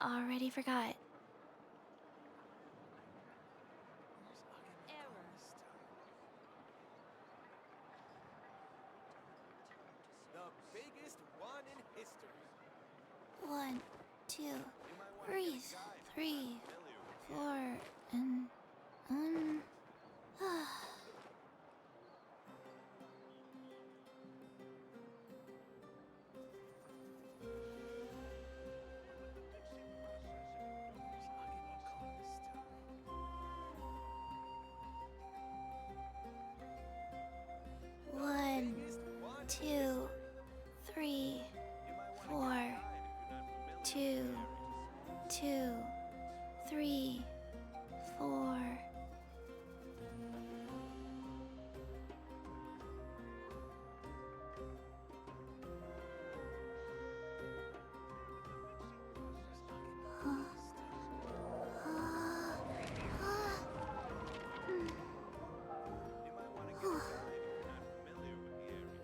already forgot. Error. The biggest one in history. 1, 2, You might want to breathe. get a guide. 3, Familiar with 4, and one, biggest one in 2, history. 3, You might want to 4, get a guide if you're not familiar with 2, the area. 2, 3, 4. You might want to get a guide if you're not familiar with the area.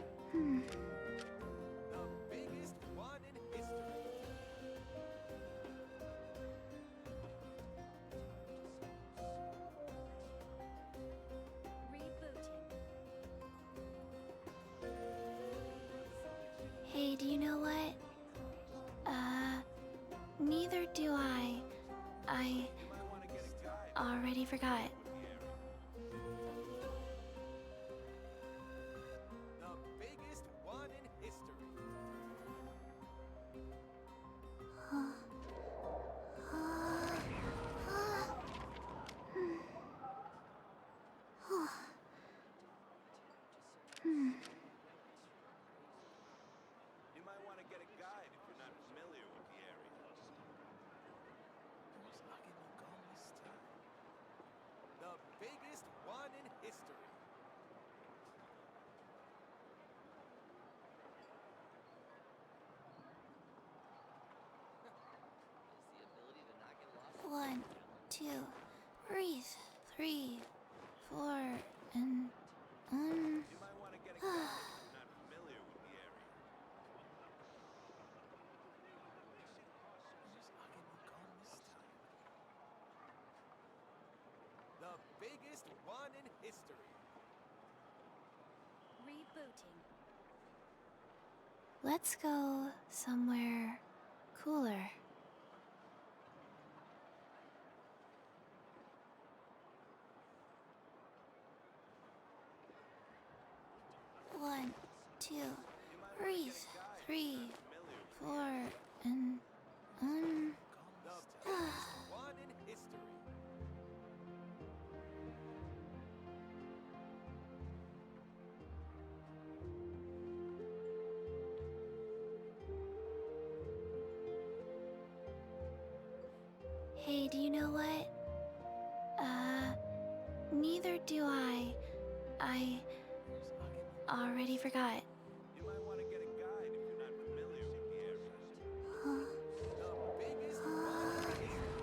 The biggest one in history. Rebooting. Hey, do you know what? Neither do I. I You might want to get a guide already forgot. with the area. The biggest one in history. You might want to get a guide if you're not familiar with the area. The biggest one in history. Is the ability to not get lost. 1, 2, breathe. 3, 4, and You might want to get a guide if you're not familiar with the area. The biggest one in history. Rebooting. let's go somewhere cooler. One, 2, You might want to breathe. get a guide if 3, you're not familiar with the 4, area. and The biggest one in history. hey, do you know what? Neither do I. I already forgot. You might want to get a guide if you're not familiar with the area. The biggest one in history.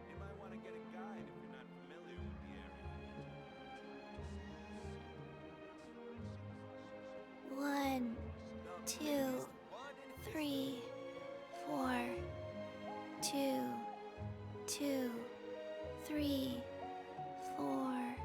You might want to get a guide if you're not familiar with the area. 1, The 2, biggest one in history. 3, 4, 2, 2, 3, 4.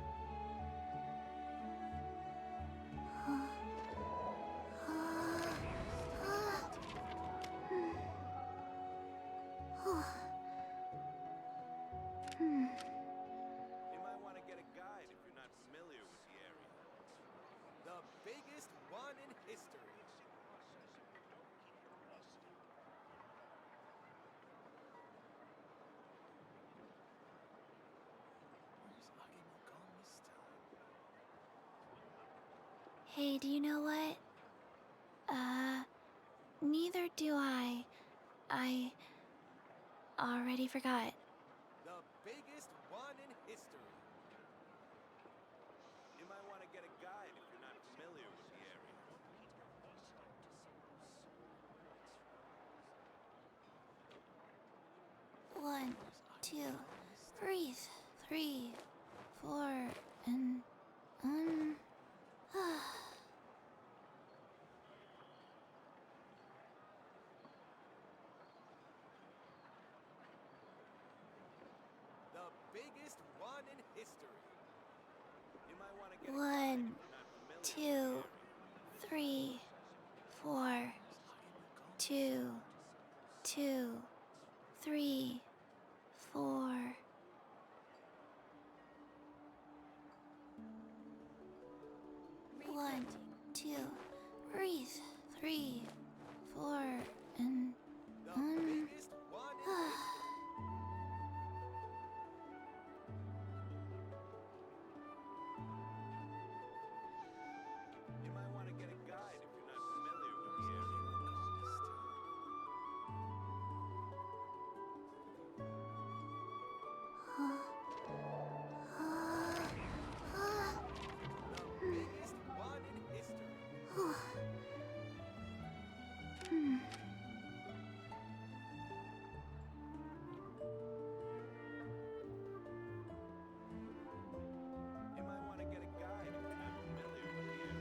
You might want to get a guide if you're not familiar with the area. The biggest one in history. Hey, do you know what? Neither do I. I already forgot. The biggest one in history. You might want to get a guide if you're not familiar with the area. breathe. 3, 4, and The biggest one in history. You might want to get a 1, guide if you're not familiar 2, with the area. 3, 4, 2, 2, 3, 4. One, 2, breathe. 3, 4, and The biggest one in history. You might want to get a guide if you're not familiar with the area. The biggest one in history. You might want to get a guide if you're not familiar with the area.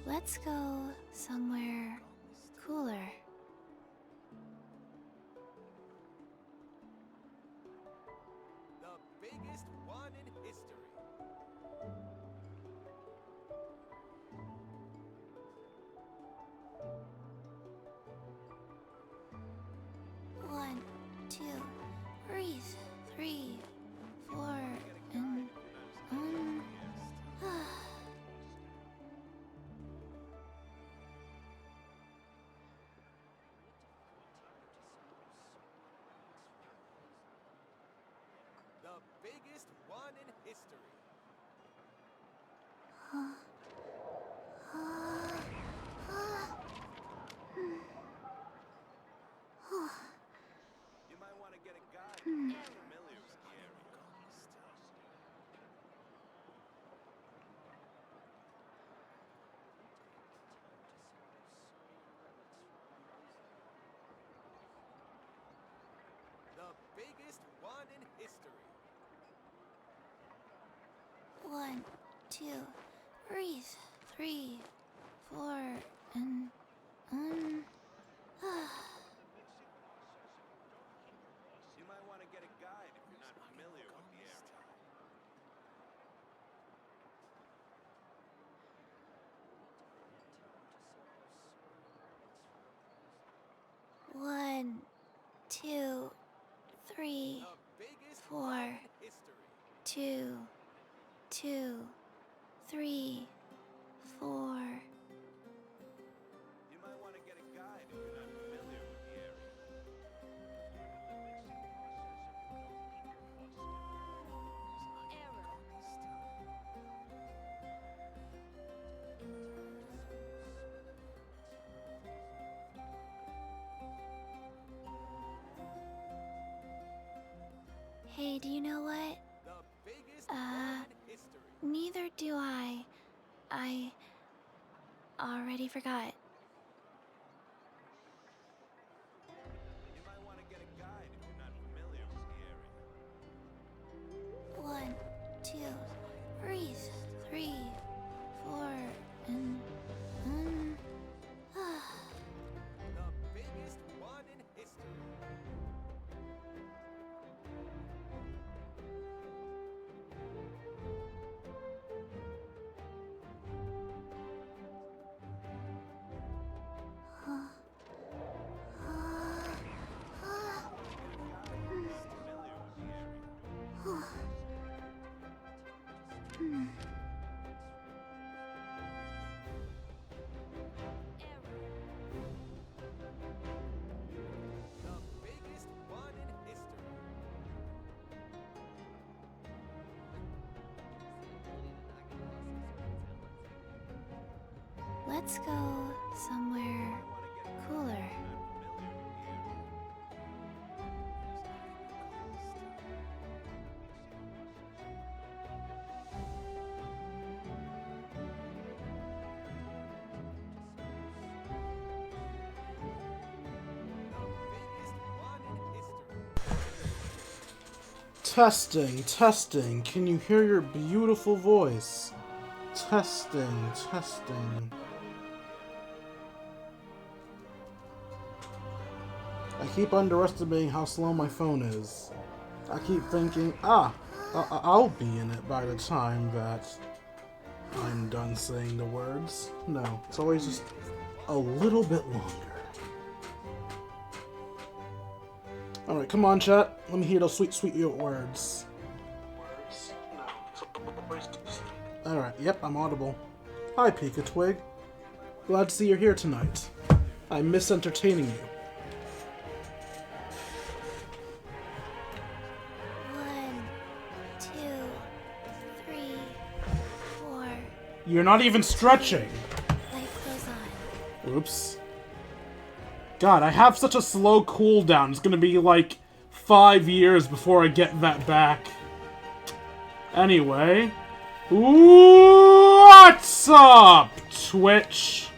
Let's go somewhere cooler. The biggest one in history. One, 2, breathe. 3, 4, Get a guide and if you're not familiar with the area. The biggest one in history. You might want to get a guide if you're not familiar with the area. The biggest one in history. 1, 2, breathe. 3, 4, and You might want to get a guide if you're not familiar with the area. 1, 2, 3, The biggest 4, one in history. 2, 2, 3, 4. You might want to get a guide if you're not familiar with the area. Hey, do you know what? The biggest one in history. Neither do I. I already forgot. You might want to get a guide if you're not familiar with the area. 1, 2, breathe. 3, 4, and The biggest one in history. The biggest one in history. let's go somewhere cooler. The biggest one in history. Testing, testing. Can you hear your beautiful voice? Testing, testing. I keep underestimating how slow my phone is. I keep thinking, I'll be in it by the time that I'm done saying the words. No, it's always just a little bit longer. Alright, come on, chat. Let me hear those sweet, sweet words. Alright, yep, I'm audible. Hi, Pika Twig. Glad to see you're here tonight. I miss entertaining you. 1, 2, 3, 4. You're not even stretching. Life goes on. Oops. God, I have such a slow cooldown. It's gonna be like 5 years before I get that back. Anyway. What's up, Twitch?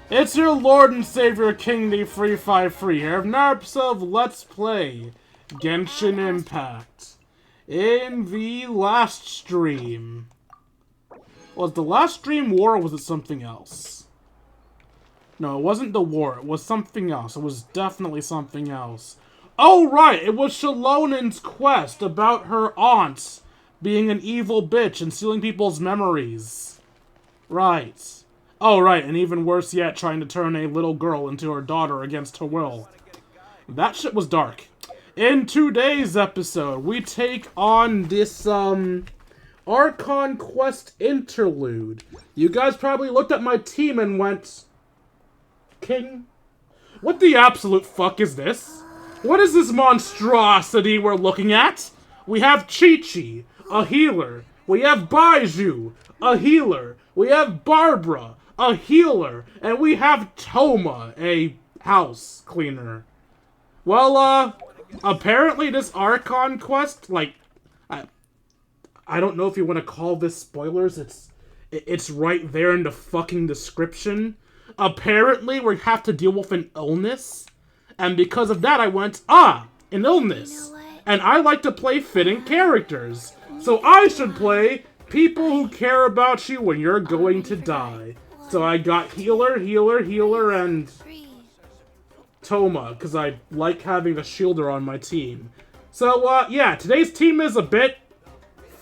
It's your Lord and Savior King D353 here of another episode of Let's Play Genshin Impact. In the last stream. Was the last stream war or was it something else? No, it wasn't the war. It was something else. It was definitely something else. Oh, right! It was Shalonen's quest about her aunt being an evil bitch and stealing people's memories. Right. Oh, right, and even worse yet, trying to turn a little girl into her daughter against her will. That shit was dark. In today's episode, we take on this, Archon quest interlude. You guys probably looked at my team and went, King? What the absolute fuck is this? What is this monstrosity we're looking at? We have Chi-Chi, a healer. We have Baiju, a healer. We have Barbara, a healer. And we have Toma, a house cleaner. Well, apparently this Archon quest, like, I don't know if you want to call this spoilers. It's right there in the fucking description. Apparently, we have to deal with an illness. And because of that, I went, an illness. You know what? And I like to play fitting characters. So I should play people who care about you when you're going to die. So I got healer, healer, healer, and 3. Toma, because I like having a shielder on my team. So, yeah, today's team is a bit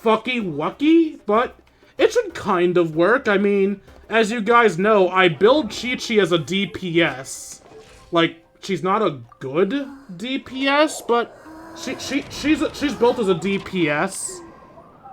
fucky-wucky, but it should kind of work. I mean, as you guys know, I build Chi-Chi as a DPS. Like, she's not a good DPS, but she's built as a DPS.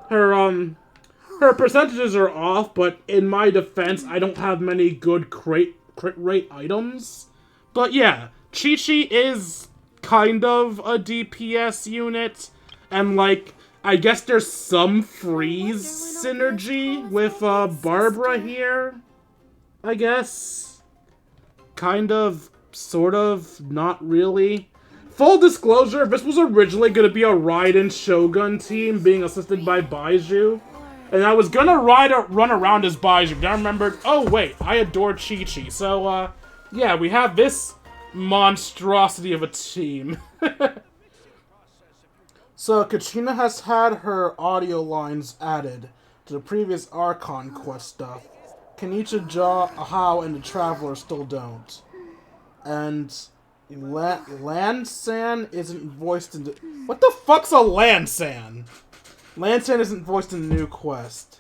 Her percentages are off, but in my defense, I don't have many good crit rate items. But yeah, Chi-Chi is kind of a DPS unit, and like, I guess there's some freeze synergy with Barbara here, I guess. Kind of, sort of, not really. Full disclosure, this was originally going to be a Raiden Shogun team being assisted by Baiju. And I was going to run around as Baiju, but I remembered, oh wait, I adore Chi-Chi. So, yeah, we have this monstrosity of a team. So, Kachina has had her audio lines added to the previous Archon quest stuff. Kenichi, Ahao, and the Traveler still don't. And Lansan isn't voiced in the... What the fuck's a Lansan? Lansan isn't voiced in the new quest.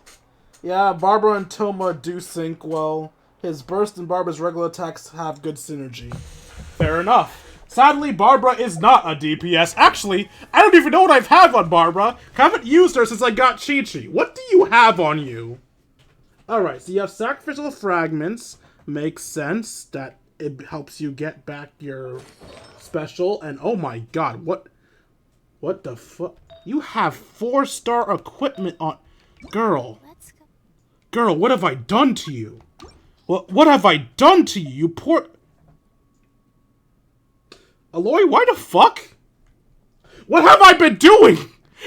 Yeah, Barbara and Toma do sync well. His burst and Barbara's regular attacks have good synergy. Fair enough. Sadly, Barbara is not a DPS. Actually, I don't even know what I have on Barbara. I haven't used her since I got Chi-Chi. What do you have on you? Alright, so you have sacrificial fragments. Makes sense that it helps you get back your special. And oh my god, what the fuck? You have 4-star equipment on... Girl. Let's go. Girl, what have I done to you? What have I done to you, you poor... Aloy, why the fuck? What have I been doing?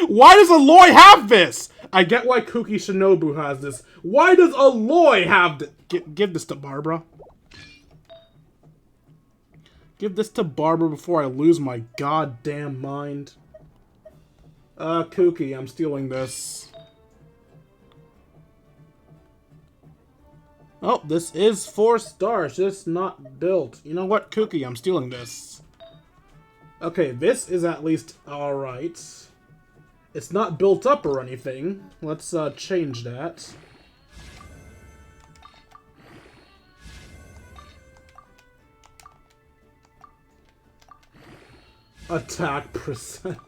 Why does Aloy have this? I get why Kuki Shinobu has this. Why does Aloy have this? Give this to Barbara. Give this to Barbara before I lose my goddamn mind. Kooky, I'm stealing this. Oh, this is 4 stars, just not built. You know what, Kooky, I'm stealing this. Okay, this is at least alright. It's not built up or anything. Let's change that. Attack percent.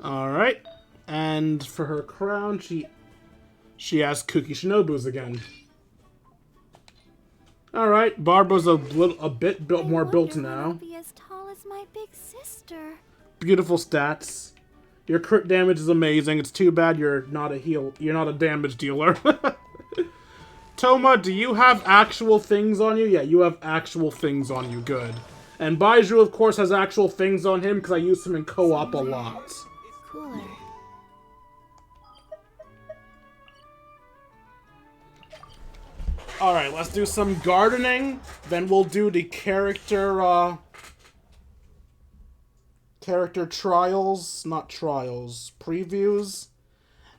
Alright. And for her crown, she has Kooky Shinobu's again. Alright, Barbara's a bit more built now. Be as tall as my big sister. Beautiful stats. Your crit damage is amazing. It's too bad you're not a damage dealer. Toma, do you have actual things on you? Yeah, you have actual things on you. Good. And Baiju, of course, has actual things on him because I use him in co-op a lot. Cooler. Alright, let's do some gardening. Then we'll do the character trials, not trials, previews.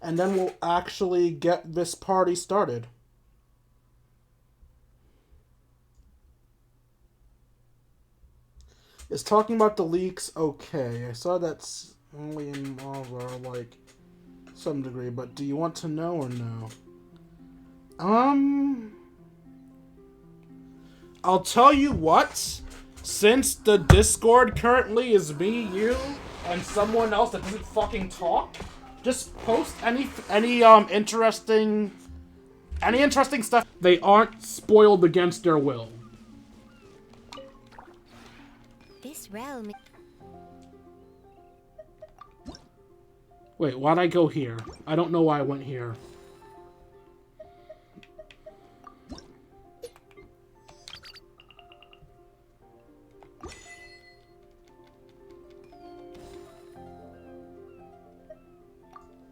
And then we'll actually get this party started. Is talking about the leaks okay? I saw that's only in Marvel, like, some degree, but do you want to know or no? I'll tell you what, since the Discord currently is me, you, and someone else that doesn't fucking talk, just post any interesting stuff. They aren't spoiled against their will. This realm. Wait, why'd I go here? I don't know why I went here.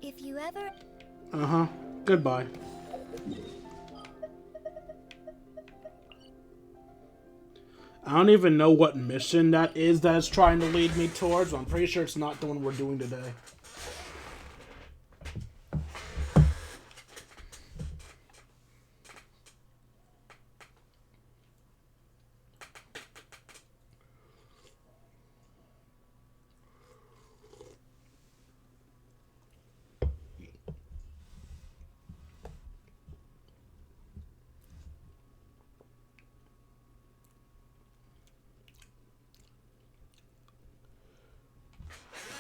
If you ever. Uh-huh. Goodbye. I don't even know what mission that is trying to lead me towards. I'm pretty sure it's not the one we're doing today.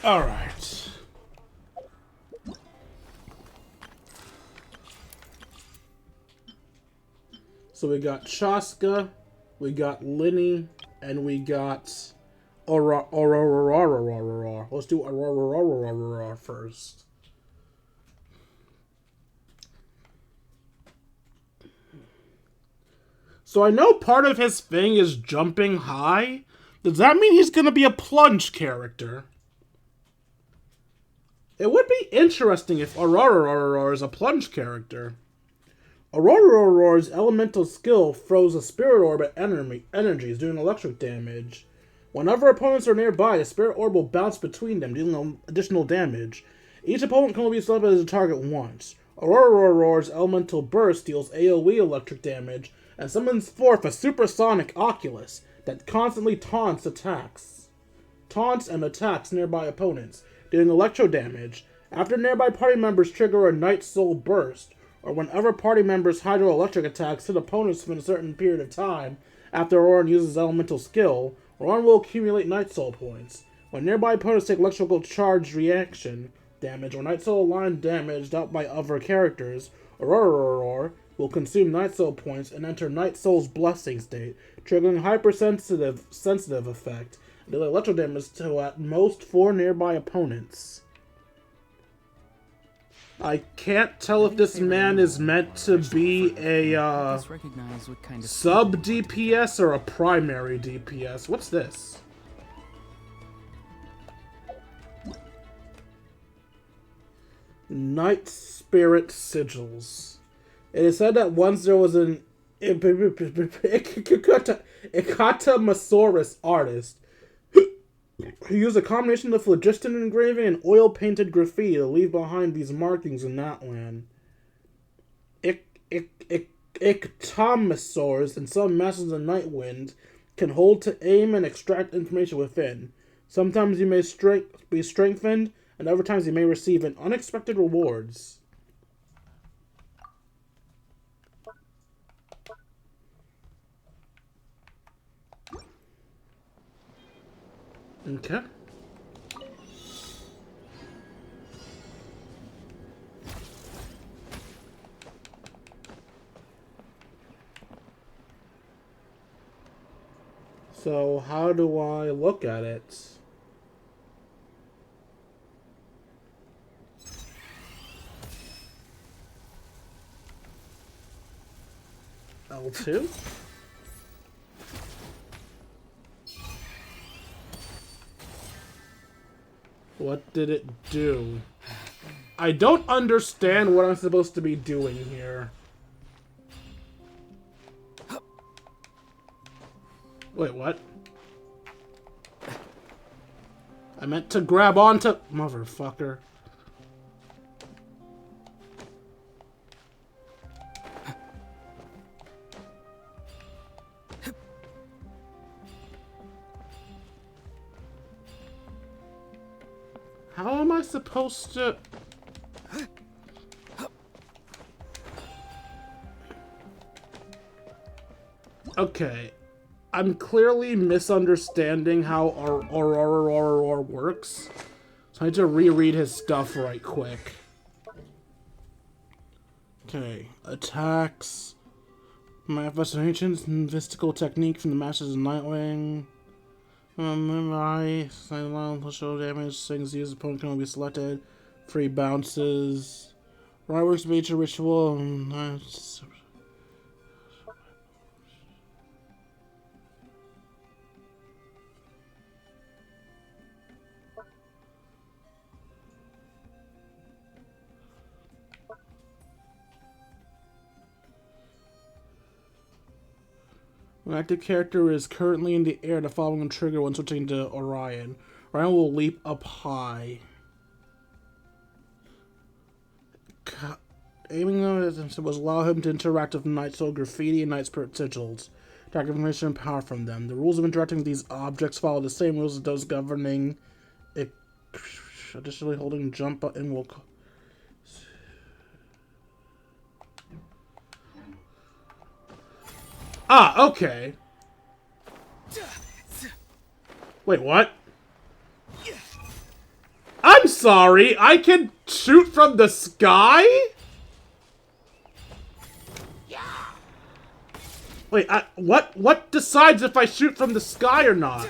Alright. So we got Chaska, we got Linny, and we got Aurora. Let's do Aurora first. So I know part of his thing is jumping high. Does that mean he's gonna be a plunge character? It would be interesting if Aurora is a plunge character. Aurora's elemental skill throws a spirit orb at energies, doing electric damage. Whenever opponents are nearby, a spirit orb will bounce between them, dealing additional damage. Each opponent can only be selected as a target once. Aurora's elemental burst deals AoE electric damage, and summons forth a supersonic Oculus that constantly taunts and attacks nearby opponents, dealing electro damage. After nearby party members trigger a Night Soul burst, or whenever party members' hydroelectric attacks hit opponents within a certain period of time, after Auron uses elemental skill, Auron will accumulate Night Soul points. When nearby opponents take electrical charge reaction damage or Night Soul line damage dealt by other characters, Aurora will consume Night Soul points and enter Night Soul's blessing state, triggering hypersensitive effect, and deal electro damage to at most 4 nearby opponents. I can't tell if this man is meant to be a sub DPS or a primary DPS. What's this? Night Spirit Sigils. It is said that once there was an Ikatamasaurus artist who used a combination of phlogiston engraving and oil-painted graffiti to leave behind these markings in that land. Iktomosaurs and some masters of nightwind can hold to aim and extract information within. Sometimes you may be strengthened, and other times you may receive an unexpected rewards. Okay. So how do I look at it? L2? What did it do? I don't understand what I'm supposed to be doing here. Wait, what? I meant to grab onto... Motherfucker. How am I supposed to... Okay. I'm clearly misunderstanding how Aurora works. So I need to reread his stuff right quick. Okay. Attacks. Manifestations. Mystical technique from the Masters of Nightwing. Memorize. Show damage. Things used. Opponent can only be selected. Free bounces. Riotworks major ritual. An active character is currently in the air. The following will trigger when switching to Orion. Orion will leap up high. Aiming will allow him to interact with Night Soul graffiti and Night Spirit sigils. Track information and power from them. The rules of interacting with these objects follow the same rules as those governing it. Additionally, holding jump button will... Ah, okay. Wait, what? I'm sorry, I can shoot from the sky? Wait, what decides if I shoot from the sky or not?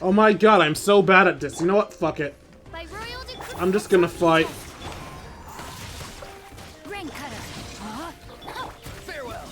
Oh my god, I'm so bad at this. You know what? Fuck it. I'm just gonna fight. Farewell.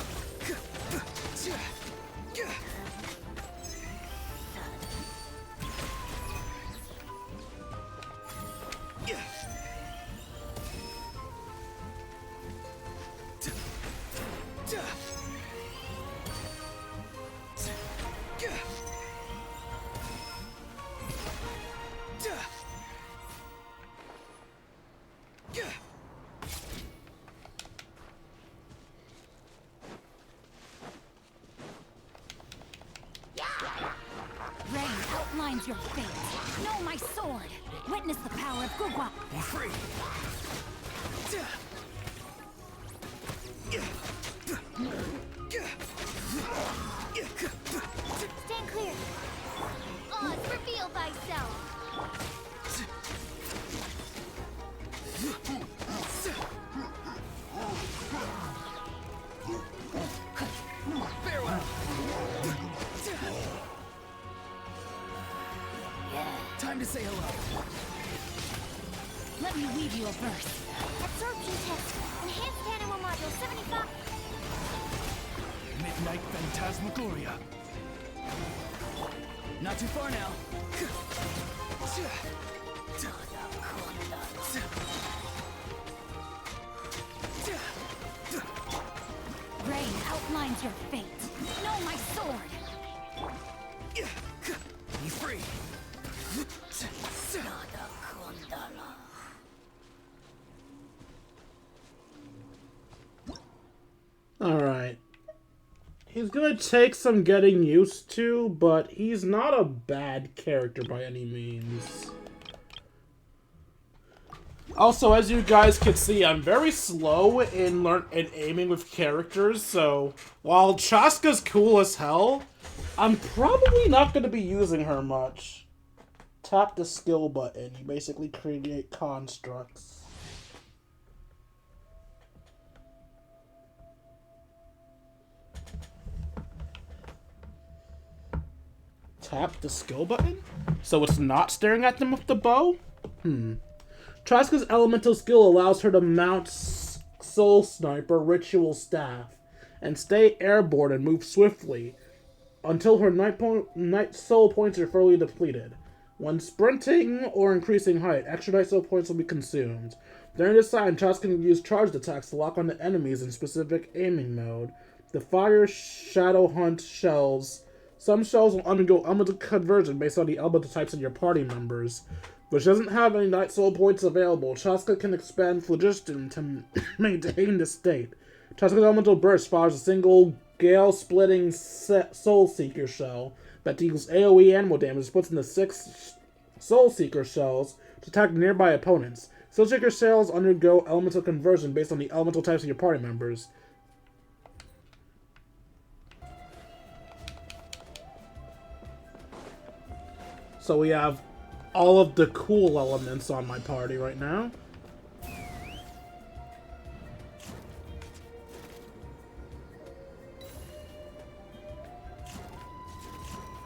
Your fate. Know my sword. Witness the power of Gugwa. Free. Stand clear. Oz, reveal thyself. Time say hello. Let me weave you a verse. Absorption test. Enhanced animal module 75. Midnight Phantasmagoria. Not too far now. Rain outlines your fate. Know my sword. Be free. Alright. He's gonna take some getting used to, but he's not a bad character by any means. Also, as you guys can see, I'm very slow in aiming with characters, so while Chaska's cool as hell, I'm probably not going to be using her much. Tap the skill button. You basically create constructs. Tap the skill button? So it's not staring at them with the bow? Traska's elemental skill allows her to mount Soul Sniper Ritual Staff and stay airborne and move swiftly until her night soul points are fully depleted. When sprinting or increasing height, extra night soul points will be consumed. During this time, Traska can use charged attacks to lock onto enemies in specific aiming mode. The Fire Shadow Hunt shells. Some shells will undergo elemental conversion based on the elemental types of your party members. But she doesn't have any Night Soul points available. Chaska can expand Phlogiston to maintain this state. Chaska's Elemental Burst fires a single Gale-splitting Soul Seeker shell that deals AoE animal damage and puts into 6 Soul Seeker shells to attack nearby opponents. Soul Seeker shells undergo elemental conversion based on the elemental types of your party members. So we have all of the cool elements on my party right now.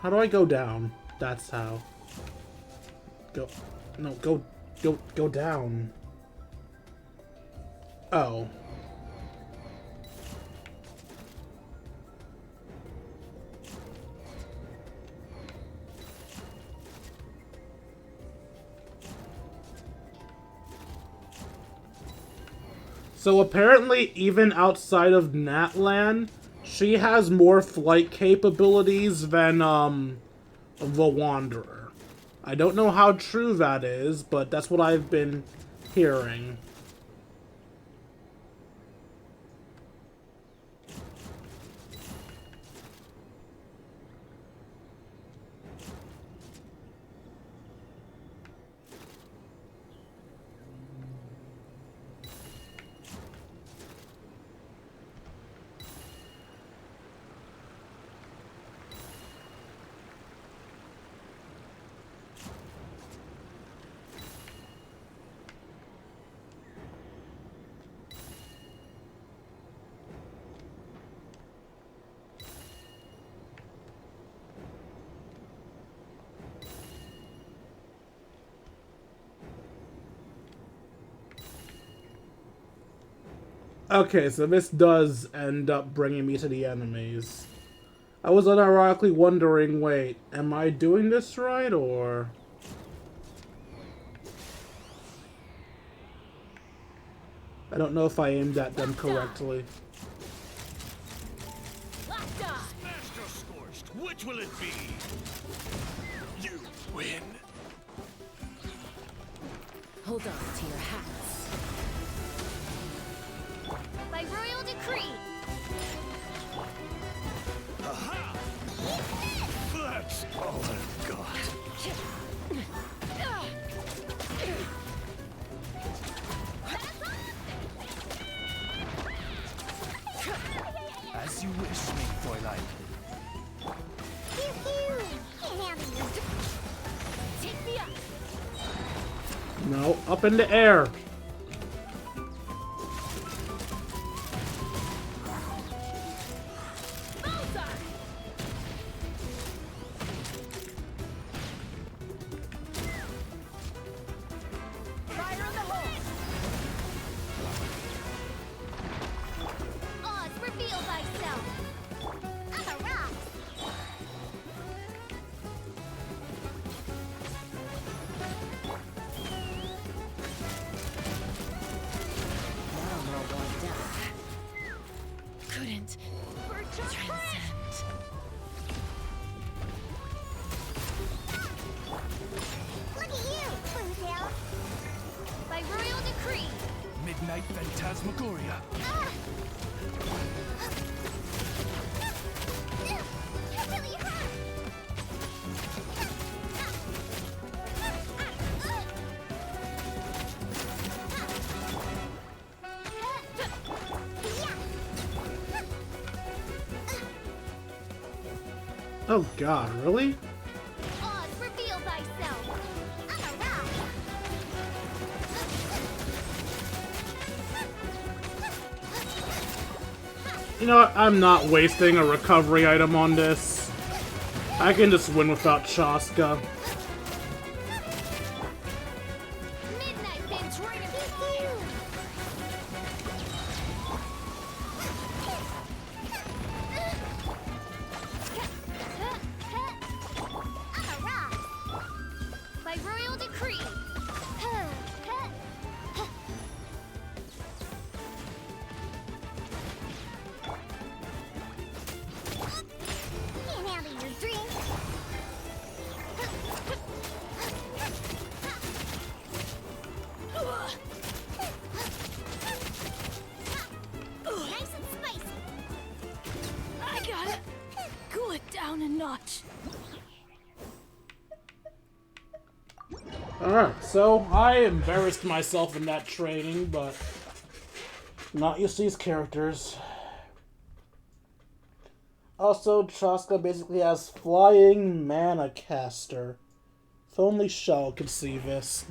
How do I go down? That's how. Go. No, go down. Oh. So apparently, even outside of Natlan, she has more flight capabilities than, the Wanderer. I don't know how true that is, but that's what I've been hearing. Okay, so this does end up bringing me to the enemies. I was unironically wondering, wait, am I doing this right, or... I don't know if I aimed at them correctly. Master Scorched, which will it be? You win. Hold on to your hats. By royal decree. Aha! That's all I've got. As you wish, sweet Fräulein. Take me up. No, up in the air. Phantasmagoria. That really hurt. Oh god, really? Oz, reveal thyself. I'm aroused. You know what? I'm not wasting a recovery item on this. I can just win without Chaska. Midnight Wind's raining fire. I'm aroused. By royal decree. Can't handle your drink. Nice and spicy. I gotta cool it down a notch. Alright, so I embarrassed myself in that training, but not used to these characters. Also, Chaska basically has Flying Mana Caster. If only Shell could see this.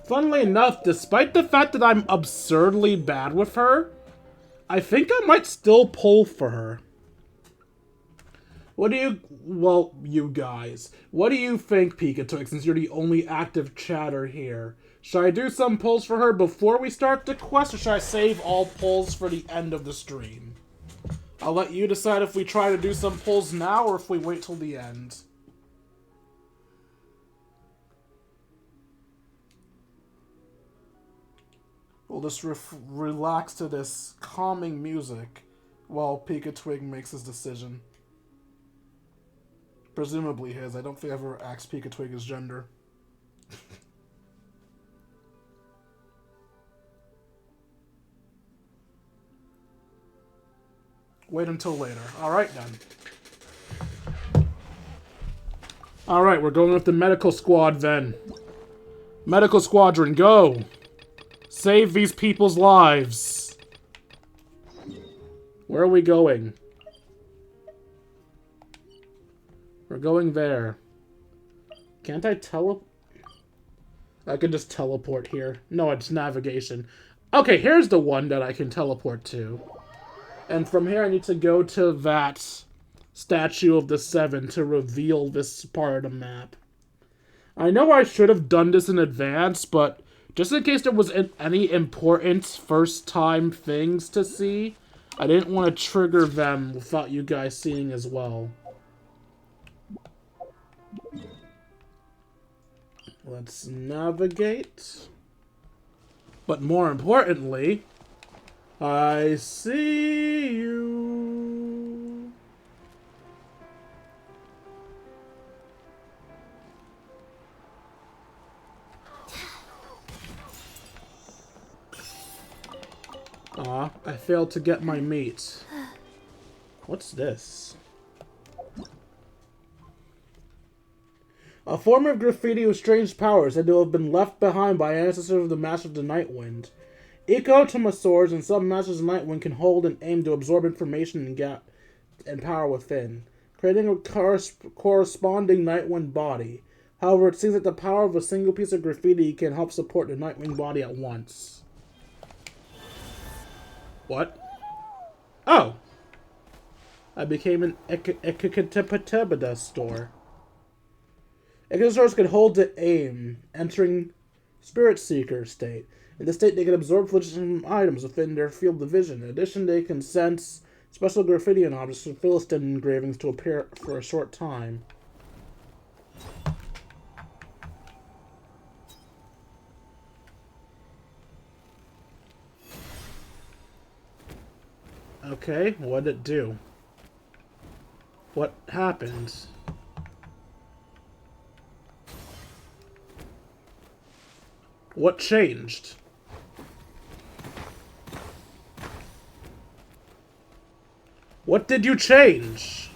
Funnily enough, despite the fact that I'm absurdly bad with her, I think I might still pull for her. What do you... Well, you guys. What do you think, Pikachu, since you're the only active chatter here? Should I do some pulls for her before we start the quest, or should I save all pulls for the end of the stream? I'll let you decide if we try to do some pulls now, or if we wait till the end. We'll just relax to this calming music while Pika-Twig makes his decision. Presumably his. I don't think I've ever asked Pika-Twig his gender. Wait until later. Alright then. Alright, we're going with the medical squad then. Medical squadron, go! Save these people's lives. Where are we going? We're going there. Can't I I can just teleport here. No, it's navigation. Okay, here's the one that I can teleport to. And from here I need to go to that Statue of the Seven to reveal this part of the map. I know I should have done this in advance, but just in case there was any important first-time things to see, I didn't want to trigger them without you guys seeing as well. Let's navigate. But more importantly, I see you. Aw, I failed to get my meat. What's this? A form of graffiti with strange powers said to have been left behind by ancestors of the Master of the Nightwind. Ecotomosaurs and some Masters of Nightwind can hold and aim to absorb information and power within, creating a corresponding Nightwind body. However, it seems that the power of a single piece of graffiti can help support the Nightwing body at once. What? Oh! I became an Ekakatepatebada store. Exosaurs can hold to aim, entering Spirit Seeker state. In this state, they can absorb flinching items within their field of vision. In addition, they can sense special graffiti and objects from Philistine engravings to appear for a short time. Okay, what did it do? What happened? What changed? What did you change?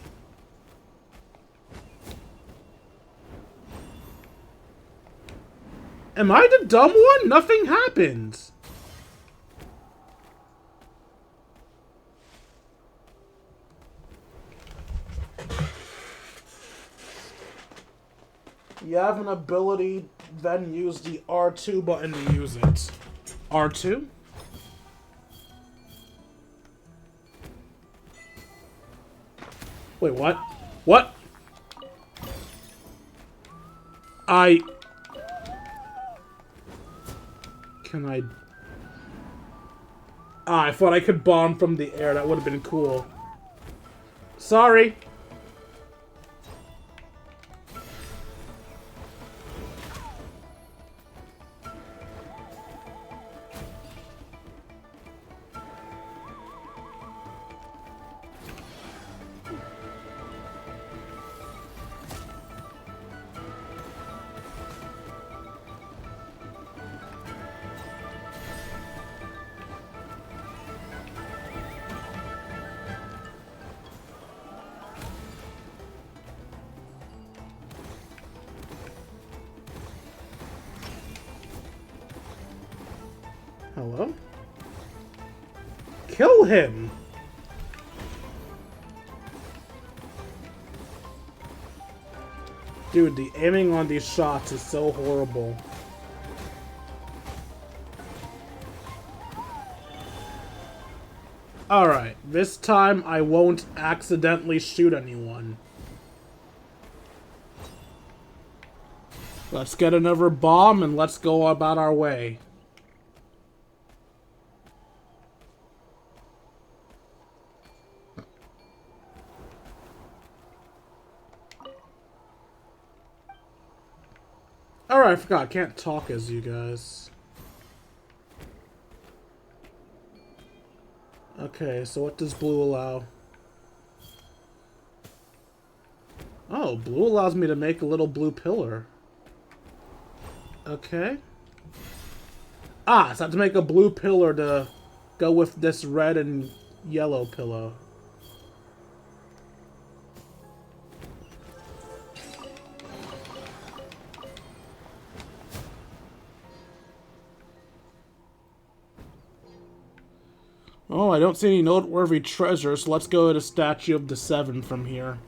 Am I the dumb one? Nothing happened. You have an ability, then use the R2 button to use it. R2? Wait, what? What? Can I... Ah, I thought I could bomb from the air. That would have been cool. Sorry. Hello? Kill him! Dude, the aiming on these shots is so horrible. Alright, this time I won't accidentally shoot anyone. Let's get another bomb and let's go about our way. Alright, I forgot. I can't talk as you guys. Okay, so what does blue allow? Oh, blue allows me to make a little blue pillar. Okay. Ah, so I have to make a blue pillar to go with this red and yellow pillow. Oh, I don't see any noteworthy treasures, so let's go to Statue of the Seven from here.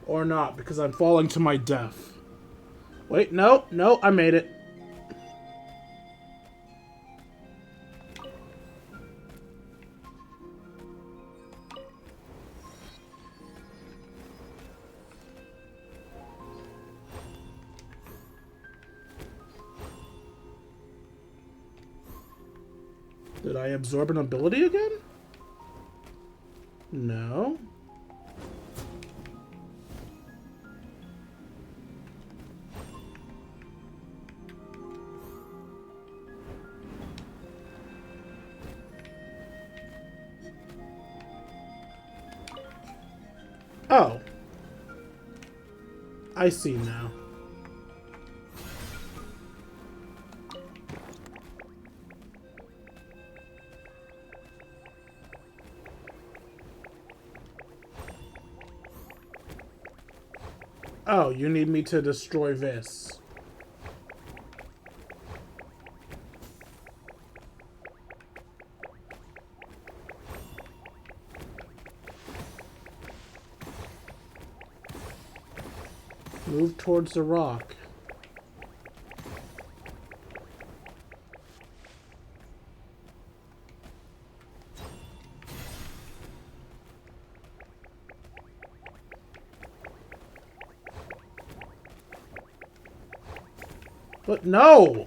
Or not, because I'm falling to my death. Wait, no, no, I made it. Did I absorb an ability again? No. Oh. I see now. Oh, you need me to destroy this. Move towards the rock. But no!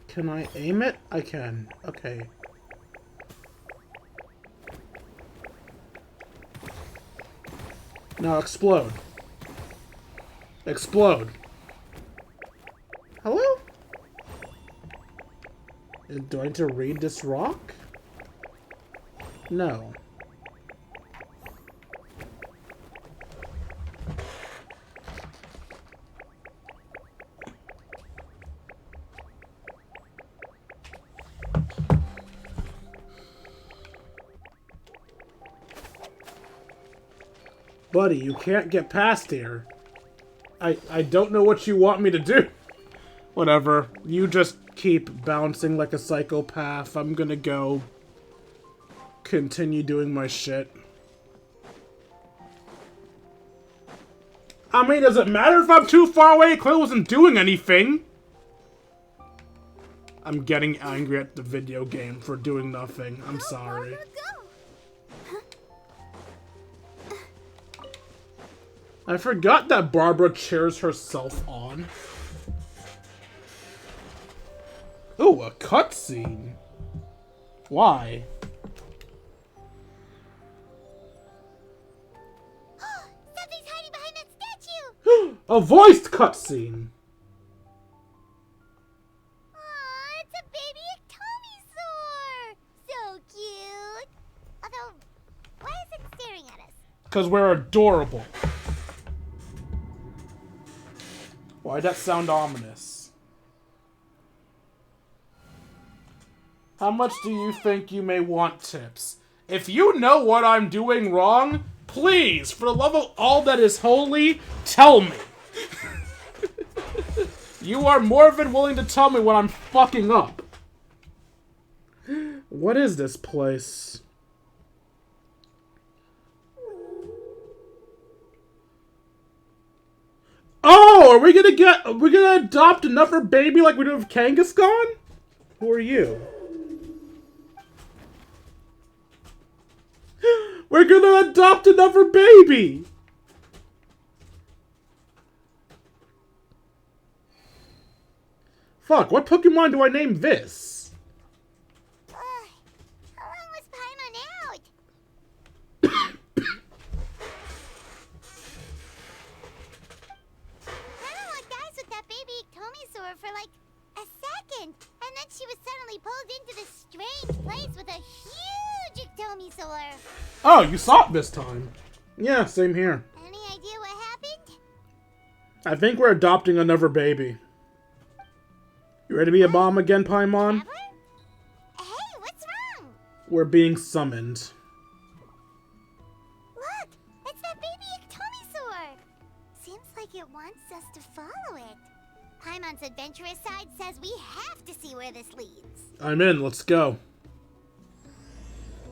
Can I aim it? I can. Okay. Now explode. Explode. Hello? Do I need to read this rock? No. Buddy, you can't get past here. I don't know what you want me to do. Whatever. You just keep bouncing like a psychopath. I'm gonna go continue doing my shit. I mean, does it matter if I'm too far away? Clay wasn't doing anything. I'm getting angry at the video game for doing nothing. I'm sorry. I forgot that Barbara cheers herself on. Ooh, a cutscene. Why? Something's hiding behind that statue! A voiced cutscene. Aw, it's a baby Ectomisaur! So cute! Although, why is it staring at us? Because we're adorable. Why'd that sound ominous? How much do you think you may want tips? If you know what I'm doing wrong, please, for the love of all that is holy, tell me. You are more than willing to tell me when I'm fucking up. What is this place? Oh, are we gonna adopt another baby like we do with Kangaskhan? Who are you? We're gonna adopt another baby! Fuck, what Pokemon do I name this? How long was Paimon out? Paimon locked eyes with that baby Ectomisaur for like a second, and then she was suddenly pulled into this strange place with a huge Ectomisaur. Oh, you saw it this time. Yeah, same here. Any idea what happened? I think we're adopting another baby. You ready to be a bomb again, Paimon? Trevor? Hey, what's wrong? We're being summoned. Look, it's that baby Ectomisaur. Seems like it wants us to follow it. Paimon's adventurous side says we have to see where this leads. I'm in, let's go.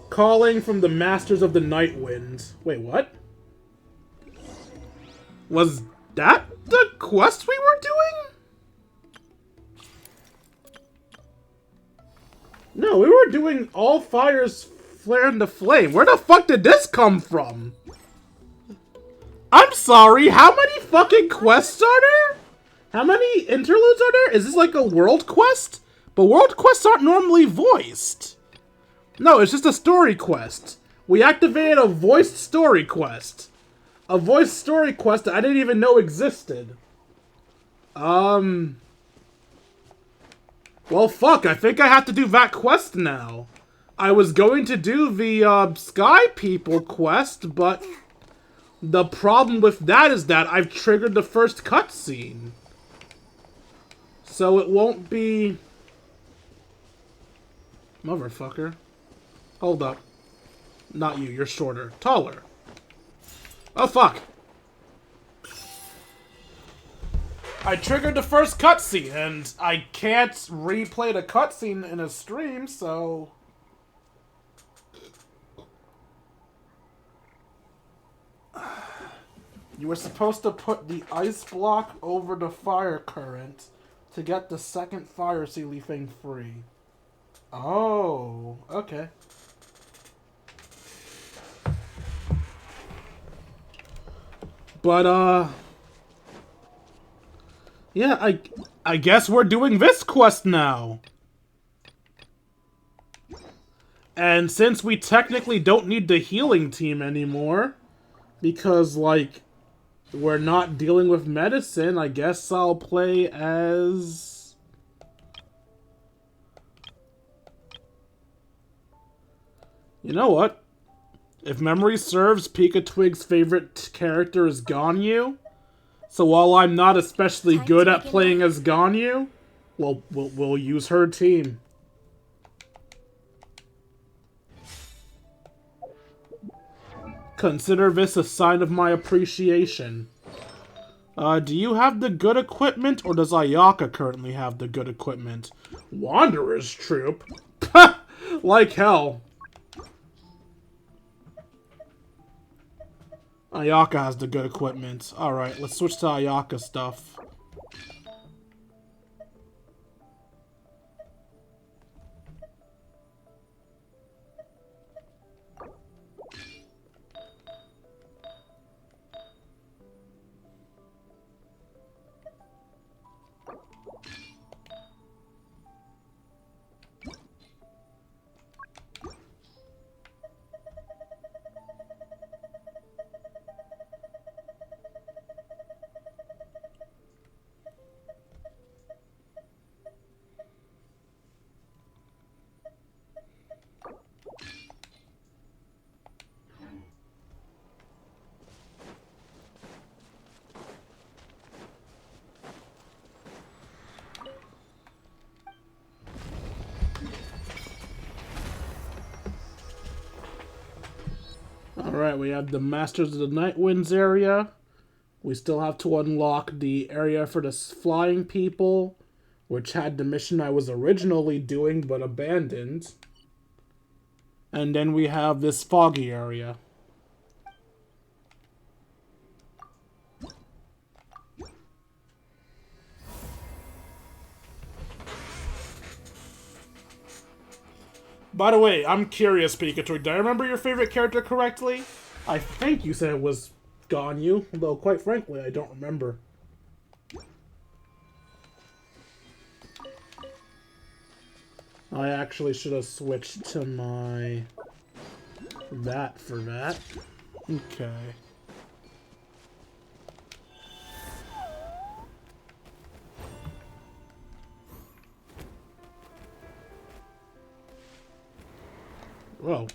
Calling from the Masters of the Nightwind. Wait, what? Was that the quest we were doing? No, we were doing all fires flare into flame. Where the fuck did this come from? I'm sorry, how many fucking quests are there? How many interludes are there? Is this like a world quest? But world quests aren't normally voiced. No, it's just a story quest. We activated a voiced story quest. A voiced story quest that I didn't even know existed. Well, fuck, I think I have to do that quest now. I was going to do the, Sky People quest, but the problem with that is that I've triggered the first cutscene. So it won't be... Motherfucker. Hold up. Not you, you're shorter. Taller. Oh, fuck. I triggered the first cutscene, and I can't replay the cutscene in a stream, so... You were supposed to put the ice block over the fire current to get the second fire sealy thing free. Oh, okay. But, yeah, I guess we're doing this quest now. And since we technically don't need the healing team anymore, Because, like, we're not dealing with medicine, I guess I'll play as... You know what? If memory serves, Pika Twig's favorite character is Ganyu. So while I'm not especially good at playing as Ganyu, we'll use her team. Consider this a sign of my appreciation. Do you have the good equipment, or does Ayaka currently have the good equipment? Wanderer's Troop? Like hell. Ayaka has the good equipment. Alright, let's switch to Ayaka stuff. Alright, we have the Masters of the Nightwinds area. We still have to unlock the area for the flying people, which had the mission I was originally doing but abandoned. And then we have this foggy area. By the way, I'm curious, Pikachu. Do I remember your favorite character correctly? I think you said it was Ganyu, though quite frankly, I don't remember. I actually should have switched to my... that for that. Okay. Whoa.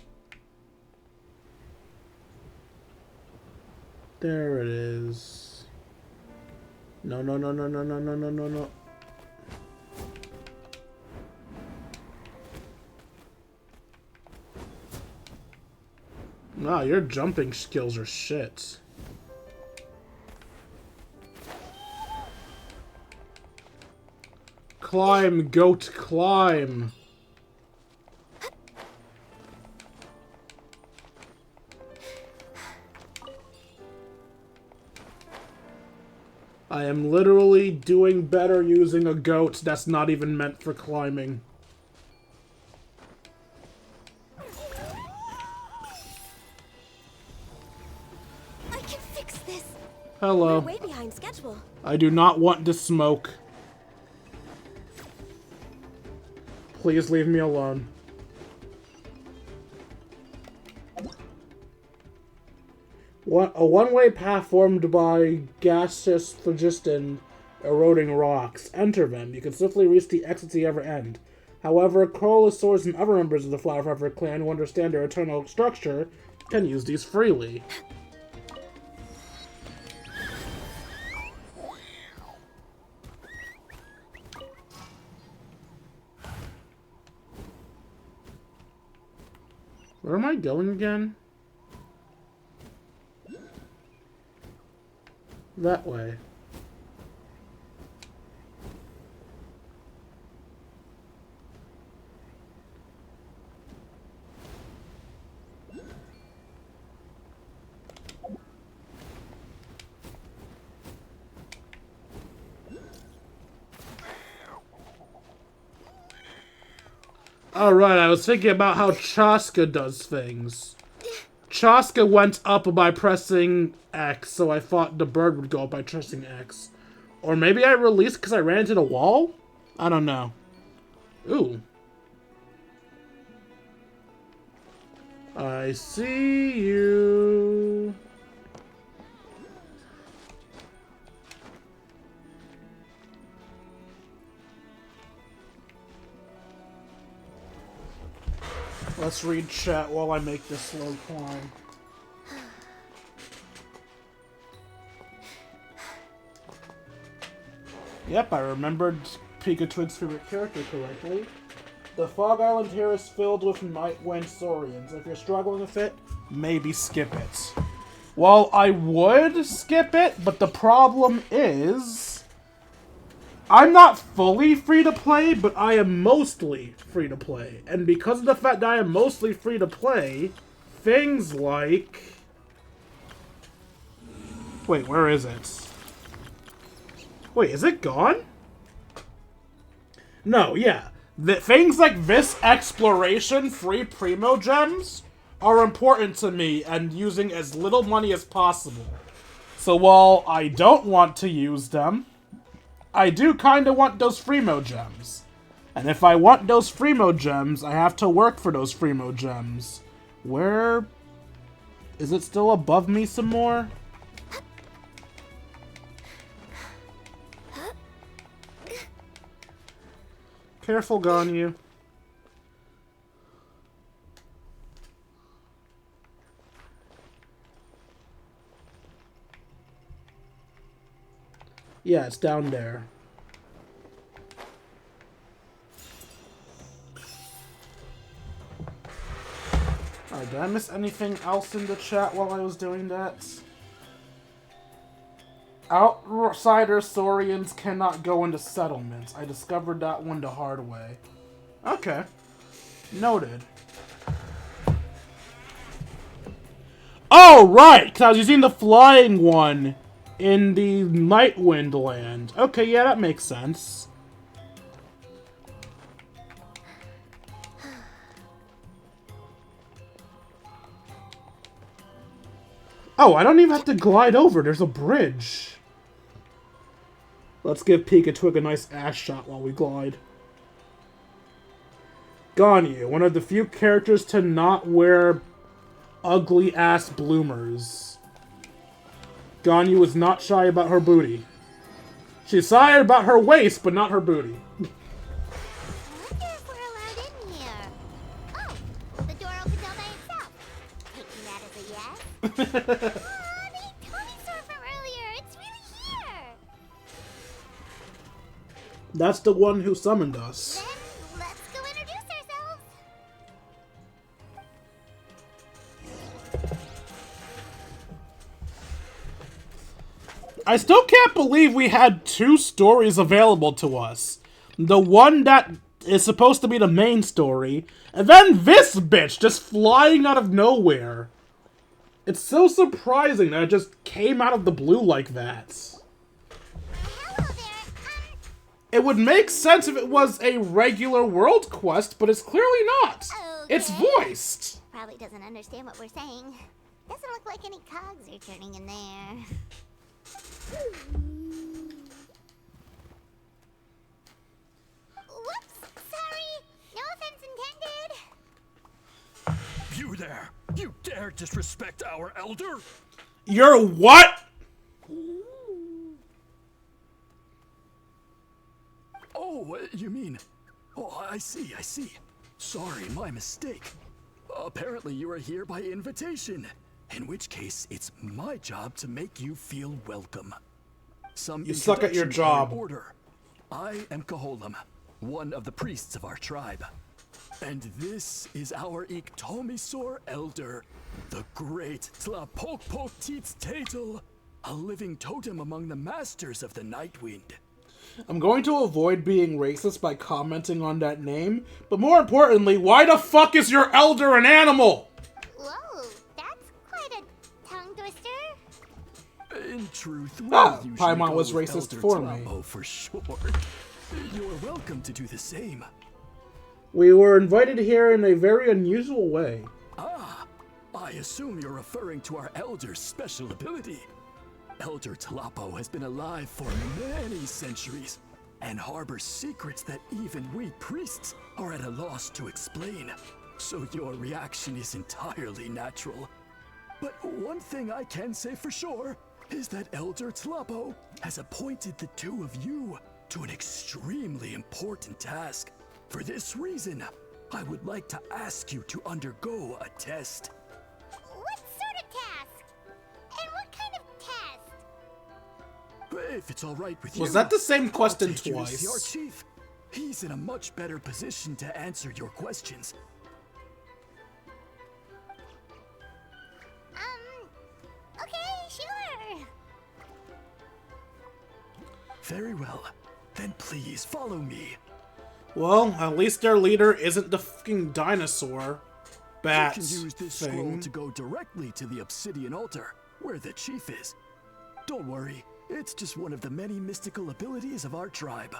There it is. No, no, no, no, no, no, no, no, no, no. Wow, your jumping skills are shit. Climb, goat, climb. I am literally doing better using a goat that's not even meant for climbing. I can fix this. Hello. We're way behind schedule. I do not want to smoke. Please leave me alone. A one-way path formed by gaseous phlogiston eroding rocks. Enter them. You can swiftly reach the exits at the other end. However, Corallosaurs and other members of the Flower Forever clan who understand their eternal structure can use these freely. Where am I going again? That way. Alright, I was thinking about how Chaska does things. Chaska went up by pressing X, so I thought the bird would go up by pressing X. Or maybe I released because I ran into the wall? I don't know. Ooh. I see you. Let's read chat while I make this slow climb. Yep, I remembered Pikachu's favorite character correctly. The Fog Island here is filled with Nightwind Saurians. If you're struggling with it, maybe skip it. Well, I would skip it, but the problem is I'm not fully free to play, but I am mostly free to play. And because of the fact that I am mostly free to play, things like... Wait, where is it? Wait, is it gone? No, yeah. Things like this exploration free Primo Gems are important to me and using as little money as possible. So while I don't want to use them, I do kind of want those Primo Gems. And if I want those Primo Gems, I have to work for those Primo Gems. Where... Is it still above me some more? Careful, Ganyu. Yeah, it's down there. Alright, did I miss anything else in the chat while I was doing that? Outsider Saurians cannot go into settlements. I discovered that one the hard way. Okay. Noted. Oh, right! Because I was using the flying one in the Nightwind land. Okay, yeah, that makes sense. Oh, I don't even have to glide over. There's a bridge. Let's give Pikachu a nice ass shot while we glide. Ganyu, one of the few characters to not wear ugly-ass bloomers. Ganyu is not shy about her booty. She's shy about her waist, but not her booty. I wonder if we're allowed in here. Oh, the door opens all by itself. Taking that as a yes. Oh, the Tommysaur from earlier. It's really here. That's the one who summoned us. Then let's go introduce ourselves. I still can't believe we had two stories available to us. The one that is supposed to be the main story, and then this bitch just flying out of nowhere. It's so surprising that it just came out of the blue like that. Hello there. It would make sense if it was a regular world quest, but it's clearly not. It's Okay. voiced. Probably doesn't understand what we're saying. Doesn't look like any cogs are turning in there. Whoops! Sorry! No offense intended! You there! You dare disrespect our elder? You're what? Oh, you mean... Oh, I see. Sorry, my mistake. Apparently you are here by invitation. In which case, it's my job to make you feel welcome. You suck at your introductions are in job. Order. I am Koholum, one of the priests of our tribe. And this is our Iktomisaur elder, the great Tlapokpokteetstatel, a living totem among the masters of the Nightwind. I'm going to avoid being racist by commenting on that name, but more importantly, why the fuck is your elder an animal? Whoa, that's quite a tongue twister. In truth, we Ah, usually Paimon go was with racist Elder for me. Tlapo for short. You're welcome to do the same. We were invited here in a very unusual way. Ah, I assume you're referring to our elder's special ability. Elder Tlapo has been alive for many centuries and harbors secrets that even we priests are at a loss to explain. So your reaction is entirely natural. But one thing I can say for sure is that Elder Tlapo has appointed the two of you to an extremely important task. For this reason, I would like to ask you to undergo a test. What sort of task? And what kind of test? If it's all right with you. Was that the same I'll question take you to see our twice? chief. He's in a much better position to answer your questions. Okay, sure. Very well. Then please follow me. Well, at least their leader isn't the fucking dinosaur bat You can use this scroll thing. to go directly to the obsidian altar, where the chief is. Don't worry, it's just one of the many mystical abilities of our tribe.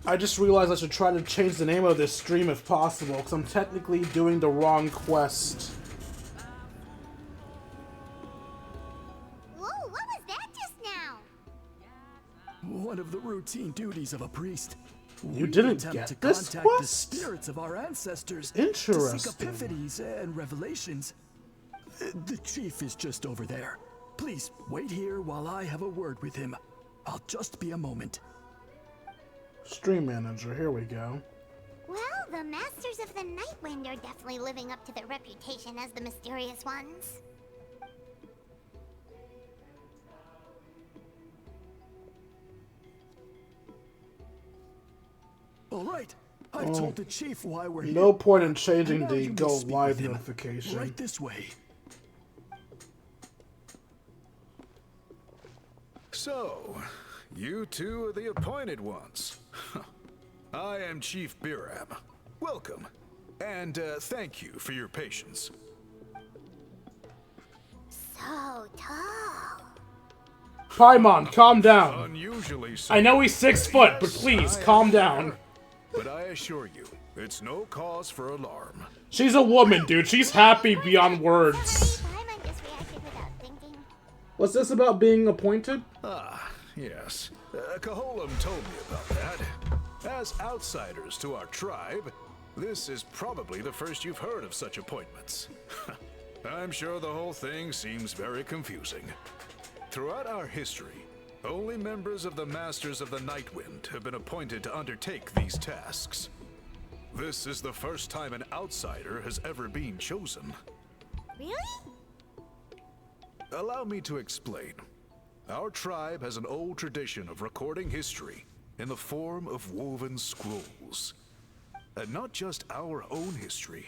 I just realized I should try to change the name of this stream if possible, because I'm technically doing the wrong quest. Whoa, what was that just now? One of the routine duties of a priest. You We didn't attempt get to this contact the quest? spirits of our ancestors to Interesting. seek epiphanies and revelations. The chief is just over there. Please wait here while I have a word with him. I'll just be a moment. Stream manager, here we go. Well, the Masters of the Nightwind are definitely living up to their reputation as the mysterious ones. All right. I've told the chief why we're here. No point in changing Now the you may go speak with live him. notification. Right this way. So, you two are the appointed ones. I am Chief Biram. Welcome. And thank you for your patience. So tall. Paimon, calm down. Unusually so. I know he's 6 foot, but please, calm down. But I assure you, it's no cause for alarm. She's a woman, dude. She's happy beyond words. Sorry, Paimon just reacted without thinking. What's this about being appointed? Ah, yes. Kaholam told me about that. As outsiders to our tribe, this is probably the first you've heard of such appointments. I'm sure the whole thing seems very confusing. Throughout our history, only members of the Masters of the Nightwind have been appointed to undertake these tasks. This is the first time an outsider has ever been chosen. Really? Allow me to explain. Our tribe has an old tradition of recording history in the form of woven scrolls. And not just our own history.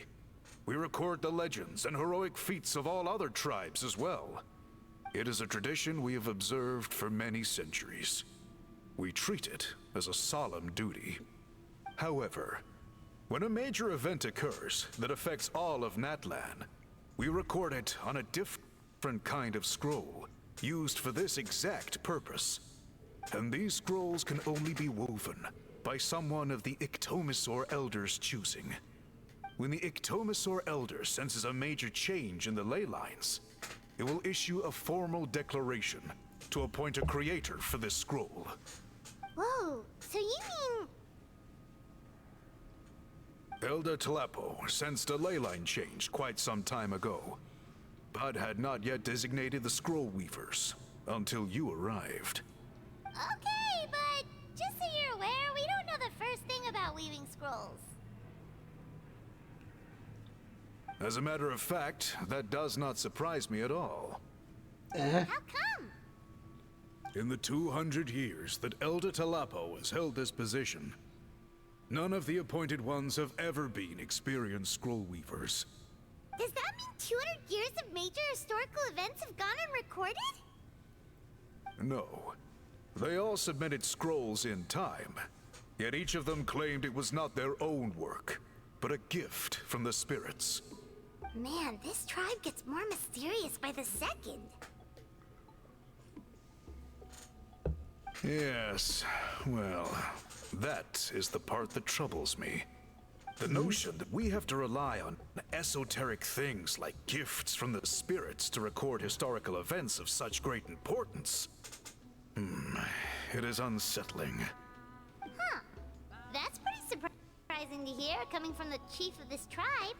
We record the legends and heroic feats of all other tribes as well. It is a tradition we have observed for many centuries. We treat it as a solemn duty. However, when a major event occurs that affects all of Natlan, we record it on a different kind of scroll, used for this exact purpose. And these scrolls can only be woven by someone of the Iktomisaur Elder's choosing. When the Iktomisaur Elder senses a major change in the ley lines, it will issue a formal declaration to appoint a creator for this scroll. Whoa, so you mean... Elder Tlapo sensed a ley line change quite some time ago, but had not yet designated the scroll weavers until you arrived. Okay, but just so you're aware, we don't know the first thing about weaving scrolls. As a matter of fact, that does not surprise me at all. How come? In the 200 years that Elder Tlapo has held this position, none of the appointed ones have ever been experienced scroll weavers. Does that mean 200 years of major historical events have gone unrecorded? No. They all submitted scrolls in time, yet each of them claimed it was not their own work, but a gift from the spirits. Man, this tribe gets more mysterious by the second. Yes, well, that is the part that troubles me. The notion that we have to rely on esoteric things like gifts from the spirits to record historical events of such great importance. It is unsettling. Huh. That's pretty surprising to hear, coming from the chief of this tribe.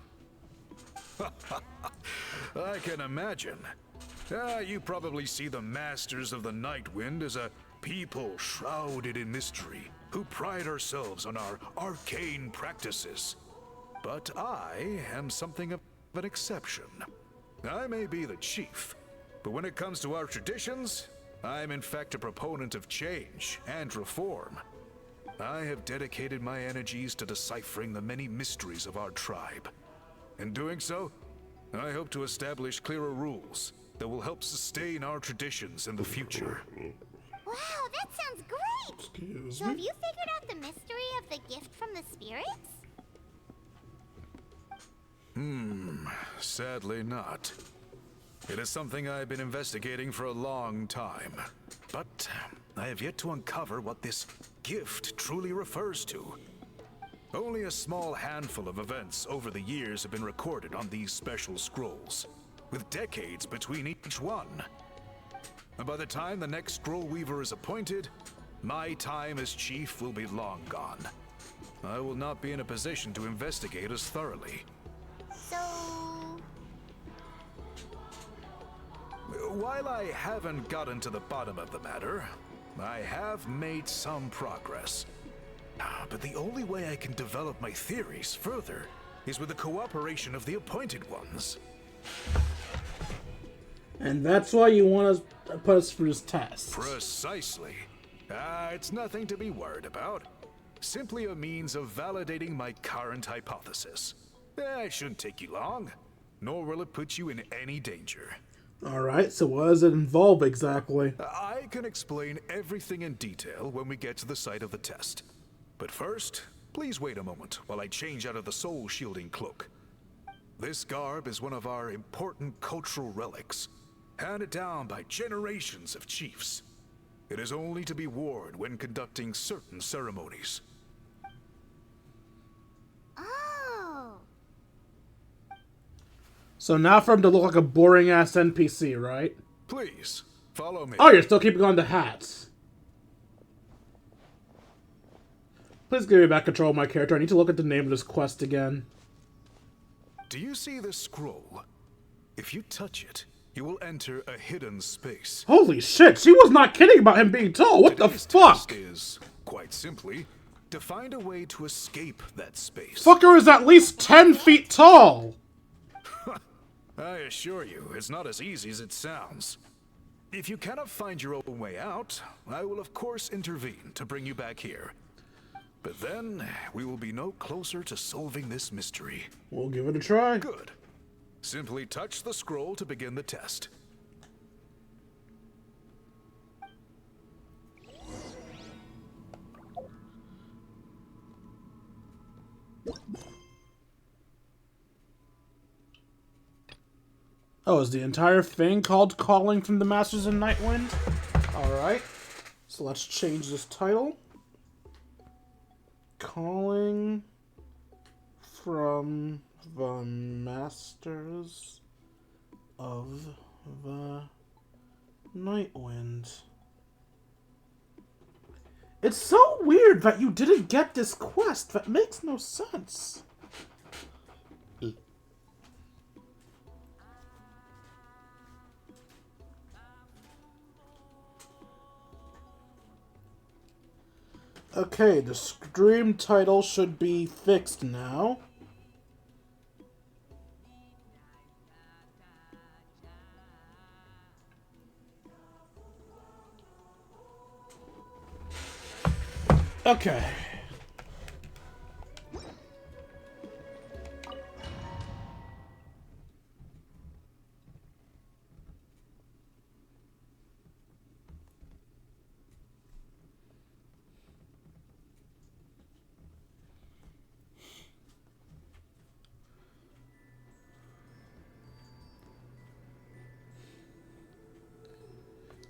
I can imagine. You probably see the Masters of the Nightwind as a people shrouded in mystery, who pride ourselves on our arcane practices. But I am something of an exception. I may be the chief, but when it comes to our traditions, I'm in fact a proponent of change and reform. I have dedicated my energies to deciphering the many mysteries of our tribe. In doing so, I hope to establish clearer rules that will help sustain our traditions in the future. Wow, that sounds great! Excuse So me? have you figured out the mystery of the gift from the spirits? Sadly not. It is something I've been investigating for a long time, but I have yet to uncover what this gift truly refers to. Only a small handful of events over the years have been recorded on these special scrolls, with decades between each one. And by the time the next scroll weaver is appointed, my time as chief will be long gone. I will not be in a position to investigate as thoroughly. So... While I haven't gotten to the bottom of the matter, I have made some progress. But the only way I can develop my theories further is with the cooperation of the appointed ones. And that's why you want to put us through this test. Precisely. It's nothing to be worried about. Simply a means of validating my current hypothesis. It shouldn't take you long, nor will it put you in any danger. Alright, so what does it involve exactly? I can explain everything in detail when we get to the site of the test. But first, please wait a moment while I change out of the soul-shielding cloak. This garb is one of our important cultural relics, handed down by generations of chiefs. It is only to be worn when conducting certain ceremonies. Oh. So now for him to look like a boring-ass NPC, right? Please, follow me. Oh, you're still keeping on the hats. Please give me back control of my character. I need to look at the name of this quest again. Do you see this scroll? If you touch it, you will enter a hidden space. Holy shit, she was not kidding about him being tall. What the Today's fuck? test is, quite simply, to find a way to escape that space. Fucker is at least 10 feet tall. I assure you, it's not as easy as it sounds. If you cannot find your own way out, I will of course intervene to bring you back here. But then, we will be no closer to solving this mystery. We'll give it a try. Good. Simply touch the scroll to begin the test. Oh, is the entire thing called Calling from the Masters of Nightwind? Alright. So let's change this title. Calling from the Masters of the Nightwind. It's so weird that you didn't get this quest. That makes no sense. Okay, the stream title should be fixed now. Okay.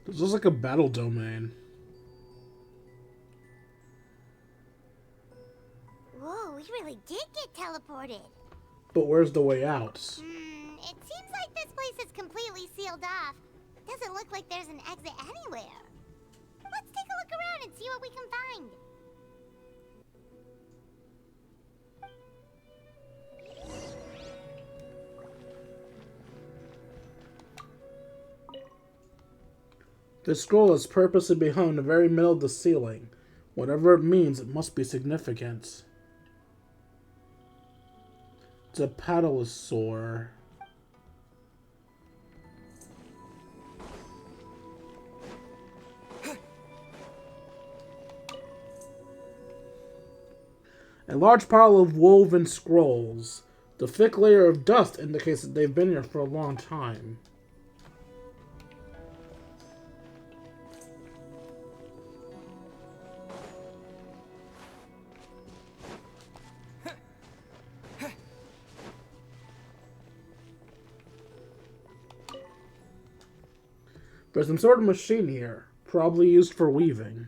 This looks like a battle domain. we really did get teleported. But where's the way out? It seems like this place is completely sealed off. Doesn't look like there's an exit anywhere. Let's take a look around and see what we can find. This scroll is purposely behind in the very middle of the ceiling. Whatever it means, it must be significant. The paddlesaur. A large pile of woven scrolls. The thick layer of dust indicates that they've been here for a long time. There's some sort of machine here, probably used for weaving.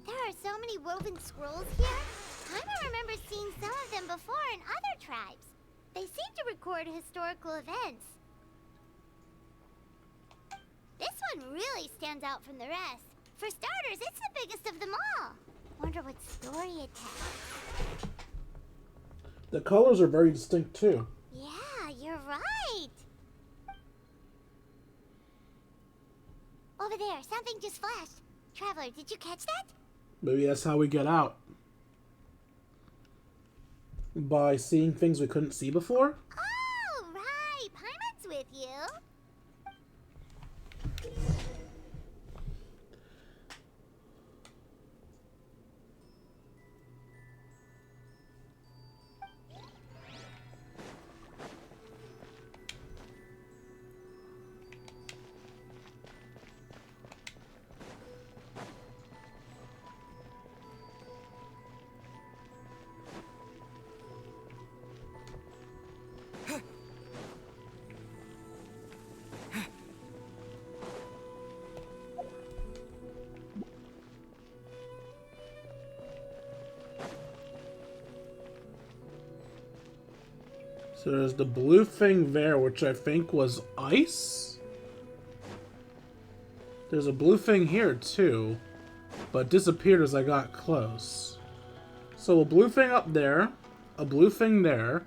There are so many woven scrolls here. I remember seeing some of them before in other tribes. They seem to record historical events. This one really stands out from the rest. For starters, it's the biggest of them all. Wonder what story it tells. The colors are very distinct too. Yeah, you're right. Over there, something just flashed. Traveler, did you catch that? Maybe that's how we get out. By seeing things we couldn't see before? Oh, right. Paimon's with you. So there's the blue thing there, which I think was ice? There's a blue thing here too, but disappeared as I got close. So a blue thing up there, a blue thing there,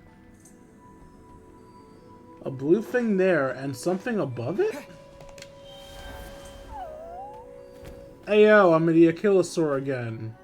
a blue thing there, and something above it? Ayo, I'm the Achillosaur again.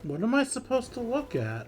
What am I supposed to look at?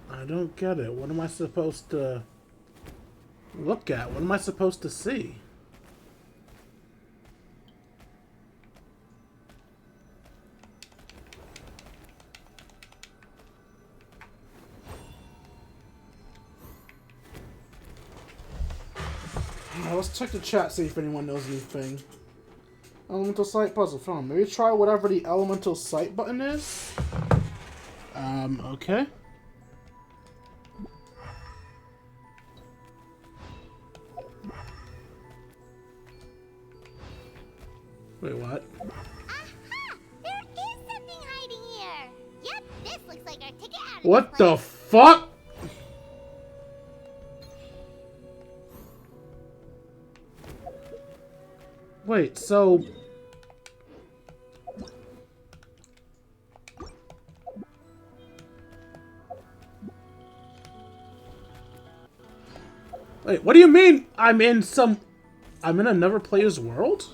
I don't get it. What am I supposed to look at? What am I supposed to see? Now, let's check the chat, see if anyone knows anything. Elemental sight puzzle found. Maybe try whatever the elemental sight button is. Okay. Wait, what? Aha! There is something hiding here! Yep, this looks like our ticket out of What this the place. fuck? Wait, so... Wait, what do you mean I'm in another player's world?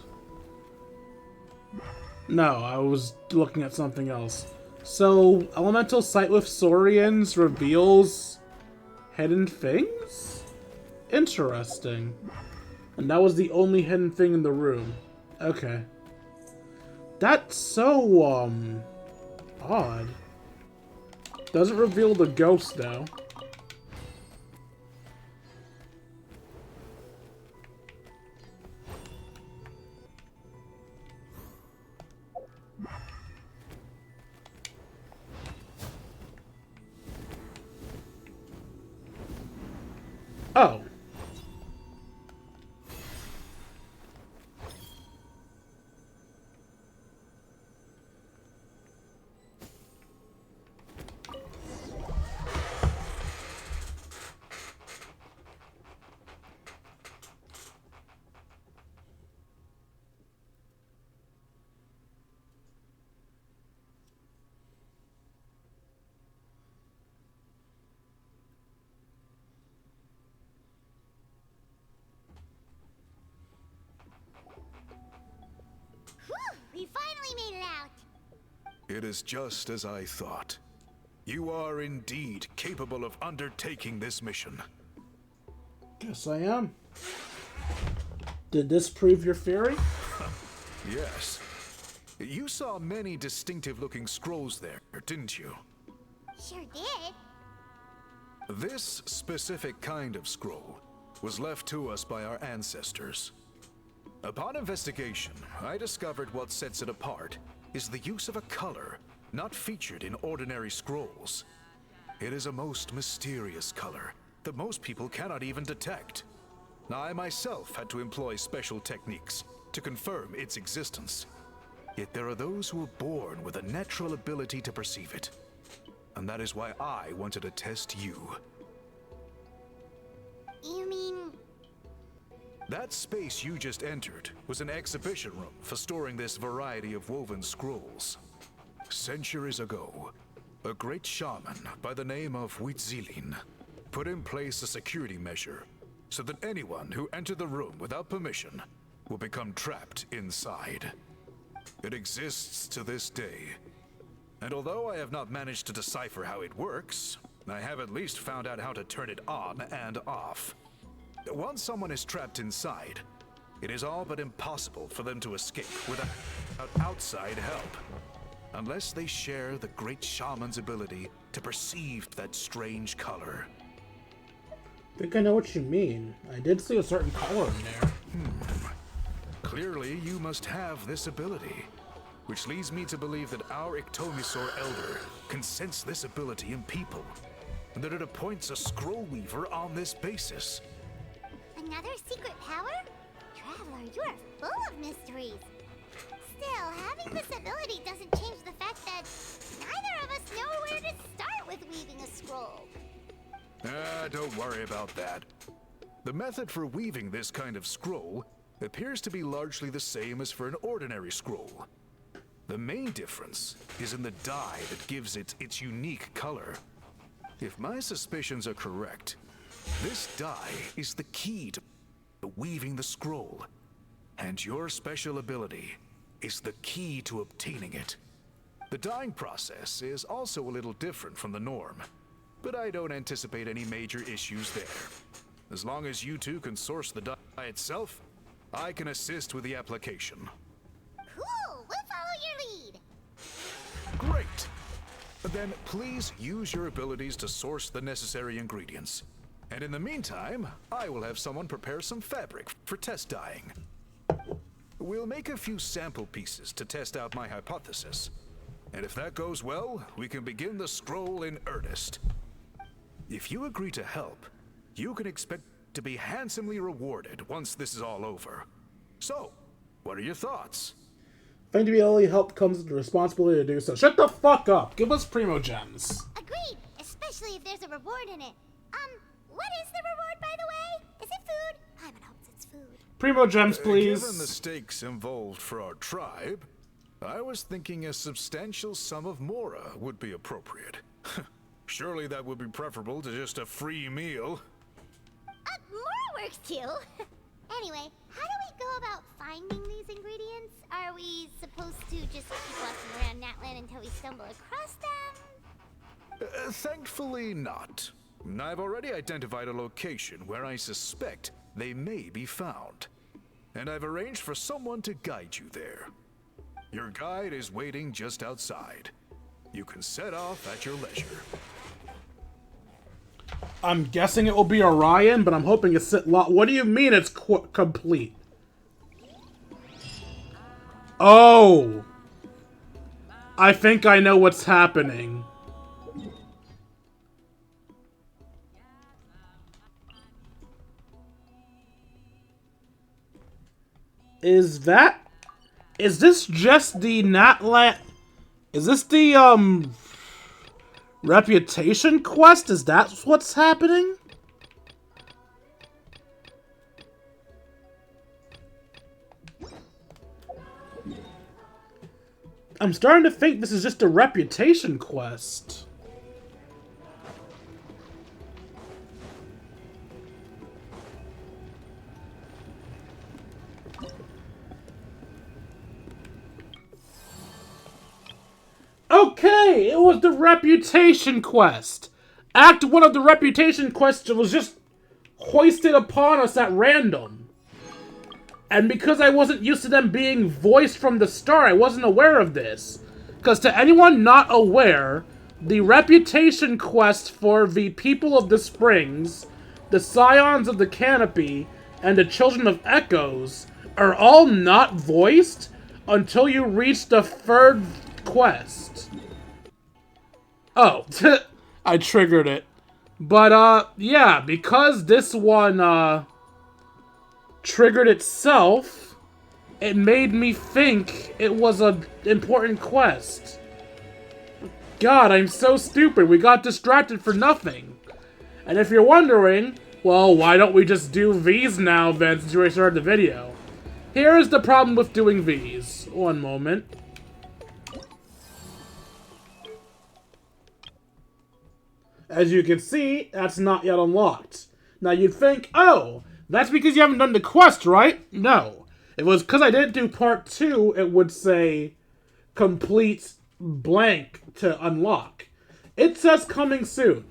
No, I was looking at something else. So, elemental sight with Saurians reveals hidden things? Interesting. And that was the only hidden thing in the room. Okay. That's so, odd. Doesn't reveal the ghost, though. Oh. Whew, we finally made it out. It is just as I thought. You are indeed capable of undertaking this mission. Guess I am. Did this prove your theory? Yes. You saw many distinctive-looking scrolls there, didn't you? Sure did. This specific kind of scroll was left to us by our ancestors. Upon investigation, I discovered what sets it apart is the use of a color not featured in ordinary scrolls. It is a most mysterious color that most people cannot even detect. I myself had to employ special techniques to confirm its existence. Yet there are those who are born with a natural ability to perceive it. And that is why I wanted to test you. You mean... That space you just entered was an exhibition room for storing this variety of woven scrolls. Centuries ago, a great shaman by the name of Huitzilin put in place a security measure so that anyone who entered the room without permission will become trapped inside. It exists to this day. And although I have not managed to decipher how it works, I have at least found out how to turn it on and off. Once someone is trapped inside, it is all but impossible for them to escape without outside help. Unless they share the great shaman's ability to perceive that strange color. I think I know what you mean. I did see a certain color in there. Clearly, you must have this ability, which leads me to believe that our Ictomisaur Elder can sense this ability in people, and that it appoints a scroll weaver on this basis. Another secret power? Traveler, you are full of mysteries. Still, having this ability doesn't change the fact that neither of us know where to start with weaving a scroll. Don't worry about that. The method for weaving this kind of scroll appears to be largely the same as for an ordinary scroll. The main difference is in the dye that gives it its unique color. If my suspicions are correct, this dye is the key to weaving the scroll, and your special ability is the key to obtaining it. The dyeing process is also a little different from the norm, but I don't anticipate any major issues there. As long as you two can source the dye itself, I can assist with the application. Cool, we'll follow your lead. Great! Then please use your abilities to source the necessary ingredients. And in the meantime, I will have someone prepare some fabric for test dyeing. We'll make a few sample pieces to test out my hypothesis. And if that goes well, we can begin the scroll in earnest. If you agree to help, you can expect to be handsomely rewarded once this is all over. So, what are your thoughts? Finding to be only help comes with the responsibility to do so. Shut the fuck up! Give us Primo Gems. Agreed, especially if there's a reward in it. What is the reward, by the way? Is it food? Paimon hopes it's food. Primo Gems, please. Given the stakes involved for our tribe, I was thinking a substantial sum of mora would be appropriate. Surely that would be preferable to just a free meal. More works too. Anyway, how do we go about finding these ingredients? Are we supposed to just keep walking around Natland until we stumble across them? Thankfully not. I've already identified a location where I suspect they may be found. And I've arranged for someone to guide you there. Your guide is waiting just outside. You can set off at your leisure. I'm guessing it will be Orion, but I'm hoping it's what do you mean it's complete? Oh! I think I know what's happening. Is this just the is this the, reputation quest? Is that what's happening? I'm starting to think this is just a reputation quest. Okay, it was the reputation quest. Act 1 of the reputation quest was just hoisted upon us at random. And because I wasn't used to them being voiced from the start, I wasn't aware of this. Because to anyone not aware, the reputation quest for the people of the Springs, the Scions of the Canopy, and the Children of Echoes are all not voiced until you reach the third quest. Oh, I triggered it. But, yeah, because this one, triggered itself, it made me think it was an important quest. God, I'm so stupid. We got distracted for nothing. And if you're wondering, well, why don't we just do V's now then since we started the video? Here is the problem with doing V's. One moment. As you can see, that's not yet unlocked. Now you'd think, oh, that's because you haven't done the quest, right? No. If it was because I didn't do part 2, it would say complete blank to unlock. It says coming soon.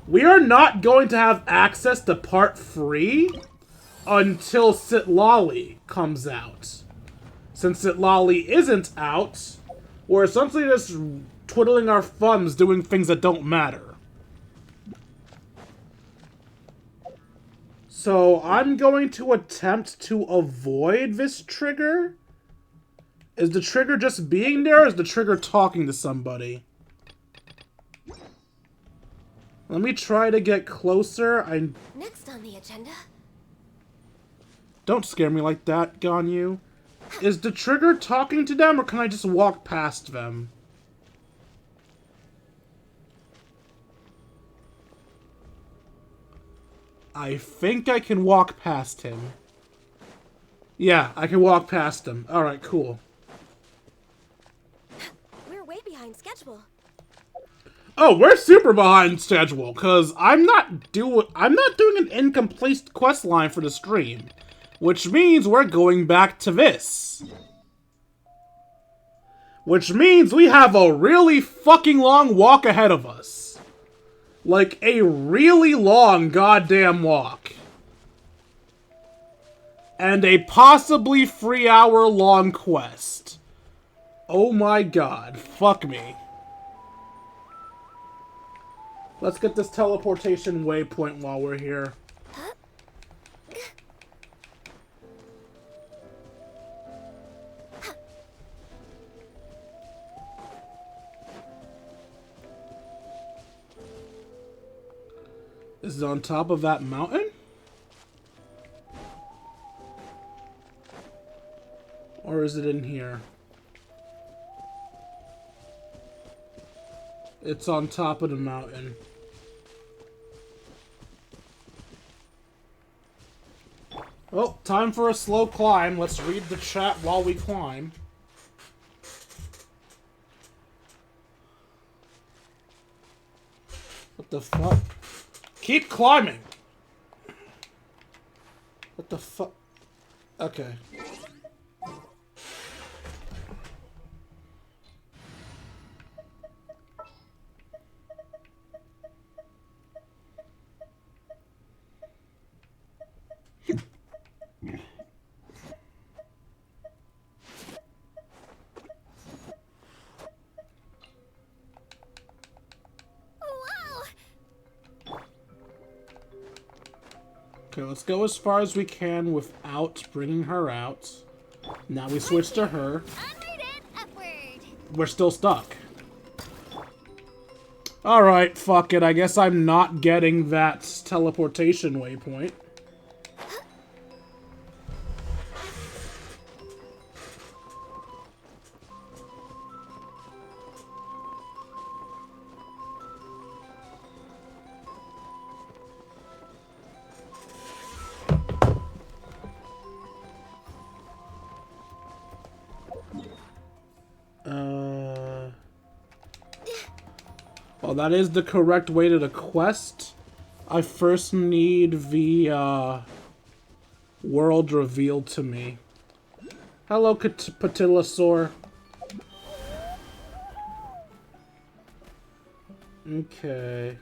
We are not going to have access to part 3 until Sitlali comes out. Since Sitlali isn't out, we're essentially just twiddling our thumbs doing things that don't matter. So I'm going to attempt to avoid this trigger. Is the trigger just being there, or is the trigger talking to somebody? Let me try to get closer. Next on the agenda. Don't scare me like that, Ganyu. Is the trigger talking to them, or can I just walk past them? I think I can walk past him. Yeah, I can walk past him. Alright, cool. We're way behind schedule. Oh, we're super behind schedule, because I'm not doing an incomplete quest line for the stream. Which means we're going back to this. Which means we have a really fucking long walk ahead of us. Like, a really long goddamn walk. And a possibly 3-hour long quest. Oh my god, fuck me. Let's get this teleportation waypoint while we're here. Is it on top of that mountain? Or is it in here? It's on top of the mountain. Well, time for a slow climb. Let's read the chat while we climb. What the fuck? Keep climbing! What the fuck? Okay. Okay, let's go as far as we can without bringing her out. Now we switch to her. Onward and upward. We're still stuck. Alright, fuck it. I guess I'm not getting that teleportation waypoint. Well, that is the correct way to the quest. I first need the world revealed to me. Hello, Patilosaur. Okay.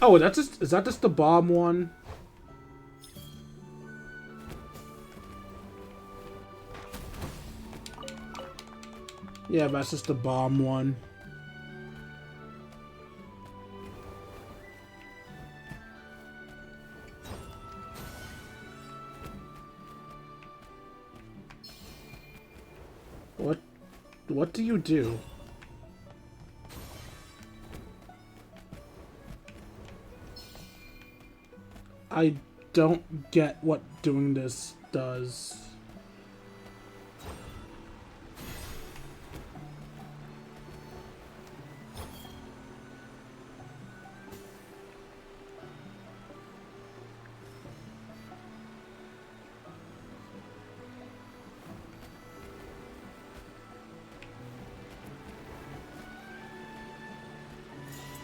Oh, is that just the bomb one? Yeah, that's just the bomb one. What do you do? I don't get what doing this does.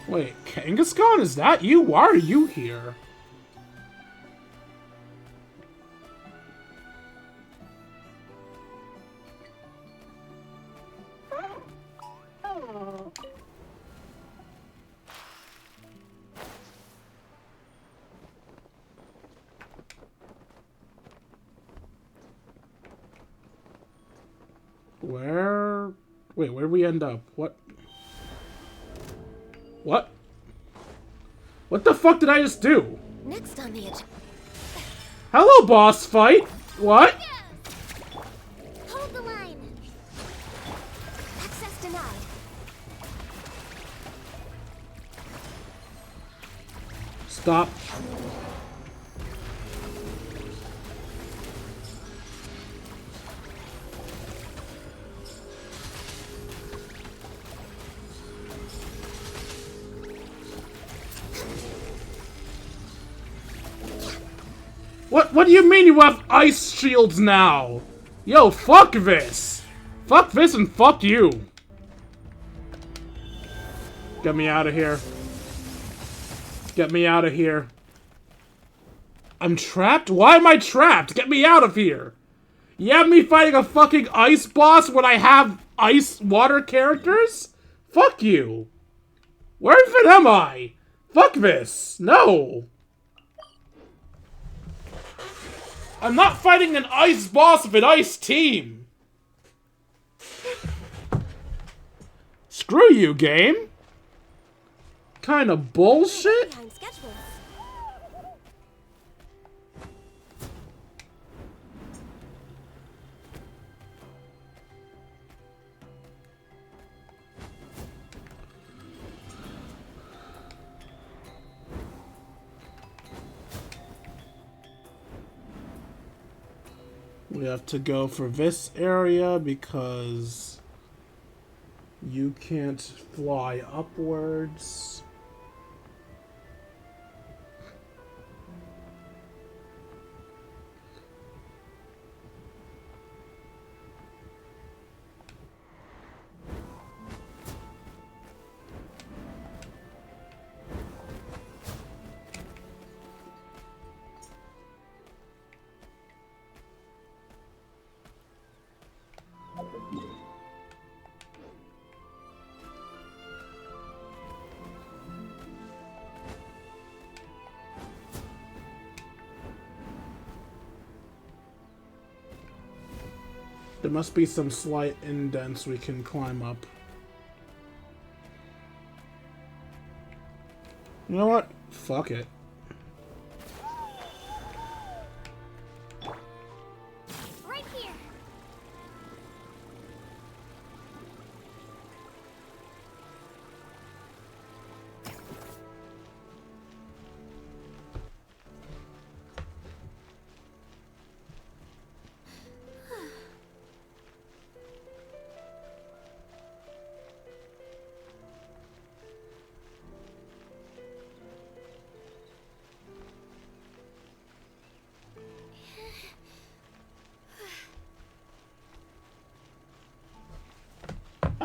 Wait, Kangaskhan, is that you? Why are you here? Where? Wait, where'd we end up? What? What? What the fuck did I just do? Next on the agenda. Hello, boss fight! What? Hold the line. Access denied. Stop. What do you mean you have ice shields now? Yo, fuck this! Fuck this and fuck you! Get me out of here. Get me out of here. I'm trapped? Why am I trapped? Get me out of here! You have me fighting a fucking ice boss when I have ice water characters? Fuck you! Where even am I? Fuck this! No! I'm not fighting an ice boss of an ice team! Screw you, game! Kinda bullshit? Behind schedule. We have to go for this area because you can't fly upwards. There must be some slight indents we can climb up. You know what? Fuck it. Right here.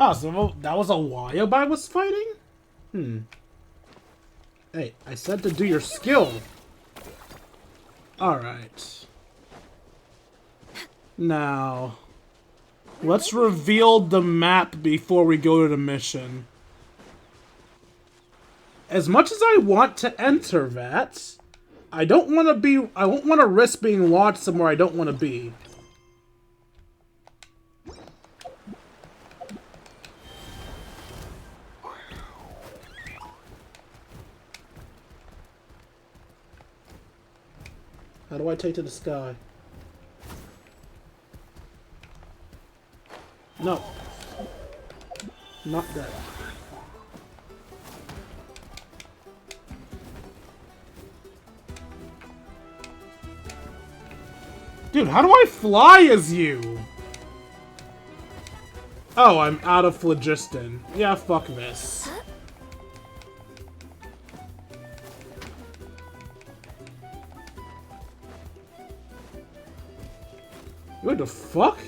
Oh, so that was a Warmup I was fighting? Hey, I said to do your skill. Alright. Now, let's reveal the map before we go to the mission. As much as I want to enter that, I don't want to risk being launched somewhere I don't want to be. How do I take to the sky? No. Not that. Dude, how do I fly as you? Oh, I'm out of phlogiston. Yeah, fuck this. What the fuck?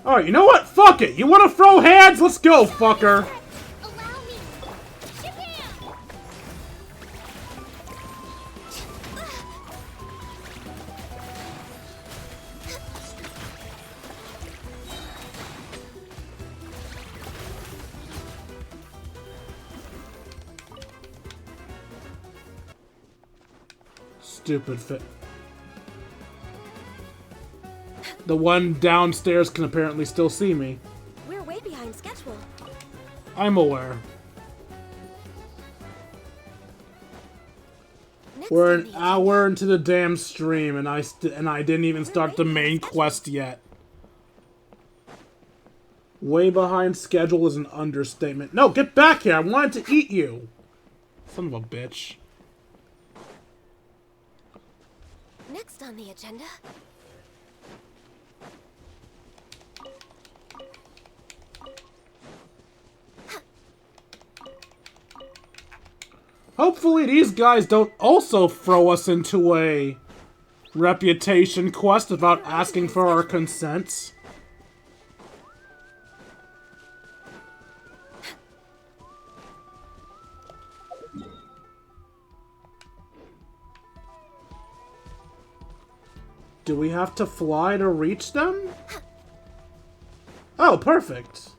Alright, you know what? Fuck it! You wanna throw hands? Let's go, fucker! Allow me. Japan. Stupid fit. The one downstairs can apparently still see me. We're way behind schedule. I'm aware. Next We're on an the hour into the damn stream, and I didn't even start the main quest yet. Way behind schedule is an understatement. No, get back here! I wanted to eat you! Son of a bitch. Next on the agenda. Hopefully these guys don't also throw us into a reputation quest without asking for our consent. Do we have to fly to reach them? Oh, perfect.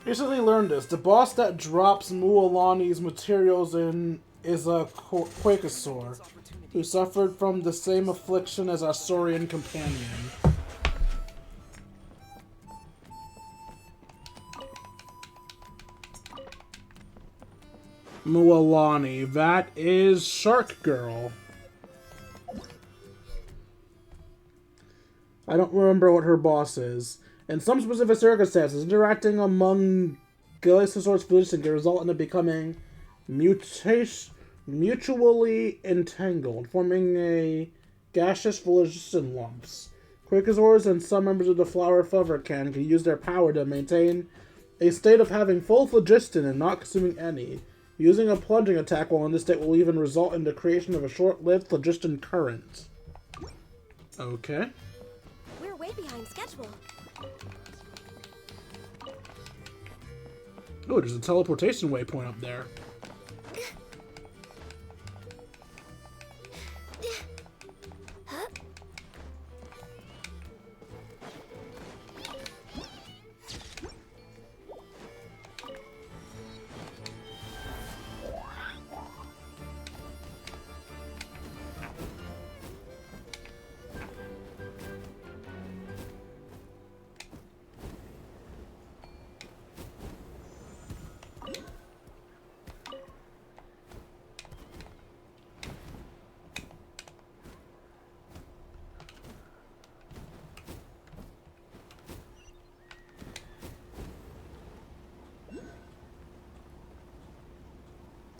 Recently learned this. The boss that drops Mualani's materials in is a Quakosaur, who suffered from the same affliction as our Saurian companion. Mualani, that is Shark Girl. I don't remember what her boss is. In some specific circumstances, interacting among Galaxosaur's physicians can result in it becoming mutually entangled, forming a gaseous phlogiston lumps. Quakosaurs and some members of the flower Flubbercan can use their power to maintain a state of having full phlogiston and not consuming any. Using a plunging attack while in this state will even result in the creation of a short-lived phlogiston current. Okay. We're way behind schedule. Oh, there's a teleportation waypoint up there.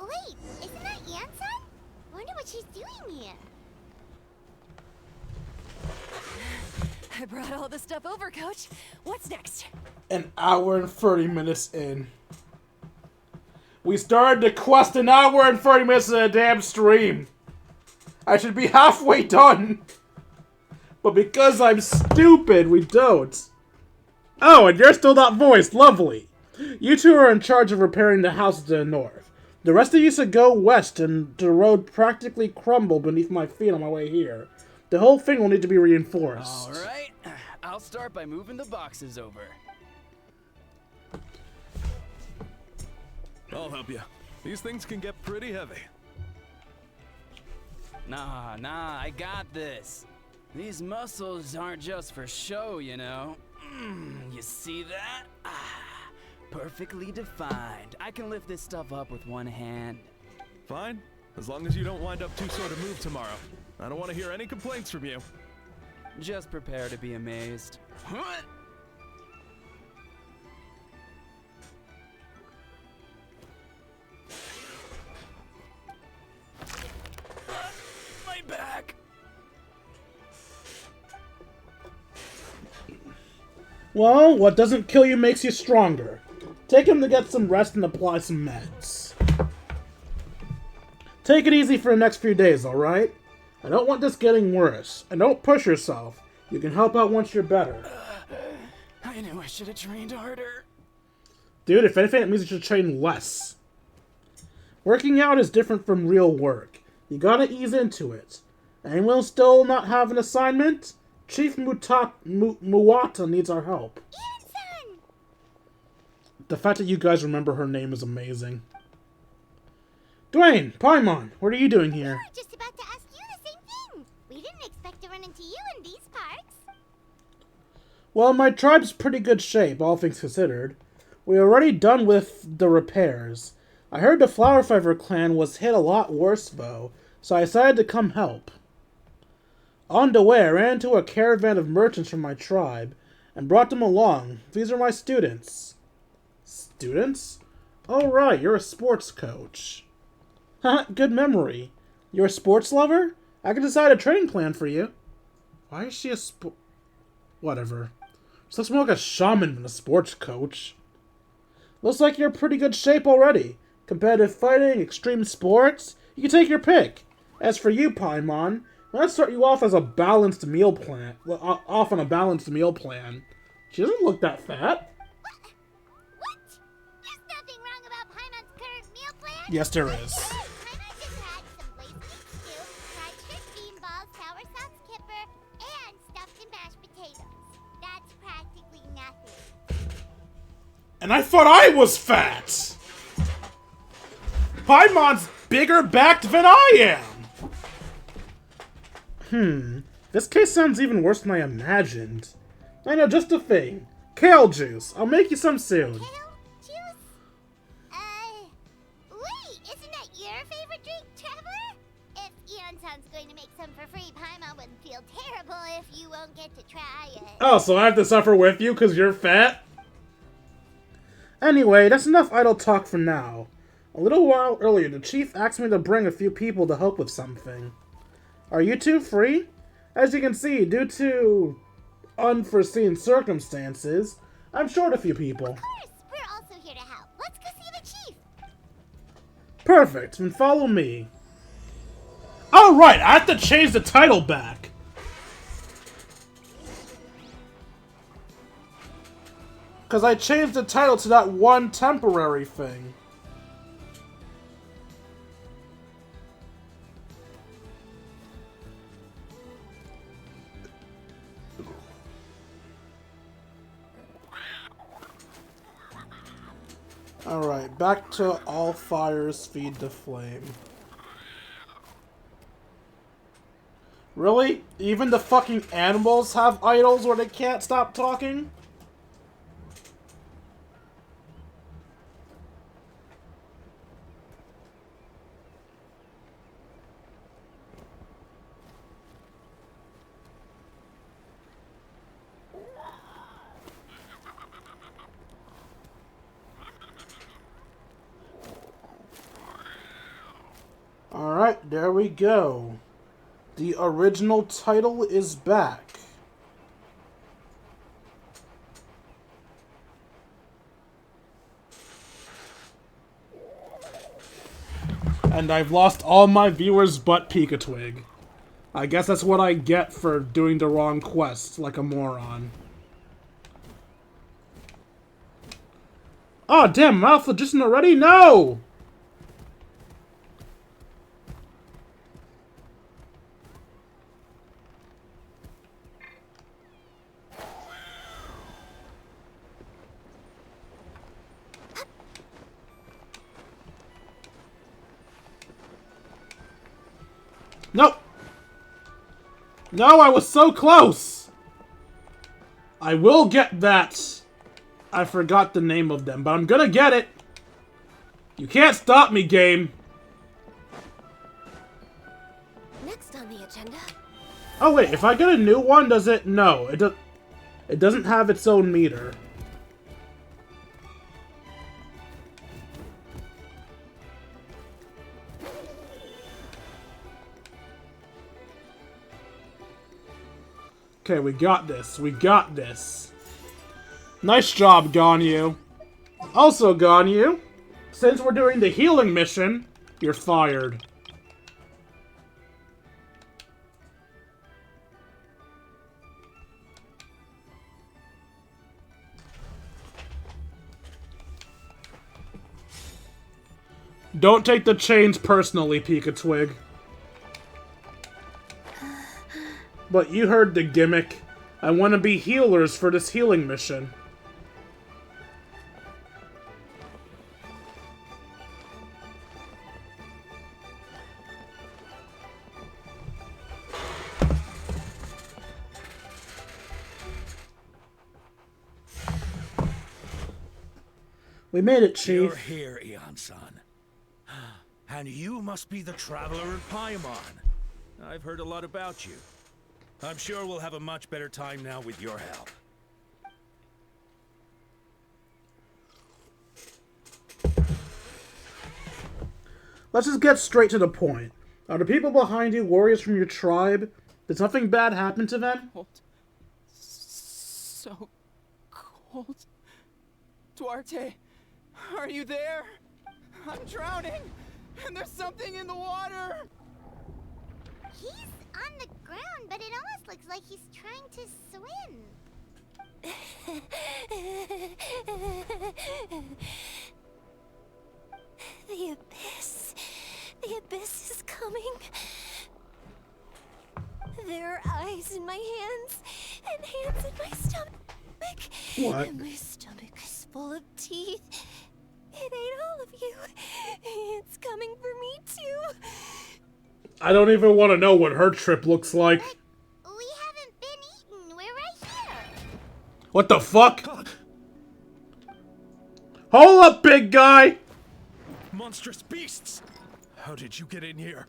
Wait, isn't that Yansan? Wonder what she's doing here. I brought all the stuff over, Coach. What's next? An hour and 30 minutes in. We started the quest an hour and 30 minutes in a damn stream. I should be halfway done. But because I'm stupid, we don't. Oh, and you're still not voiced. Lovely. You two are in charge of repairing the houses to the north. The rest of you should go west, and the road practically crumbled beneath my feet on my way here. The whole thing will need to be reinforced. All right. I'll start by moving the boxes over. I'll help you. These things can get pretty heavy. Nah, I got this. These muscles aren't just for show, you know. You see that? Perfectly defined. I can lift this stuff up with one hand. Fine, as long as you don't wind up too sore to move tomorrow. I don't want to hear any complaints from you. Just prepare to be amazed. What? My back. Well, what doesn't kill you makes you stronger. Take him to get some rest and apply some meds. Take it easy for the next few days, alright? I don't want this getting worse. And don't push yourself. You can help out once you're better. I knew I should have trained harder. Dude, if anything, it means you should train less. Working out is different from real work. You gotta ease into it. Anyone still not have an assignment? Chief Muwata needs our help. Yansan! the fact that you guys remember her name is amazing. Dwayne, Paimon, what are you doing We here? were just about to ask you the same thing. We didn't expect to run into you in these parts. Well, my tribe's pretty good shape, all things considered. We're already done with the repairs. I heard the Flower Fiver clan was hit a lot worse, though, so I decided to come help. On the way, I ran into a caravan of merchants from my tribe, and brought them along. These are my students. Students? Oh right, you're a sports coach. Haha, good memory. You're a sports lover? I can decide a training plan for you. Why is she a whatever. She looks more like a shaman than a sports coach. Looks like you're in pretty good shape already. Competitive fighting, extreme sports, you can take your pick. As for you, Paimon, let's start you off as a balanced meal plan. Off on a balanced meal plan. She doesn't look that fat. What? There's nothing wrong about Paimon's current meal plan. Yes, there is. Paimon just had some blazing stew, fried shrimp bean balls, sour sauce kipper, and stuffed and mashed potatoes. That's practically nothing. And I thought I was fat! Paimon's bigger backed than I am! This case sounds even worse than I imagined. I know just a thing. Kale juice. I'll make you some soon. Kale juice? Wait, isn't that your favorite drink, Traveler? If Eon-san's going to make some for free, Paimon wouldn't feel terrible if you won't get to try it. Oh, so I have to suffer with you because you're fat? Anyway, that's enough idle talk for now. A little while earlier, the chief asked me to bring a few people to help with something. Are you two free? As you can see, due to unforeseen circumstances, I'm short a few people. Of course, we're also here to help. Let's go see the chief. Perfect, then follow me. Oh right, I have to change the title back. Because I changed the title to that one temporary thing. Alright, back to all fires feed the flame. Really? Even the fucking animals have idols where they can't stop talking? Alright, there we go. The original title is back. And I've lost all my viewers but Pika-Twig. I guess that's what I get for doing the wrong quest, like a moron. Oh damn, Mouth Logician already? No! Nope! No, I was so close! I will get that. I forgot the name of them, but I'm gonna get it! You can't stop me, game! Next on the agenda. Oh wait, if I get a new one, does it? No, it doesn't have its own meter. Okay, we got this. We got this. Nice job, Ganyu. Also, Ganyu, since we're doing the healing mission, you're fired. Don't take the chains personally, Pika-Twig. But you heard the gimmick. I want to be healers for this healing mission. We made it, You're Chief. here, Eon-san. And you must be the traveler in Paimon. I've heard a lot about you. I'm sure we'll have a much better time now with your help. Let's just get straight to the point. Are the people behind you warriors from your tribe? Did something bad happen to them? Cold. So cold. Duarte, are you there? I'm drowning, and there's something in the water. He's on the ground, but it almost looks like he's trying to swim. The abyss. The abyss is coming. There are eyes in my hands, and hands in my stomach. What? And my stomach is full of teeth. It ate all of you. It's coming for me too. I don't even want to know what her trip looks like. But we haven't been eaten. We're right here. What the fuck? Hold up, big guy! Monstrous beasts! How did you get in here?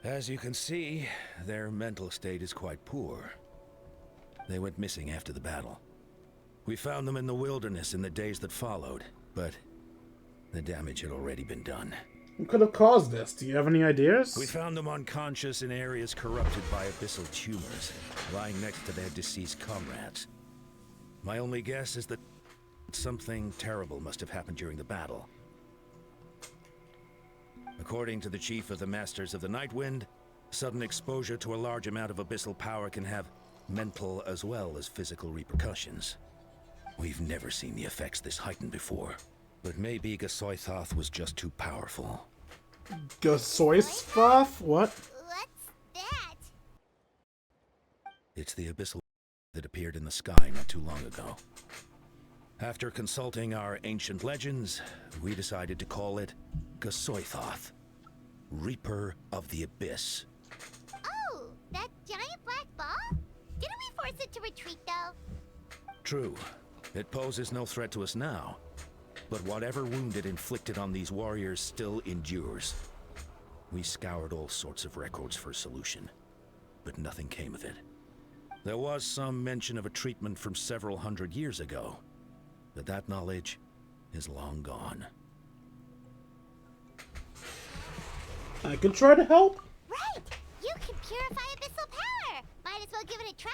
As you can see, their mental state is quite poor. They went missing after the battle. We found them in the wilderness in the days that followed, but the damage had already been done. What could have caused this? Do you have any ideas? We found them unconscious in areas corrupted by abyssal tumors, lying next to their deceased comrades. My only guess is that something terrible must have happened during the battle. According to the chief of the Masters of the Nightwind, sudden exposure to a large amount of abyssal power can have mental as well as physical repercussions. We've never seen the effects this heightened before, but maybe Gasoithoth was just too powerful. Gasoithoth? What? What's that? It's the abyssal that appeared in the sky not too long ago. After consulting our ancient legends, we decided to call it Gasoithoth, Reaper of the Abyss. Oh, that giant black ball? Didn't we force it to retreat, though? True, it poses no threat to us now, but whatever wound it inflicted on these warriors still endures. We scoured all sorts of records for a solution, but nothing came of it. There was some mention of a treatment from several hundred years ago, but that knowledge is long gone. I could try to help. Right! You can purify abyssal power! Might as well give it a try!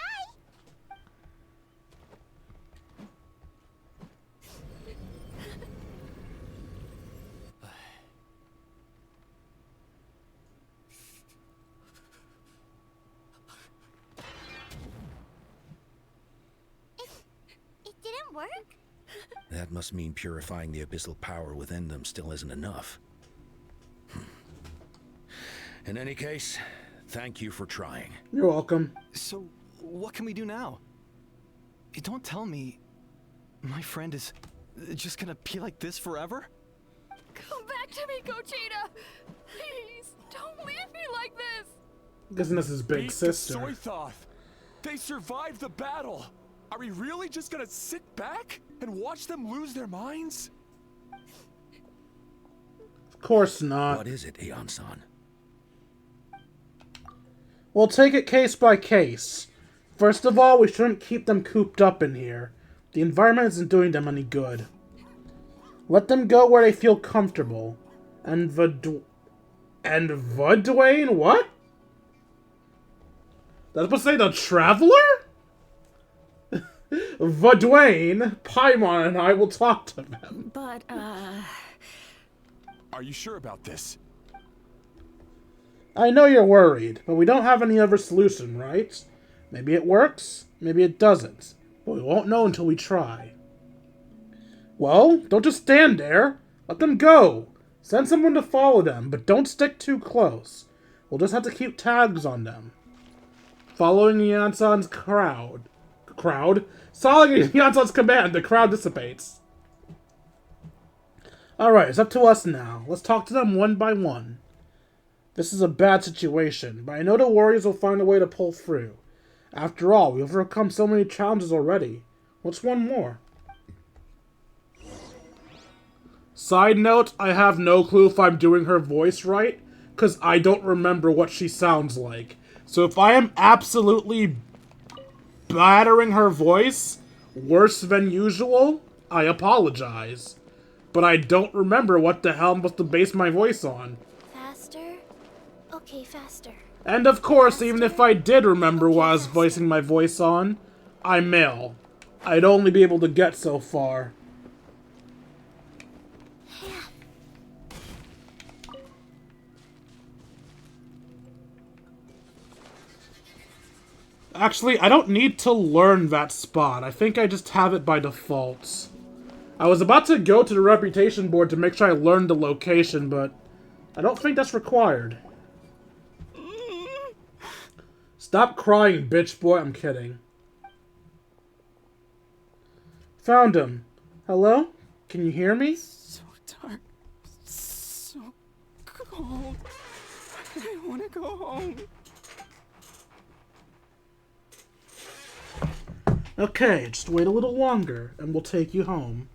It didn't work? That must mean purifying the abyssal power within them still isn't enough. In any case, thank you for trying. You're welcome. So, what can we do now? Don't tell me my friend is just gonna be like this forever? Come back to me, Gogeta! Please, don't leave me like this! Guessing this is big Beat sister. Gasoithoth! They survived the battle! Are we really just gonna sit back and watch them lose their minds? Of course not. What is it, Eon-san? We'll take it case by case. First of all, we shouldn't keep them cooped up in here. The environment isn't doing them any good. Let them go where they feel comfortable. And Vadwain? What? That's supposed to say the Traveler? Vadwain, Paimon, and I will talk to them. But, Are you sure about this? I know you're worried, but we don't have any other solution, right? Maybe it works, maybe it doesn't. But we won't know until we try. Well, don't just stand there. Let them go. Send someone to follow them, but don't stick too close. We'll just have to keep tabs on them. Following Yansan's Following Yansan's command, the crowd dissipates. Alright, it's up to us now. Let's talk to them one by one. This is a bad situation, but I know the warriors will find a way to pull through. After all, we've overcome so many challenges already. What's one more? Side note, I have no clue if I'm doing her voice right, because I don't remember what she sounds like. So if I am absolutely battering her voice worse than usual, I apologize. But I don't remember what the hell I'm supposed to base my voice on. Faster? Okay, faster. And of course, even if I did remember what I was voicing my voice on, I'm male. I'd only be able to get so far. Actually, I don't need to learn that spot. I think I just have it by default. I was about to go to the reputation board to make sure I learned the location, but I don't think that's required. Stop crying, bitch boy. I'm kidding. Found him. Hello? Can you hear me? So dark. So cold. I want to go home. Okay, just wait a little longer, and we'll take you home.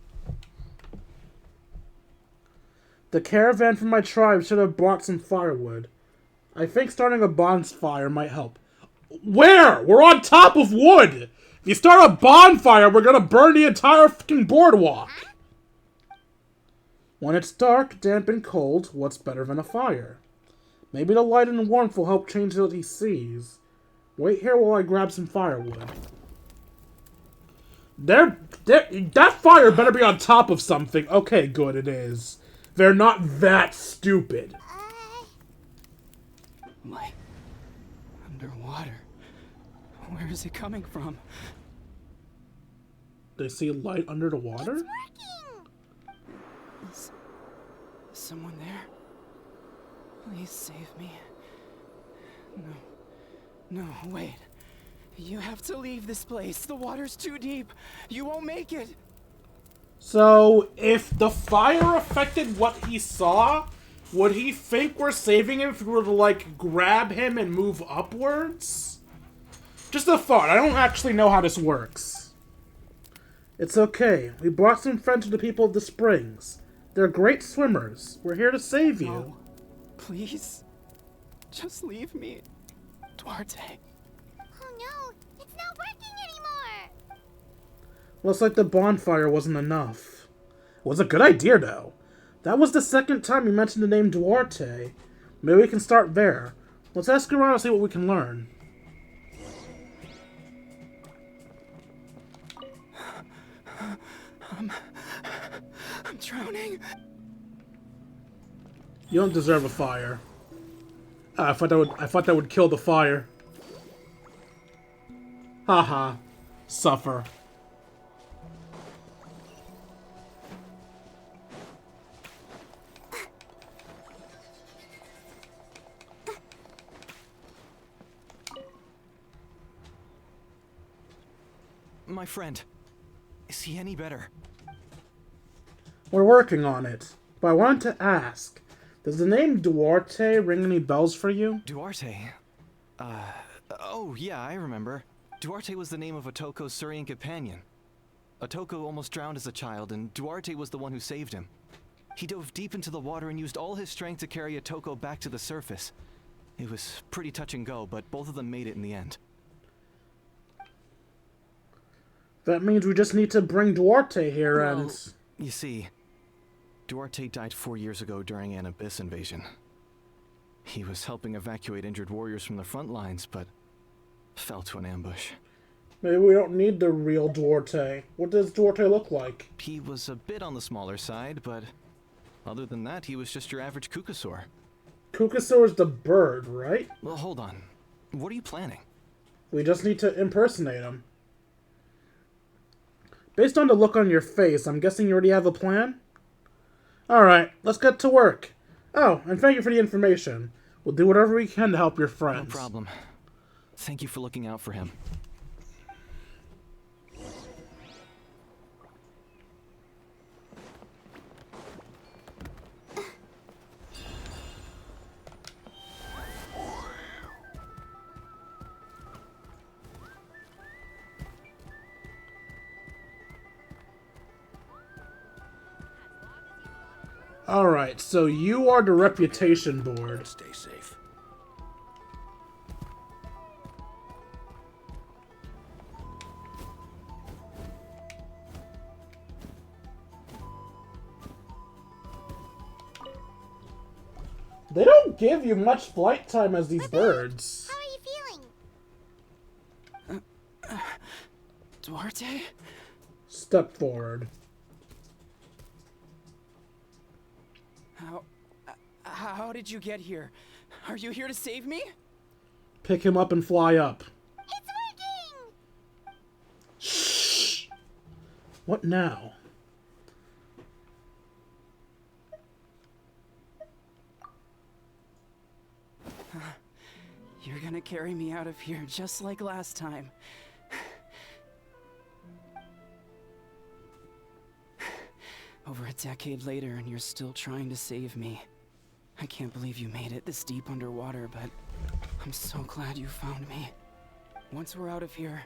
The caravan from my tribe should have brought some firewood. I think starting a bonfire might help. Where? We're on top of wood! If you start a bonfire, we're gonna burn the entire fucking boardwalk! When it's dark, damp, and cold, what's better than a fire? Maybe the light and warmth will help change what he sees. Wait here while I grab some firewood. That fire better be on top of something. Okay, good, it is. They're not that stupid. Light. Underwater. Where is it coming from? They see light under the water? Is someone there? Please save me. No, wait. You have to leave this place. The water's too deep. You won't make it. So, if the fire affected what he saw, would he think we're saving him if we were to, like, grab him and move upwards? Just a thought. I don't actually know how this works. It's okay. We brought some friends to the people of the springs. They're great swimmers. We're here to save you. No, please. Just leave me. Duarte. Oh no, it's not working anymore! Looks like the bonfire wasn't enough. It was a good idea, though. That was the second time you mentioned the name Duarte. Maybe we can start there. Let's ask around and see what we can learn. I'm drowning. You don't deserve a fire. I thought that would kill the fire. Haha. Suffer. My friend. Is he any better? We're working on it. But I wanted to ask, does the name Duarte ring any bells for you? Duarte? Oh yeah, I remember. Duarte was the name of Otoko's Surian companion. Otoko almost drowned as a child, and Duarte was the one who saved him. He dove deep into the water and used all his strength to carry Otoko back to the surface. It was pretty touch and go, but both of them made it in the end. That means we just need to bring Duarte here and... You see, Duarte died 4 years ago during an Abyss invasion. He was helping evacuate injured warriors from the front lines, but fell to an ambush. Maybe we don't need the real Duarte. What does Duarte look like? He was a bit on the smaller side, but other than that, he was just your average Kukasaur. Kukasaur is the bird, right? Well, hold on. What are you planning? We just need to impersonate him. Based on the look on your face, I'm guessing you already have a plan? Alright, let's get to work. Oh, and thank you for the information. We'll do whatever we can to help your friends. No problem. Thank you for looking out for him. Alright, so you are the reputation board. Stay safe. They don't give you much flight time as these birds. How are you feeling? Duarte? Step forward. How did you get here? Are you here to save me? Pick him up and fly up. It's working! Shh! What now? You're gonna carry me out of here just like last time. Over a decade later, and you're still trying to save me. I can't believe you made it this deep underwater, but I'm so glad you found me. Once we're out of here,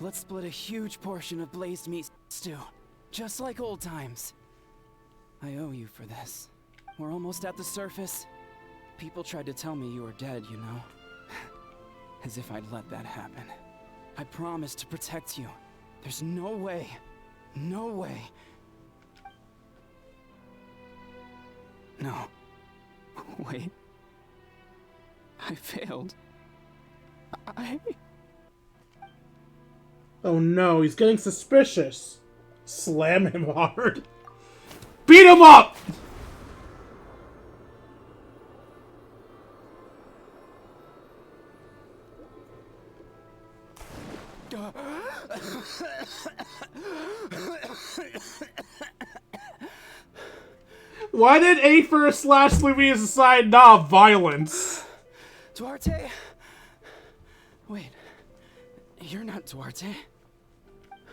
let's split a huge portion of blazed meat stew, just like old times. I owe you for this. We're almost at the surface. People tried to tell me you were dead, you know? As if I'd let that happen. I promised to protect you. There's no way. No way. No. Wait. I failed. Oh no, he's getting suspicious. Slam him hard. Beat him up! Why did Aether slash Louise decide not violence? Duarte? Wait. You're not Duarte.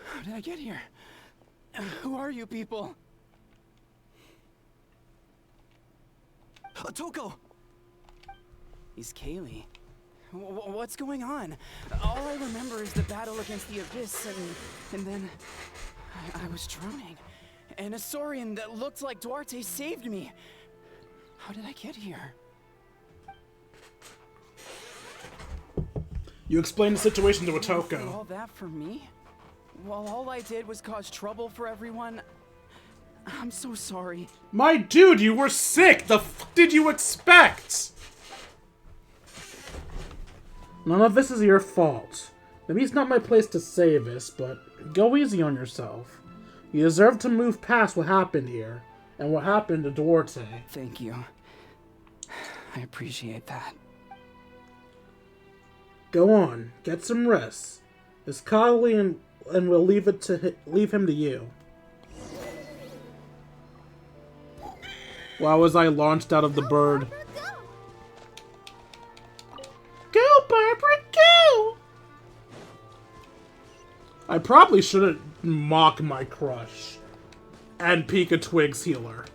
How did I get here? Who are you people? Toko! He's Kaylee. What's going on? All I remember is the battle against the Abyss, and then I was drowning. And a Saurian that looked like Duarte saved me. How did I get here? You explained the situation to All Otoko. that for me? While all I did was cause trouble for everyone? I'm so sorry. My dude, you were sick! The f did you expect? None of this is your fault. Maybe it's not my place to say this, but go easy on yourself. You deserve to move past what happened here, and what happened to Duarte. Thank you. I appreciate that. Go on, get some rest. It's cuddly and we'll leave him to you. Wow, as I launched out of the bird. Go, Barbara, go! I probably shouldn't mock my crush. And Pika Twig's healer.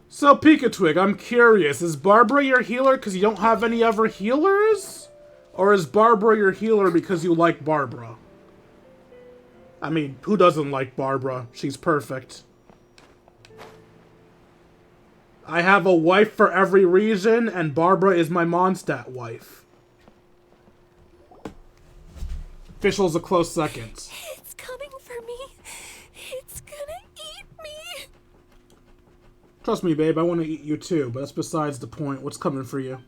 So, Pika Twig, I'm curious. Is Barbara your healer because you don't have any other healers? Or is Barbara your healer because you like Barbara? I mean, who doesn't like Barbara? She's perfect. I have a wife for every reason, and Barbara is my Mondstadt wife. Official's a close second. It's coming for me. It's gonna eat me. Trust me, babe, I want to eat you too, but that's besides the point. What's coming for you?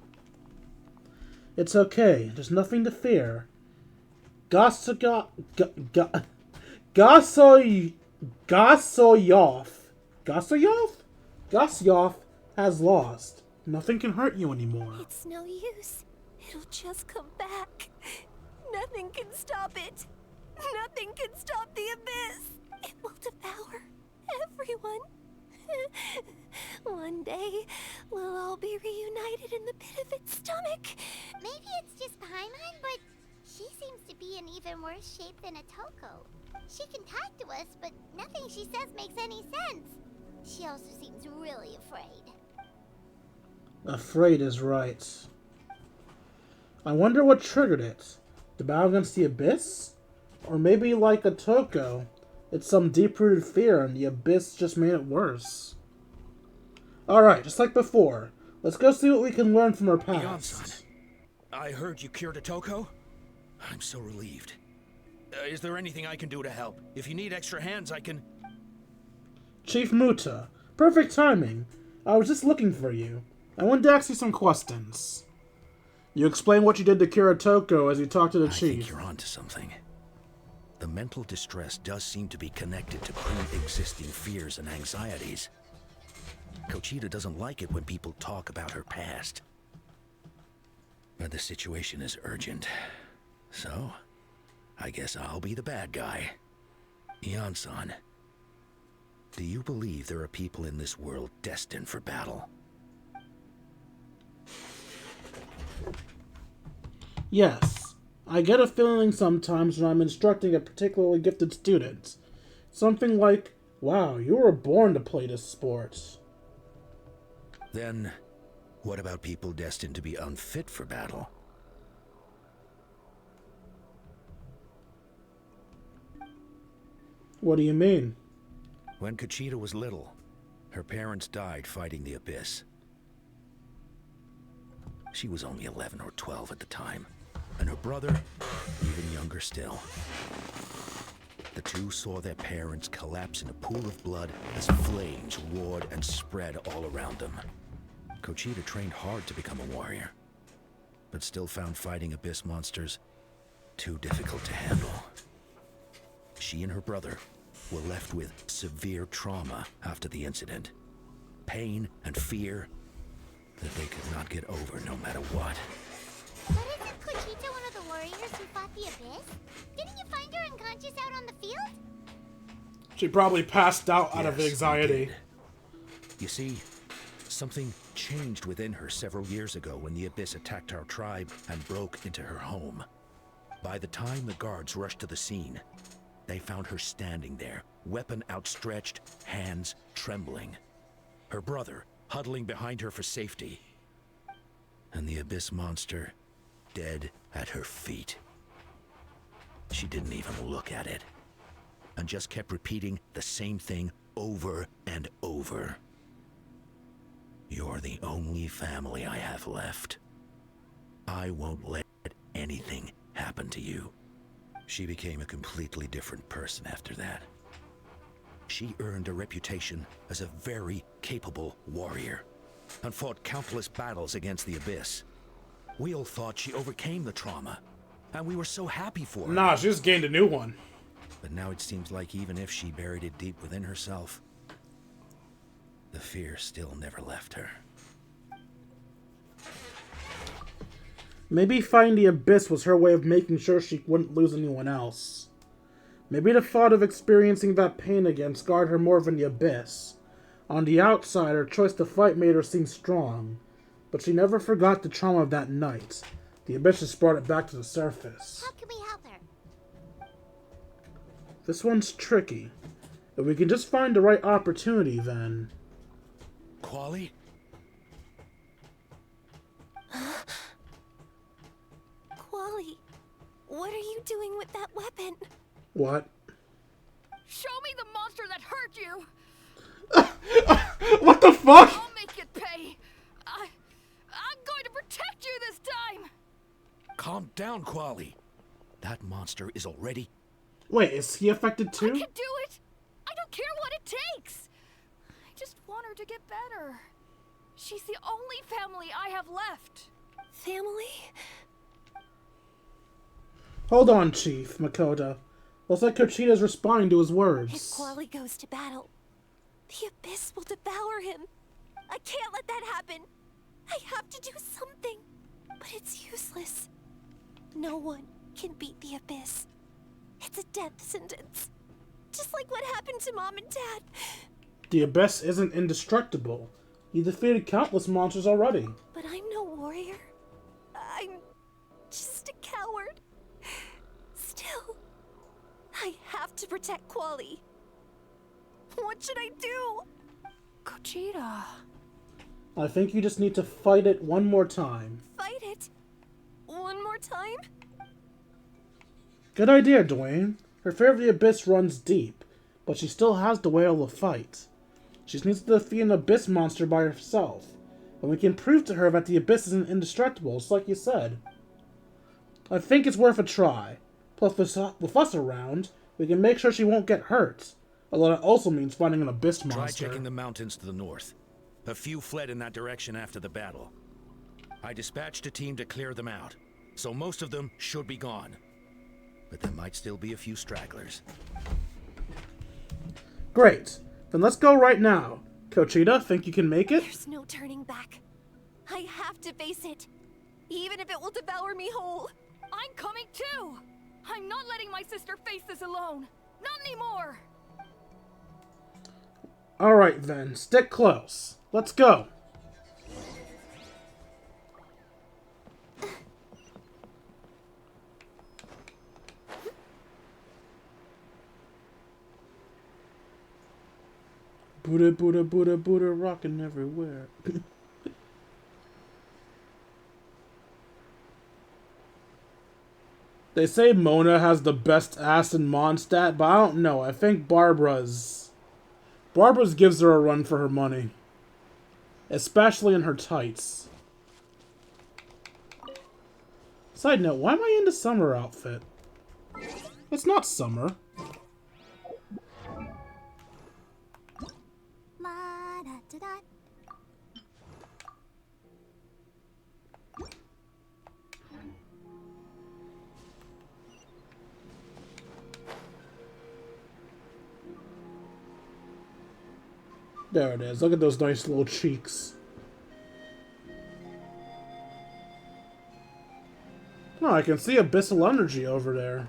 It's okay. There's nothing to fear. Gasoyoff has lost. Nothing can hurt you anymore. It's no use. It'll just come back. Nothing can stop it. Nothing can stop the Abyss. It will devour everyone. One day, we'll all be reunited in the pit of its stomach. Maybe it's just Paimon, but she seems to be in even worse shape than Otoko. She can talk to us, but nothing she says makes any sense. She also seems really afraid. Afraid is right. I wonder what triggered it. The battle against the Abyss? Or maybe like Otoko, It's some deep-rooted fear, and the Abyss just made it worse. Alright, just like before. Let's go see what we can learn from her past. I heard you cured Otoko? I'm so relieved. Is there anything I can do to help? If you need extra hands, I can... Chief Muta. Perfect timing. I was just looking for you. I wanted to ask you some questions. You explain what you did to cure Otoko as you talked to the chief. I think you're onto something. The mental distress does seem to be connected to pre-existing fears and anxieties. Kochita doesn't like it when people talk about her past. But the situation is urgent. So, I guess I'll be the bad guy. Ian-san, do you believe there are people in this world destined for battle? Yes. I get a feeling sometimes when I'm instructing a particularly gifted student. Something like, wow, you were born to play this sport. Then, what about people destined to be unfit for battle? What do you mean? When Kochita was little, her parents died fighting the Abyss. She was only 11 or 12 at the time, and her brother, even younger still. The two saw their parents collapse in a pool of blood as flames roared and spread all around them. Kochita trained hard to become a warrior, but still found fighting Abyss monsters too difficult to handle. She and her brother were left with severe trauma after the incident. Pain and fear that they could not get over no matter what. But isn't Kochita one of the warriors who fought the Abyss? Didn't you find her unconscious out on the field? She probably passed out out of Yes, anxiety. You see, something changed within her several years ago when the Abyss attacked our tribe and broke into her home. By the time the guards rushed to the scene, they found her standing there, weapon outstretched, hands trembling. Her brother huddling behind her for safety. And the Abyss monster dead at her feet. She didn't even look at it, and just kept repeating the same thing over and over. You're the only family I have left. I won't let anything happen to you. She became a completely different person after that. She earned a reputation as a very capable warrior and fought countless battles against the Abyss. We all thought she overcame the trauma, and we were so happy for her. Nah, she just gained a new one. But now it seems like even if she buried it deep within herself, the fear still never left her. Maybe fighting the Abyss was her way of making sure she wouldn't lose anyone else. Maybe the thought of experiencing that pain again scarred her more than the Abyss. On the outside, her choice to fight made her seem strong, but she never forgot the trauma of that night. The Abyss just brought it back to the surface. How can we help her? This one's tricky. If we can just find the right opportunity, then... Quali? Quali, what are you doing with that weapon? What? Show me the monster that hurt you! What the fuck? I'll make it pay! I'm going to protect you this time! Calm down, Quali. That monster is already... Wait, is he affected I too? can do it! I don't care what it takes! I just want her to get better. She's the only family I have left. Family? Hold on, Chief Makoto. Looks like Kochita's responding to his If words. Quali goes to battle, the Abyss will devour him. I can't let that happen. I have to do something. But it's useless. No one can beat the Abyss. It's a death sentence. Just like what happened to Mom and Dad. The Abyss isn't indestructible. He defeated countless monsters already. But I'm no warrior. I'm just a coward. Still, I have to protect Quali. What should I do? Kochita. I think you just need to fight it one more time. Fight it? One more time? Good idea, Dwayne. Her fear of the Abyss runs deep. but she still has the will to fight. She just needs to defeat an Abyss monster by herself, and we can prove to her that the Abyss isn't indestructible, just like you said. I think it's worth a try. Plus, with us around, we can make sure she won't get hurt. Although that also means finding an Abyss monster. Try checking the mountains to the north. A few fled in that direction after the battle. I dispatched a team to clear them out, so most of them should be gone. But there might still be a few stragglers. Great. Then let's go right now. Cochita, think you can make it? There's no turning back. I have to face it, even if it will devour me whole. I'm coming too! I'm not letting my sister face this alone. Not anymore! Alright then, stick close. Let's go. Buddha, Buddha, Buddha, Buddha, rockin' everywhere. They say Mona has the best ass in Mondstadt, but I don't know. I think Barbara's gives her a run for her money. Especially in her tights. Side note, why am I in the summer outfit? It's not summer. There it is. Look at those nice little cheeks. Oh, I can see abyssal energy over there.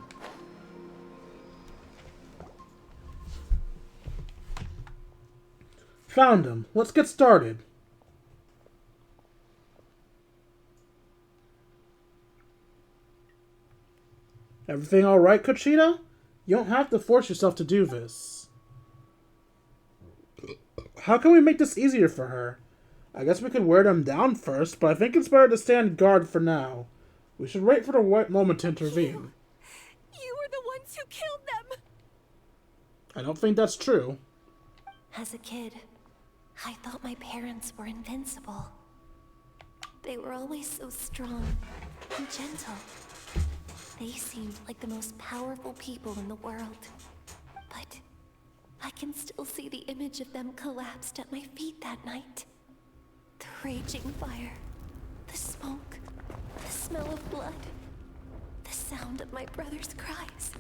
Found him. Let's get started. Everything alright, Cochita? You don't have to force yourself to do this. How can we make this easier for her? I guess we could wear them down first, but I think it's better to stand guard for now. We should wait for the right moment to intervene. You were the ones who killed them! I don't think that's true. As a kid, I thought my parents were invincible. They were always so strong and gentle. They seemed like the most powerful people in the world. But I can still see the image of them collapsed at my feet that night. The raging fire, the smoke, the smell of blood, the sound of my brother's cries.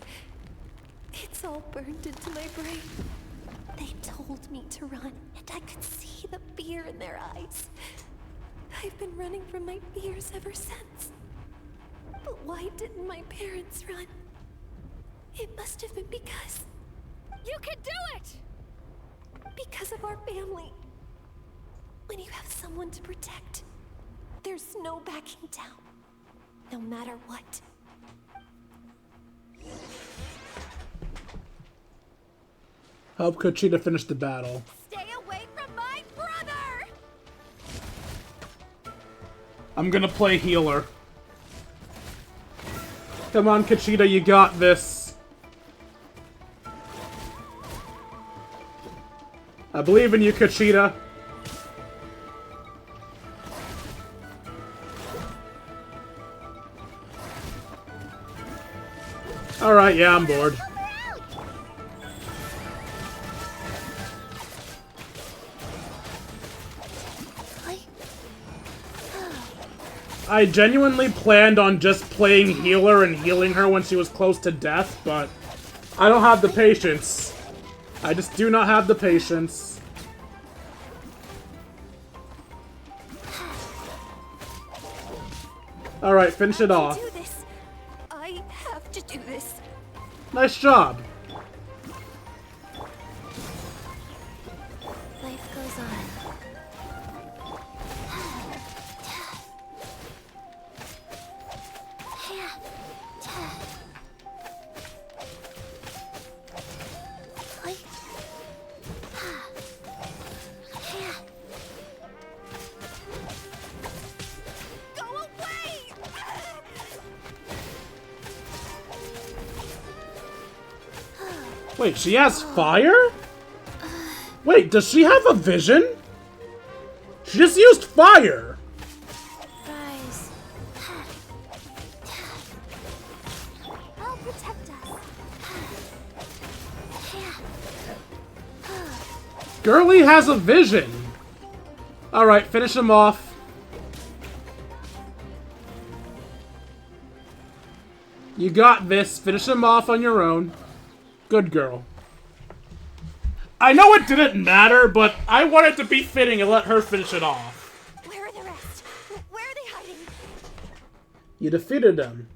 It's all burned into my brain. They told me to run, and I could see the fear in their eyes. I've been running from my fears ever since. But why didn't my parents run? It must have been because... You can do it! Because of our family. When you have someone to protect, there's no backing down, no matter what. Help Cochita finish the battle. Stay away from my brother! I'm gonna play healer. Come on, Cochita, you got this. I believe in you, Cochita. Alright, yeah, I'm bored. I genuinely planned on just playing healer and healing her when she was close to death, but I don't have the patience. I just do not have the patience. Alright, finish it off. Do this. I have to do this. Nice job. Life goes on. Wait, she has fire? Wait, does she have a vision? She just used fire! Guys. I'll protect us. Girly has a vision! Alright, finish him off. You got this. Finish him off on your own. Good girl. I know it didn't matter, but I wanted to be fitting and let her finish it off. Where are the rest? Where are they hiding? You defeated them.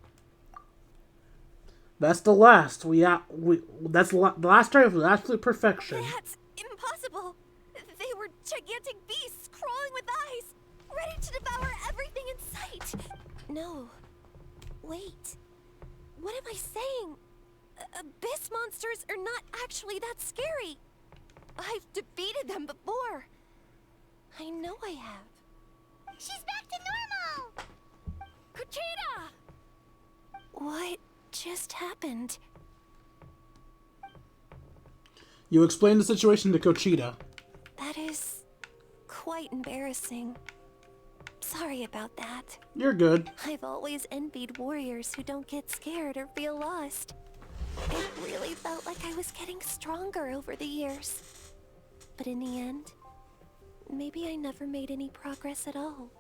That's the last. That's the last try of absolute perfection. That's impossible. They were gigantic beasts crawling with eyes, ready to devour everything in sight. No. Wait. What am I saying? Abyss monsters are not actually that scary. I've defeated them before. I know I have. She's back to normal! Kuchita! What just happened? You explained the situation to Cochita. That is quite embarrassing. Sorry about that. You're good. I've always envied warriors who don't get scared or feel lost. It really felt like I was getting stronger over the years. But in the end, maybe I never made any progress at all.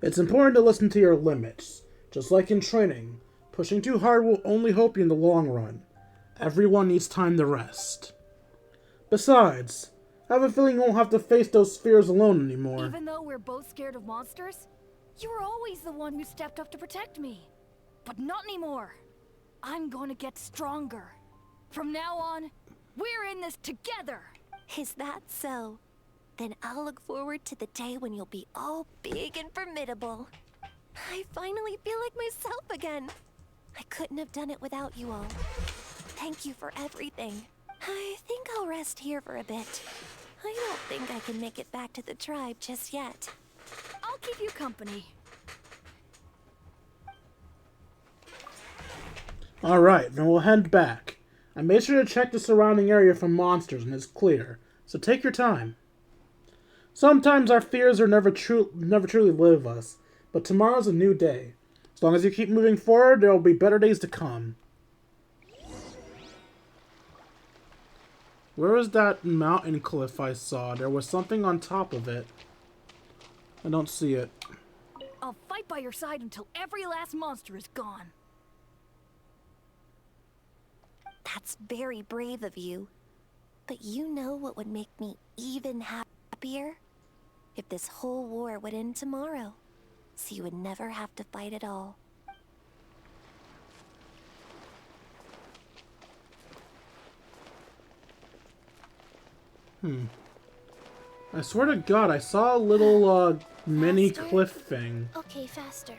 It's important to listen to your limits. Just like in training, pushing too hard will only help you in the long run. Everyone needs time to rest. Besides, I have a feeling you won't have to face those fears alone anymore. Even though we're both scared of monsters, you were always the one who stepped up to protect me. But not anymore. I'm going to get stronger. From now on, we're in this together. Is that so? Then I'll look forward to the day when you'll be all big and formidable. I finally feel like myself again. I couldn't have done it without you all. Thank you for everything. I think I'll rest here for a bit. I don't think I can make it back to the tribe just yet. I'll keep you company. Alright, then we'll head back. I made sure to check the surrounding area for monsters and it's clear, so take your time. Sometimes our fears are never truly live us, but tomorrow's a new day. As long as you keep moving forward, there will be better days to come. Where was that mountain cliff I saw? There was something on top of it. I don't see it. I'll fight by your side until every last monster is gone. That's very brave of you. But you know what would make me even happier? If this whole war would end tomorrow, so you would never have to fight at all. I swear to God, I saw a little, mini Faster? cliff thing. Okay, faster.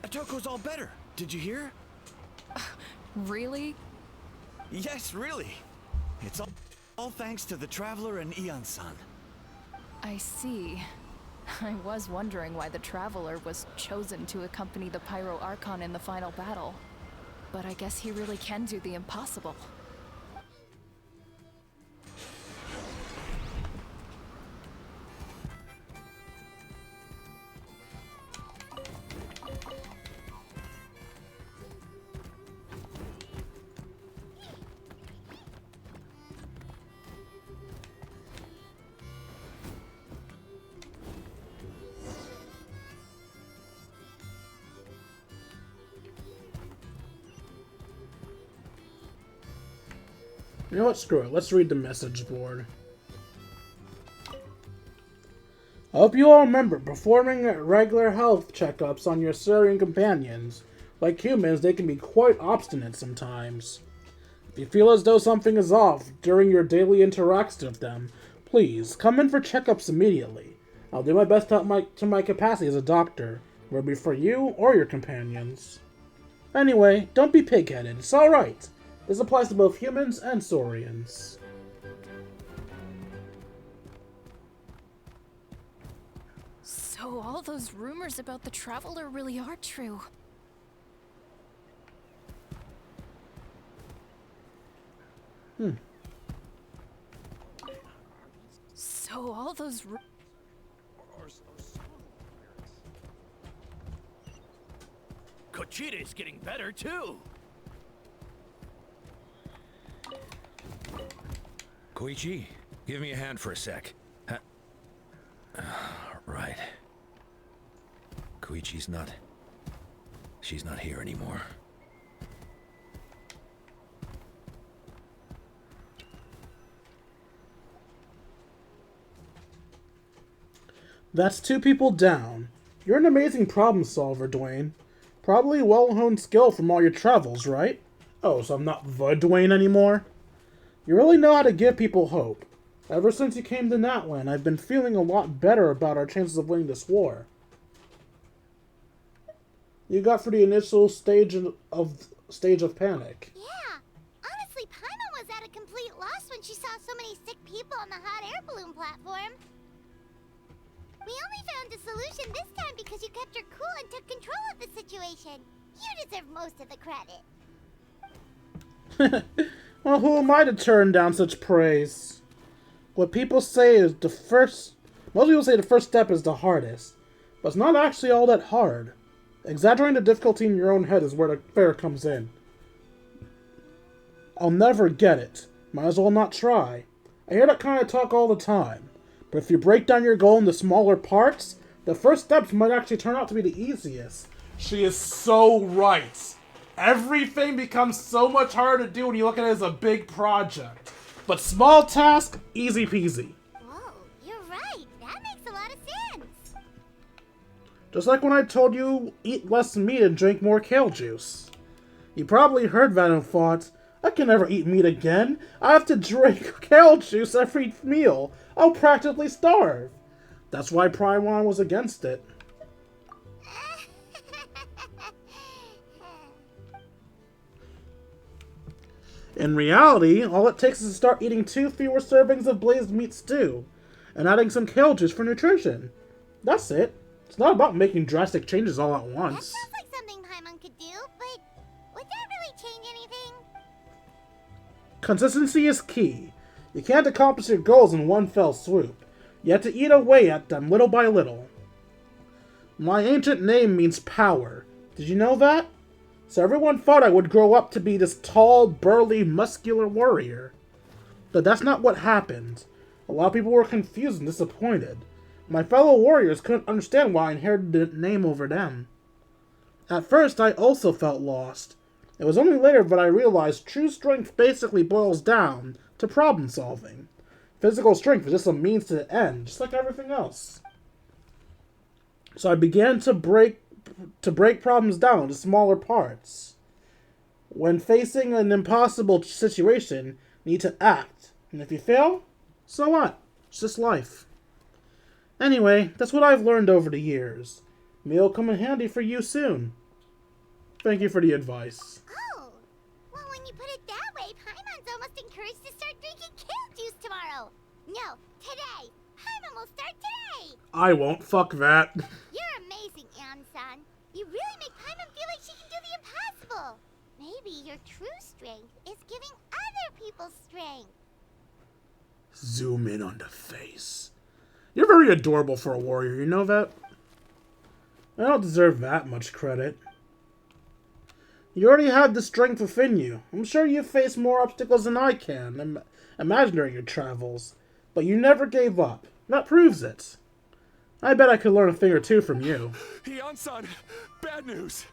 Toko's all better. Did you hear? Really? Yes, really. It's all thanks to the Traveler and Ian-san. I see. I was wondering why the Traveler was chosen to accompany the Pyro Archon in the final battle. But I guess he really can do the impossible. You know what? Screw it. Let's read the message board. I hope you all remember performing regular health checkups on your Syrian companions. Like humans, they can be quite obstinate sometimes. If you feel as though something is off during your daily interaction with them, please come in for checkups immediately. I'll do my best to my capacity as a doctor, whether it be for you or your companions. Anyway, don't be pig-headed. It's alright. This applies to both humans and Saurians. So all those rumors about the Traveler really are true. So all those Kochita is getting better too. Koichi, give me a hand for a sec. Right. Koichi's not... She's not here anymore. That's 2 people down. You're an amazing problem solver, Dwayne. Probably well-honed skill from all your travels, right? Oh, so I'm not the Dwayne anymore? You really know how to give people hope. Ever since you came to Nightwind, I've been feeling a lot better about our chances of winning this war. You got through the initial stage of panic. Yeah. Honestly, Paimon was at a complete loss when she saw so many sick people on the hot air balloon platform. We only found a solution this time because you kept your cool and took control of the situation. You deserve most of the credit. Well, who am I to turn down such praise? What people say is most people say the first step is the hardest, but it's not actually all that hard. Exaggerating the difficulty in your own head is where the fair comes in. I'll never get it. Might as well not try. I hear that kind of talk all the time, but if you break down your goal into smaller parts, the first steps might actually turn out to be the easiest. She is so right. Everything becomes so much harder to do when you look at it as a big project. But small task, easy peasy. Whoa, you're right. That makes a lot of sense. Just like when I told you eat less meat and drink more kale juice. You probably heard that and thought, I can never eat meat again. I have to drink kale juice every meal. I'll practically starve. That's why Paimon was against it. In reality, all it takes is to start eating 2 fewer servings of blazed meat stew, and adding some kale juice for nutrition. That's it. It's not about making drastic changes all at once. That sounds like something Paimon could do, but would that really change anything? Consistency is key. You can't accomplish your goals in one fell swoop. You have to eat away at them little by little. My ancient name means power. Did you know that? So everyone thought I would grow up to be this tall, burly, muscular warrior. But that's not what happened. A lot of people were confused and disappointed. My fellow warriors couldn't understand why I inherited the name over them. At first, I also felt lost. It was only later that I realized true strength basically boils down to problem solving. Physical strength is just a means to the end, just like everything else. So I began to break problems down into smaller parts. When facing an impossible situation, you need to act. And if you fail, so what? It's just life. Anyway, that's what I've learned over the years. Maybe it'll come in handy for you soon. Thank you for the advice. Oh, well, when you put it that way, Paimon's almost encouraged to start drinking kale juice tomorrow. No, today. I'm almost start today. I won't. Fuck that. You're amazing, Ansan. You really make Paimon feel like she can do the impossible. Maybe your true strength is giving other people strength. Zoom in on the face. You're very adorable for a warrior, you know that? I don't deserve that much credit. You already have the strength within you. I'm sure you've faced more obstacles than I can imagine during your travels. But you never gave up. That proves it. I bet I could learn a thing or two from you. Hyun-san, bad news.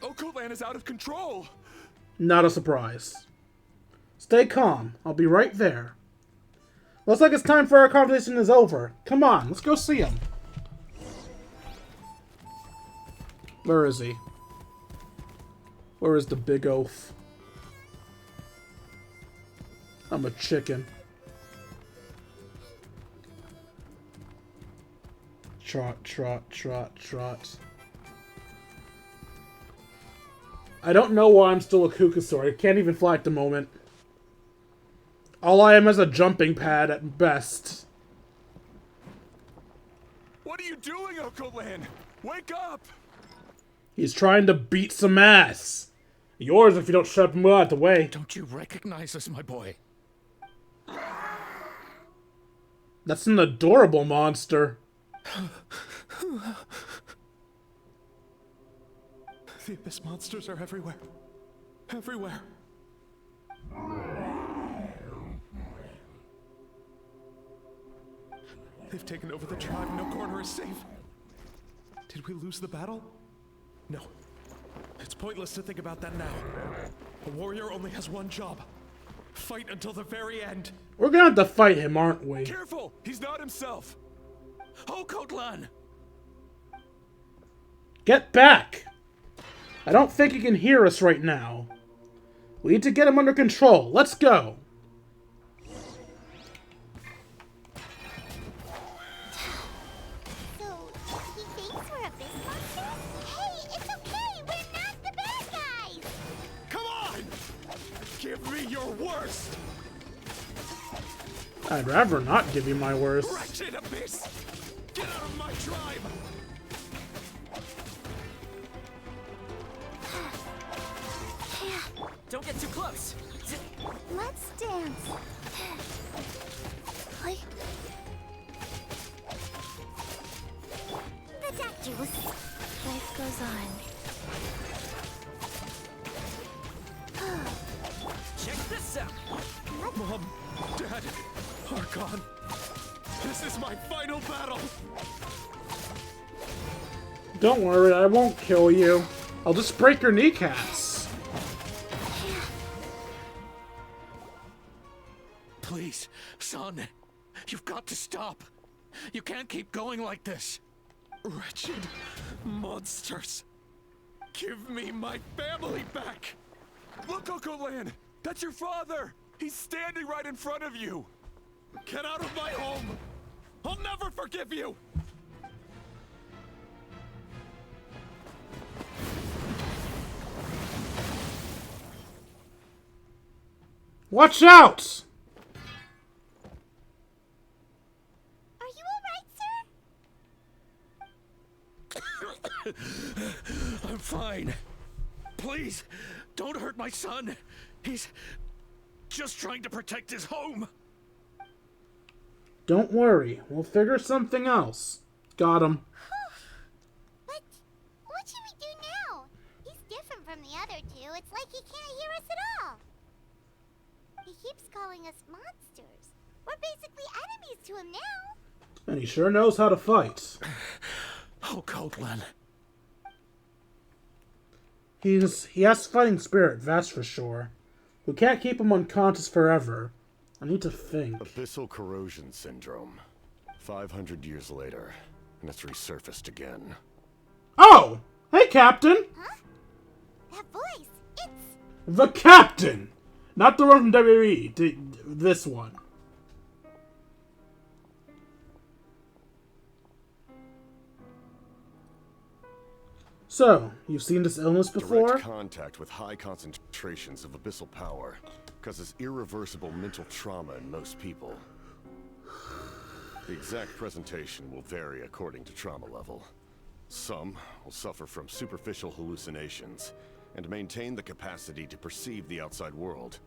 Okoland is out of control. Not a surprise. Stay calm. I'll be right there. Looks like it's time for our conversation is over. Come on, let's go see him. Where is he? Where is the big oaf? I'm a chicken. Trot, trot, trot, trot. I don't know why I'm still a Kukasaur. I can't even fly at the moment. All I am is a jumping pad at best. What are you doing, Okoland? Wake up! He's trying to beat some ass. Yours if you don't shut him out the way. Don't you recognize us, my boy? That's an adorable monster. The Abyss monsters are everywhere. Everywhere. They've taken over the tribe. No corner is safe. Did we lose the battle? No. It's pointless to think about that now. A warrior only has one job. Fight until the very end. We're gonna have to fight him, aren't we? Careful! He's not himself! Okotlan! Get back! I don't think he can hear us right now. We need to get him under control. Let's go! So, he thinks we're Abyss monsters? Hey, it's okay! We're not the bad guys! Come on! Give me your worst! I'd rather not give you my worst. Wretched Abyss! Get out of my tribe! Don't get too close. Let's dance. The doctors. Life goes on. Check this out. Mom, Dad, Archon, this is my final battle! Don't worry, I won't kill you. I'll just break your kneecaps. Please, son. You've got to stop. You can't keep going like this. Wretched monsters! Give me my family back! Look, Okoland! That's your father! He's standing right in front of you! Get out of my home! I'll never forgive you! Watch out! Are you alright, sir? I'm fine. Please, don't hurt my son. He's just trying to protect his home. Don't worry, we'll figure something else. Got him. But what should we do now? He's different from the other two. It's like he can't hear us at all. He keeps calling us monsters. We're basically enemies to him now. And he sure knows how to fight. Oh, Coatlan. He has fighting spirit, that's for sure. We can't keep him unconscious forever. I need to think. Abyssal corrosion syndrome. 500 years later, and it's resurfaced again. Oh! Hey, Captain! Huh? That voice, it's... The Captain! Not the one from WWE, this one. So, you've seen this illness before? Direct contact with high concentrations of abyssal power causes irreversible mental trauma in most people. The exact presentation will vary according to trauma level. Some will suffer from superficial hallucinations and maintain the capacity to perceive the outside world.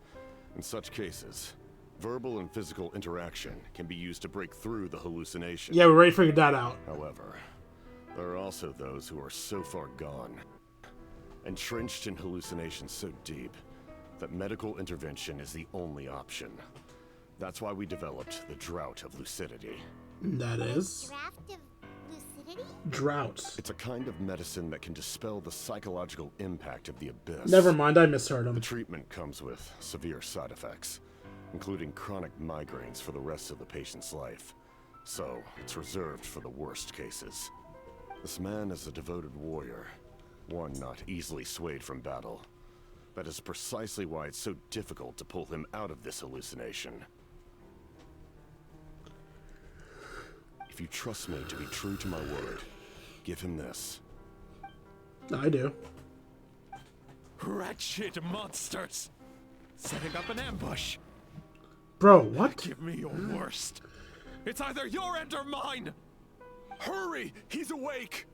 In such cases, verbal and physical interaction can be used to break through the hallucination. Yeah, we already figured that out. However, there are also those who are so far gone, entrenched in hallucinations so deep, that medical intervention is the only option. That's why we developed the Drought of Lucidity. That is? Draft of lucidity? Drought. It's a kind of medicine that can dispel the psychological impact of the abyss. Never mind, I misheard him. The treatment comes with severe side effects, including chronic migraines for the rest of the patient's life. So, it's reserved for the worst cases. This man is a devoted warrior, one not easily swayed from battle. That is precisely why it's so difficult to pull him out of this hallucination. If you trust me to be true to my word, give him this. I do. Wretched monsters! Setting up an ambush! Bro, what? Give me your worst! It's either your end or mine! Hurry! He's awake!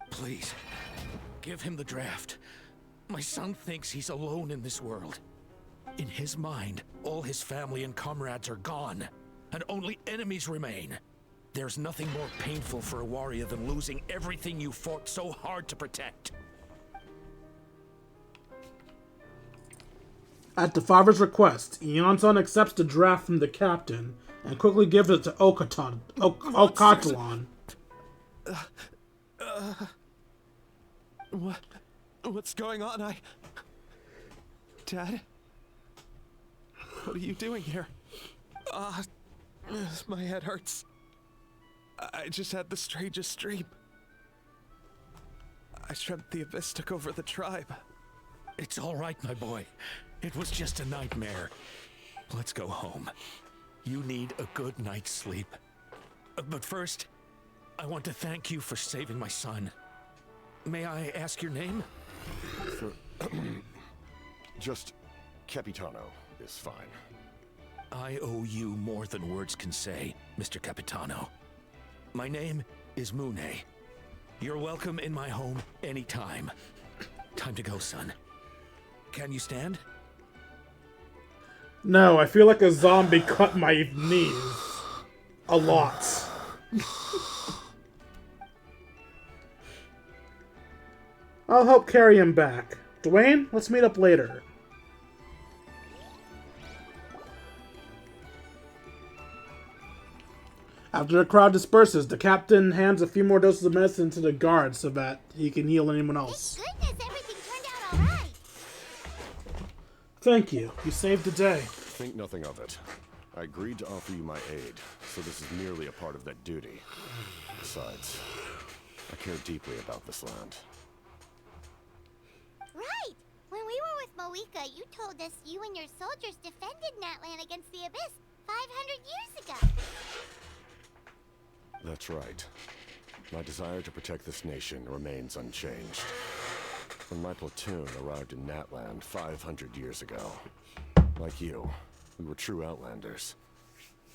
Please, give him the draft. My son thinks he's alone in this world. In his mind, all his family and comrades are gone, and only enemies remain. There's nothing more painful for a warrior than losing everything you fought so hard to protect. At the father's request, Eonson accepts the draft from the captain and quickly gives it to Okatlon. What's going on? Dad? What are you doing here? My head hurts. I just had the strangest dream. I dreamt the Abyss took over the tribe. It's all right, my boy. It was just a nightmare. Let's go home. You need a good night's sleep. But first, I want to thank you for saving my son. May I ask your name? Just Capitano is fine. I owe you more than words can say, Mr. Capitano. My name is Mune. You're welcome in my home anytime. Time to go, son. Can you stand? No, I feel like a zombie cut my knees. A lot. I'll help carry him back. Dwayne, let's meet up later. After the crowd disperses, the captain hands a few more doses of medicine to the guard so that he can heal anyone else. Thank goodness everything turned out alright. Thank you. You saved the day. Think nothing of it. I agreed to offer you my aid, so this is merely a part of that duty. Besides, I care deeply about this land. Right! When we were with Moika, you told us you and your soldiers defended Natlan against the Abyss 500 years ago. That's right. My desire to protect this nation remains unchanged. When my platoon arrived in Natlan 500 years ago, like you, we were true outlanders.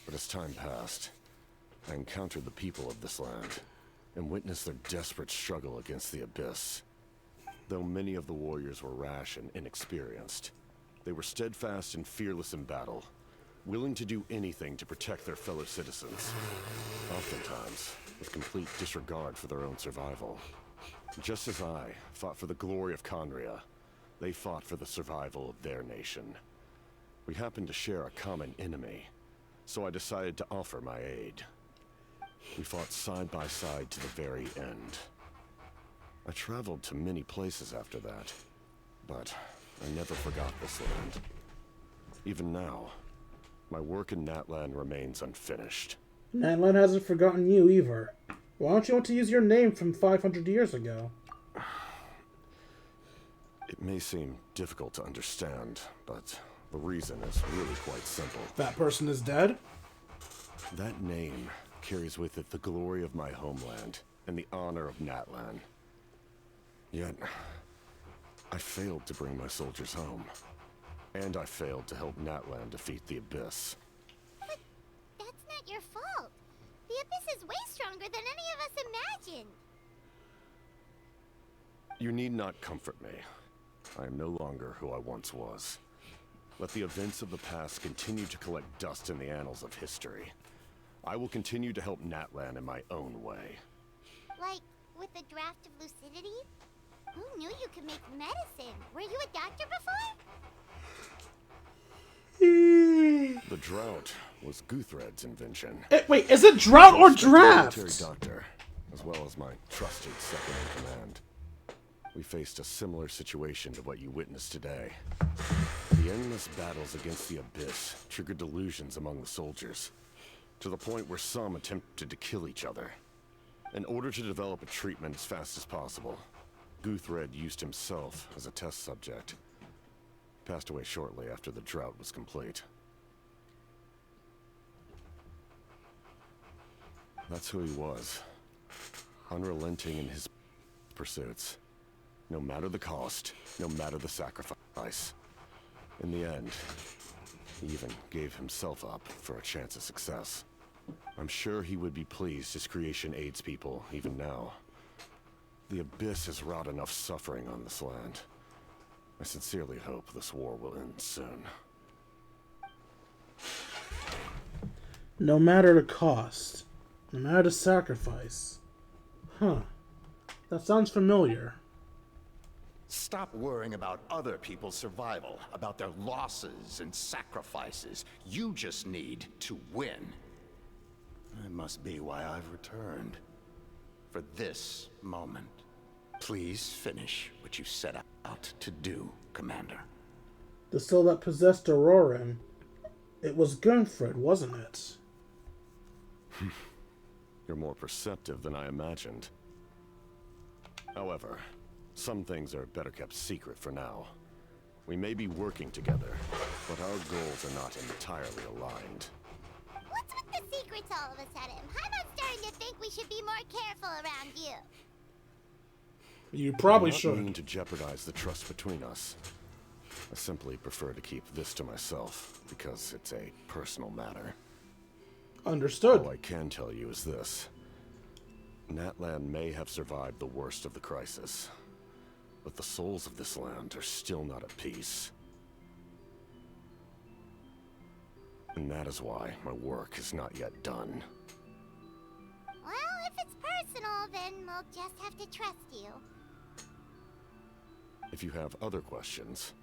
But as time passed, I encountered the people of this land and witnessed their desperate struggle against the Abyss. Though many of the warriors were rash and inexperienced, they were steadfast and fearless in battle, willing to do anything to protect their fellow citizens, oftentimes with complete disregard for their own survival. Just as I fought for the glory of Conria, they fought for the survival of their nation. We happened to share a common enemy, so I decided to offer my aid. We fought side by side to the very end. I traveled to many places after that, but I never forgot this land. Even now, my work in Natlan remains unfinished. Natlan hasn't forgotten you either. Why don't you want to use your name from 500 years ago? It may seem difficult to understand, but the reason is really quite simple. That person is dead? That name carries with it the glory of my homeland and the honor of Natlan. Yet, I failed to bring my soldiers home. And I failed to help Natlan defeat the Abyss. But that's not your fault. Abyss is way stronger than any of us imagined. You need not comfort me. I am no longer who I once was. Let the events of the past continue to collect dust in the annals of history. I will continue to help Natlan in my own way. Like, with the draft of lucidity? Who knew you could make medicine? Were you a doctor before? The drought was Guthred's invention. Wait, is it drought or Military draft? doctor, as well as my trusted second-in-command. We faced a similar situation to what you witnessed today. The endless battles against the Abyss triggered delusions among the soldiers, to the point where some attempted to kill each other. In order to develop a treatment as fast as possible, Guthred used himself as a test subject. Passed away shortly after the drought was complete. That's who he was. Unrelenting in his pursuits. No matter the cost, no matter the sacrifice. In the end, he even gave himself up for a chance of success. I'm sure he would be pleased his creation aids people, even now. The Abyss has wrought enough suffering on this land. I sincerely hope this war will end soon. No matter the cost. No matter the sacrifice. Huh. That sounds familiar. Stop worrying about other people's survival, about their losses and sacrifices. You just need to win. That must be why I've returned. For this moment. Please finish what you set out to do, Commander. The soul that possessed Auroran. It was Gunfred, wasn't it? You're more perceptive than I imagined. However, some things are better kept secret for now. We may be working together, but our goals are not entirely aligned. What's with the secrets all of a sudden? I'm starting to think we should be more careful around you. You probably I do should. not mean to jeopardize the trust between us. I simply prefer to keep this to myself, because it's a personal matter. Understood. All I can tell you is this. Natlan may have survived the worst of the crisis, but the souls of this land are still not at peace. And that is why my work is not yet done. Well, if it's personal, then we'll just have to trust you. If you have other questions,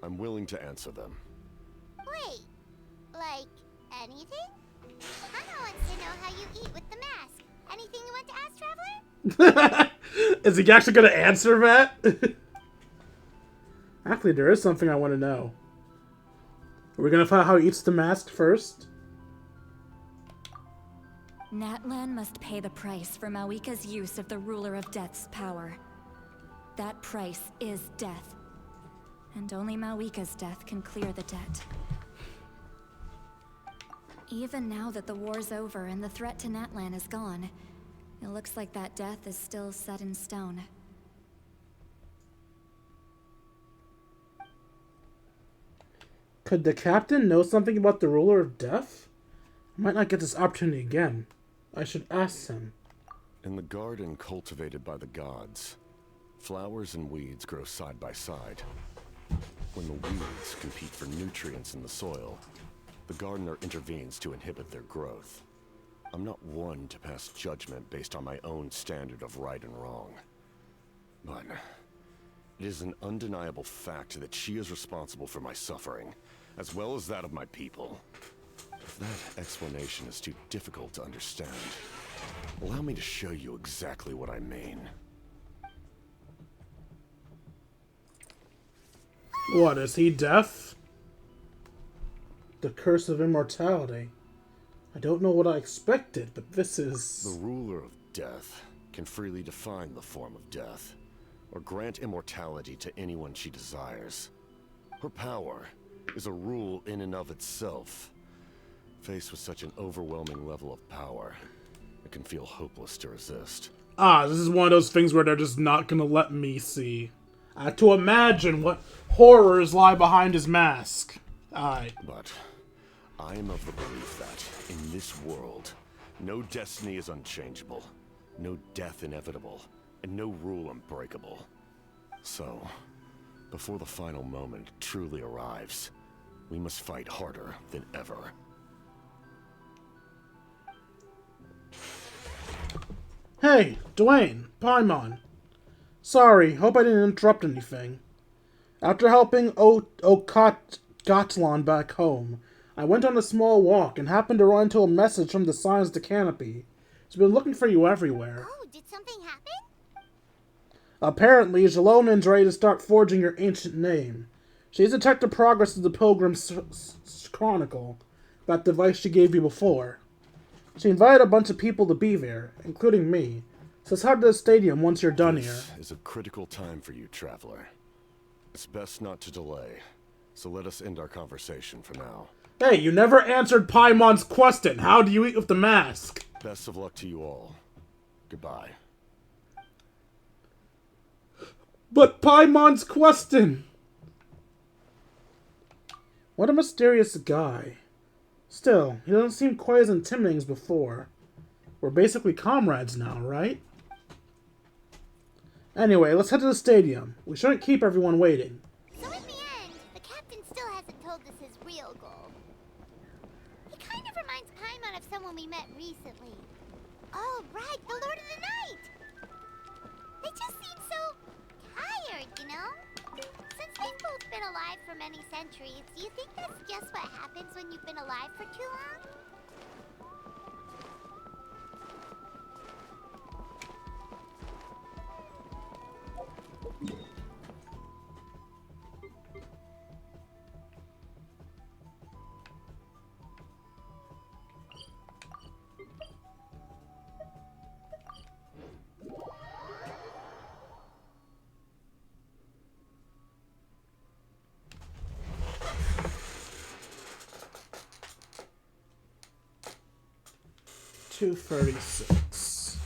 I'm willing to answer them. Wait, like anything? Hana wants to know how you eat with the mask. Anything you want to ask, Traveler? Is he actually going to answer that? Actually, there is something I want to know. Are we going to find out how he eats the mask first? Natlan must pay the price for Mawika's use of the Ruler of Death's power. That price is death. And only Mawika's death can clear the debt. Even now that the war's over and the threat to Natlan is gone, it looks like that death is still set in stone. Could the captain know something about the Ruler of Death? I might not get this opportunity again. I should ask him. In the garden cultivated by the gods, flowers and weeds grow side by side. When the weeds compete for nutrients in the soil, the gardener intervenes to inhibit their growth. I'm not one to pass judgment based on my own standard of right and wrong. But it is an undeniable fact that she is responsible for my suffering, as well as that of my people. If that explanation is too difficult to understand, allow me to show you exactly what I mean. What, is he deaf? The curse of immortality. I don't know what I expected, but this is... The ruler of death can freely define the form of death, or grant immortality to anyone she desires. Her power is a rule in and of itself. Faced with such an overwhelming level of power, it can feel hopeless to resist. Ah, this is one of those things where they're just not gonna let me see. I have to imagine what horrors lie behind his mask. Alright. But I am of the belief that, in this world, No destiny is unchangeable, no death inevitable, and no rule unbreakable. So, before the final moment truly arrives, we must fight harder than ever. Hey, Dwayne, Paimon. Sorry, hope I didn't interrupt anything. After helping Gatlon back home, I went on a small walk and happened to run into a message from the Signs to Canopy. She's been looking for you everywhere. Oh, did something happen? Apparently, Jalonen's ready to start forging your ancient name. She's detected progress of the Pilgrim's Chronicle, that device she gave you before. She invited a bunch of people to be there, including me. Says head to the stadium once you're done here. This is a critical time for you, Traveler. It's best not to delay, so let us end our conversation for now. Hey, you never answered Paimon's question. How do you eat with the mask? Best of luck to you all. Goodbye. But Paimon's question! What a mysterious guy. Still, he doesn't seem quite as intimidating as before. We're basically comrades now, right? Anyway, let's head to the stadium. We shouldn't keep everyone waiting. So in the end, the captain still hasn't told us his real goal. He kind of reminds Paimon of someone we met recently. Oh, right, the Lord of the Night! They just seem so tired, you know? Since they've both been alive for many centuries, do you think that's just what happens when you've been alive for too long? 236.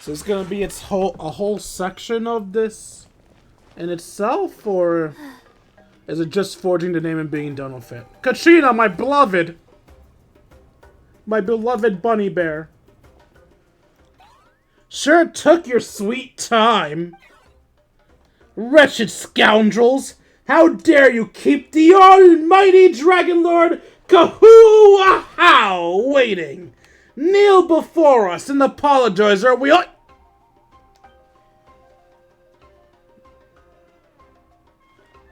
So it's gonna be a whole section of this in itself, or is it just forging the name and being done with it? Katrina, my beloved! My beloved bunny bear. Sure took your sweet time. Wretched scoundrels! How dare you keep the almighty Dragon Lord Kahoo-Ahau waiting! Kneel before us and apologize, or we ought...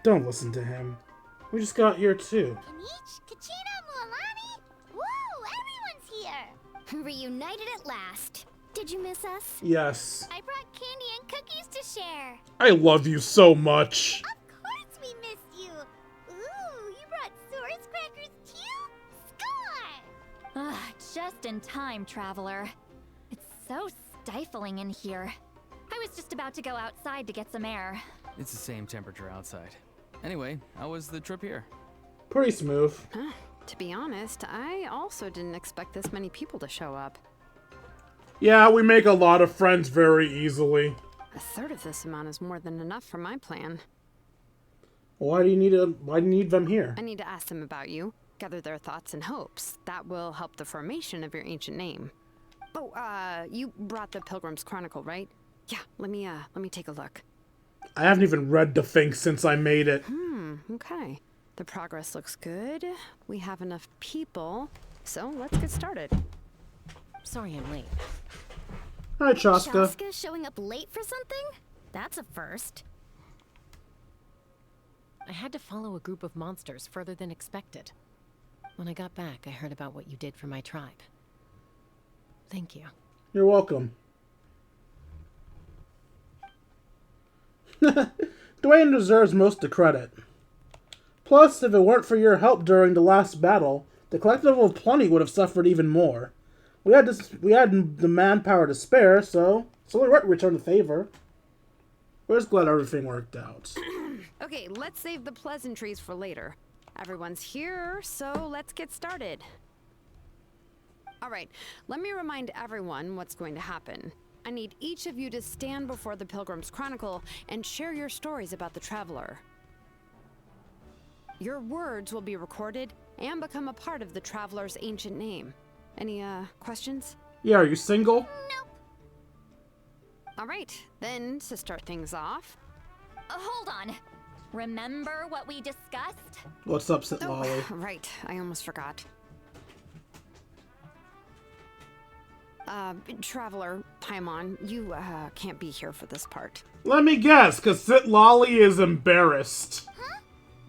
Don't listen to him. We just got here too. Kanich, Kachina, Mualani? Woo! Everyone's here! Reunited at last. Did you miss us? Yes. I brought candy and cookies to share. I love you so much. Of course we missed you. Ooh, you brought Source crackers too? Score! Just in time, Traveler. It's so stifling in here. I was just about to go outside to get some air. It's the same temperature outside. Anyway, how was the trip here? Pretty smooth. To be honest, I also didn't expect this many people to show up. Yeah, we make a lot of friends very easily. A third of this amount is more than enough for my plan. Why do you need them here? I need to ask them about you, gather their thoughts and hopes. That will help the formation of your ancient name. Oh, you brought the Pilgrim's Chronicle, right? Yeah, let me take a look. I haven't even read the thing since I made it. Okay. The progress looks good. We have enough people, so let's get started. Sorry I'm late. Hi, Chaska. Chaska showing up late for something? That's a first. I had to follow a group of monsters further than expected. When I got back, I heard about what you did for my tribe. Thank you. You're welcome. Dwayne deserves most of the credit. Plus, if it weren't for your help during the last battle, the Collective of Plenty would have suffered even more. We had the manpower to spare, so it's only right to return the favor. We're just glad everything worked out. Okay, let's save the pleasantries for later. Everyone's here, so let's get started. All right, let me remind everyone what's going to happen. I need each of you to stand before the Pilgrim's Chronicle and share your stories about the Traveler. Your words will be recorded and become a part of the Traveler's ancient name. Any, questions? Yeah, are you single? All right, then to start things off. Hold on. Remember what we discussed? What's up, Sit Lolly? Right, I almost forgot. Traveler, Paimon, you, can't be here for this part. Let me guess, because Sit Lolly is embarrassed. Huh?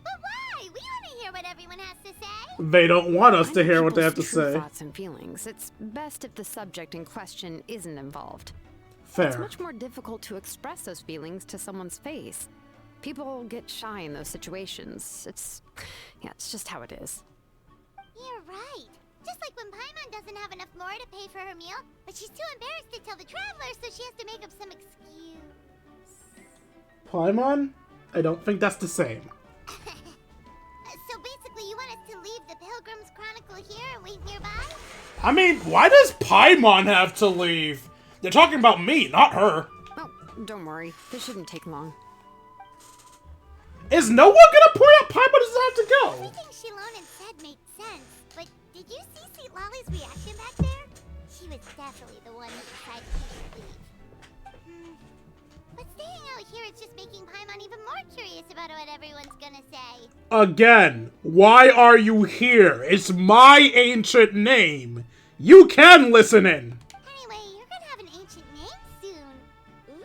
But why? We want to hear what everyone has to say. They don't want us I to know hear what they have people's to true say. Thoughts and feelings. It's best if the subject in question isn't involved. Fair. It's much more difficult to express those feelings to someone's face. People get shy in those situations. It's just how it is. You're right. Just like when Paimon doesn't have enough more to pay for her meal, but she's too embarrassed to tell the Traveler, so she has to make up some excuse. Paimon? I don't think that's the same. So basically, you want us to leave the Pilgrim's Chronicle here and wait nearby? I mean, why does Paimon have to leave? They're talking about me, not her. Oh, don't worry. This shouldn't take long. Is no one gonna point out Paimon doesn't have to go? Everything Shilonen said made sense, but did you see Sweet Lolly's reaction back there? She was definitely the one who decided she should leave. But staying out here is just making Paimon even more curious about what everyone's gonna say. Again, why are you here? It's my ancient name. You can listen in. Anyway, you're gonna have an ancient name soon. Ooh,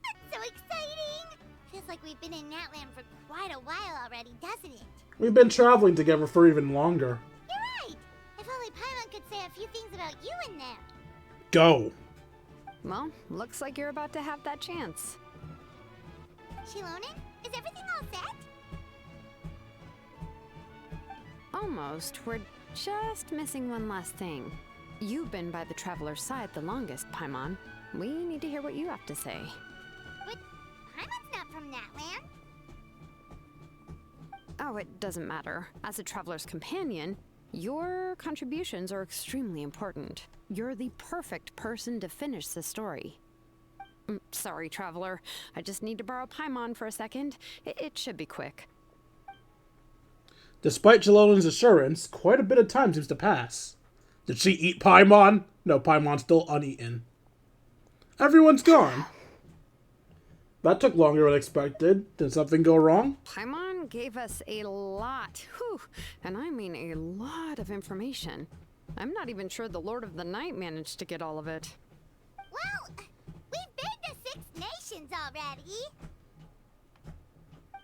that's so exciting! Feels like we've been in Natland for quite a while already, doesn't it? We've been traveling together for even longer. You're right! If only Paimon could say a few things about you in there. Go. Well, looks like you're about to have that chance. Shilonen, is everything all set? Almost. We're just missing one last thing. You've been by the Traveler's side the longest, Paimon. We need to hear what you have to say. But Paimon's not from Natland. Oh, it doesn't matter. As a Traveler's companion, your contributions are extremely important. You're the perfect person to finish the story. Sorry, Traveler. I just need to borrow Paimon for a second. It should be quick. Despite Jalonen's assurance, quite a bit of time seems to pass. Did she eat Paimon? No, Paimon's still uneaten. Everyone's gone. That took longer than expected. Did something go wrong? Paimon gave us a lot, and I mean a lot of information. I'm not even sure the Lord of the Night managed to get all of it. Well, we've been to 6 nations already.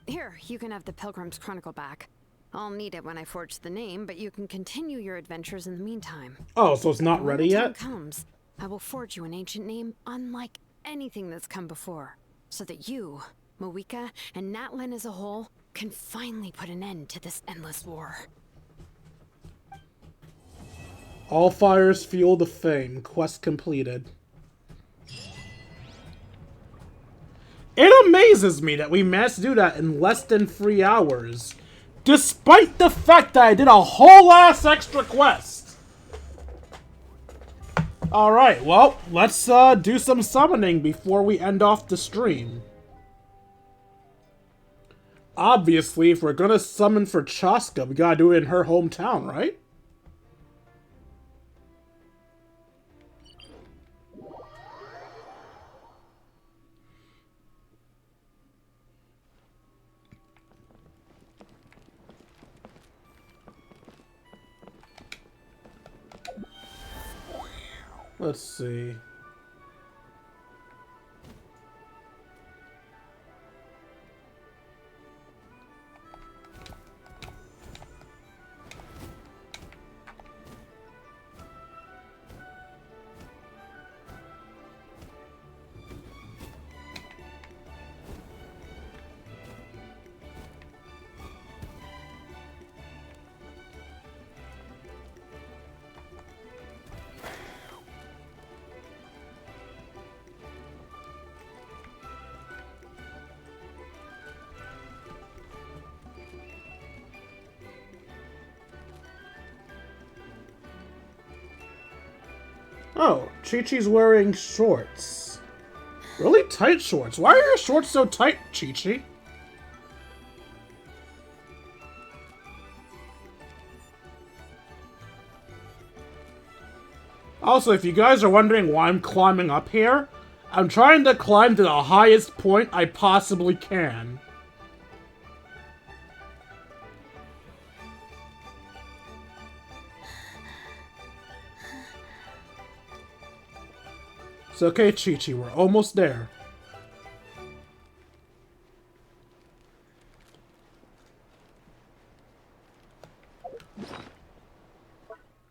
Here, you can have the Pilgrim's Chronicle back. I'll need it when I forge the name, but you can continue your adventures in the meantime. Oh, so it's not ready yet? When the time comes, I will forge you an ancient name unlike anything that's come before, so that you, Moeka, and Natlan as a whole can finally put an end to this endless war. All fires fuel the fame. Quest completed. It amazes me that we managed to do that in less than 3 hours. Despite the fact that I did a whole ass extra quest. Alright, well, let's do some summoning before we end off the stream. Obviously, if we're gonna summon for Chaska, we gotta do it in her hometown, right? Let's see. Oh, Chi-Chi's wearing shorts. Really tight shorts. Why are your shorts so tight, Chi-Chi? Also, if you guys are wondering why I'm climbing up here, I'm trying to climb to the highest point I possibly can. It's okay, Chi-Chi, we're almost there.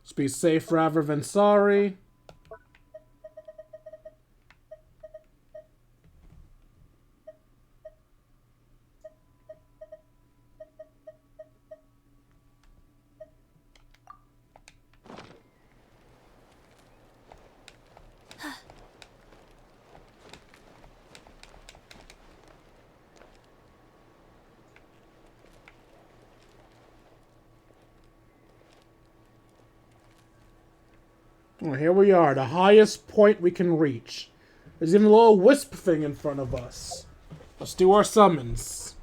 Let's be safe rather than sorry. Well, here we are, the highest point we can reach. There's even a little wisp thing in front of us. Let's do our summons.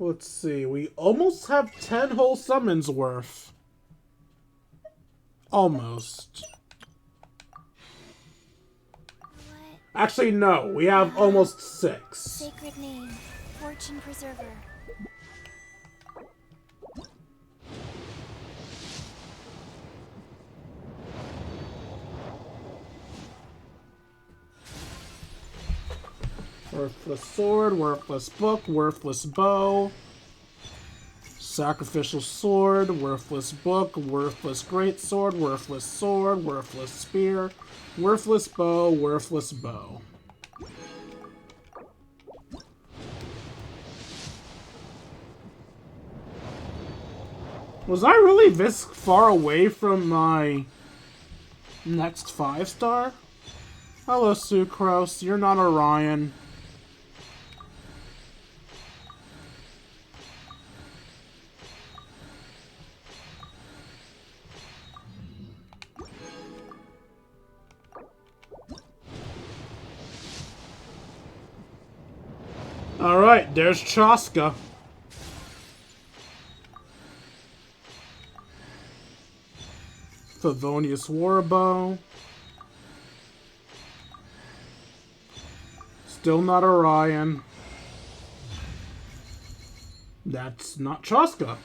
Let's see, we almost have 10 whole summons worth. Almost. Actually, no. We have almost 6. Sacred name, Fortune Preserver. Worthless sword, worthless book, worthless bow. Sacrificial sword, worthless book, worthless greatsword, worthless sword, worthless spear, worthless bow, worthless bow. Was I really this far away from my next 5-star? Hello, Sucrose. You're not Orion. Alright, there's Chaska. Favonius Warbow. Still not Orion. That's not Chaska.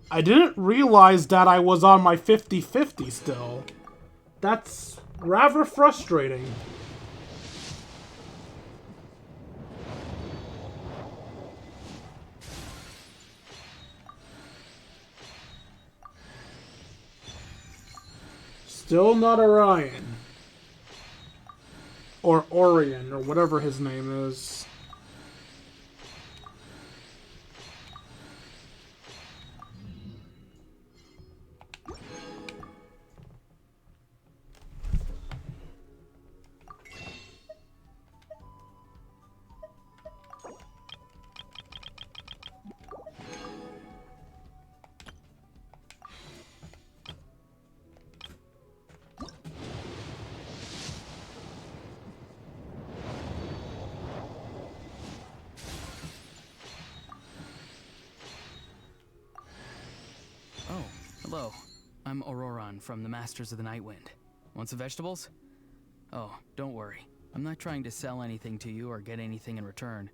I didn't realize that I was on my 50-50 still. That's rather frustrating. Still not Orion. Or Orion, or whatever his name is. Oh, hello. I'm Auroron from the Masters of the Nightwind. Want some vegetables? Oh, don't worry. I'm not trying to sell anything to you or get anything in return.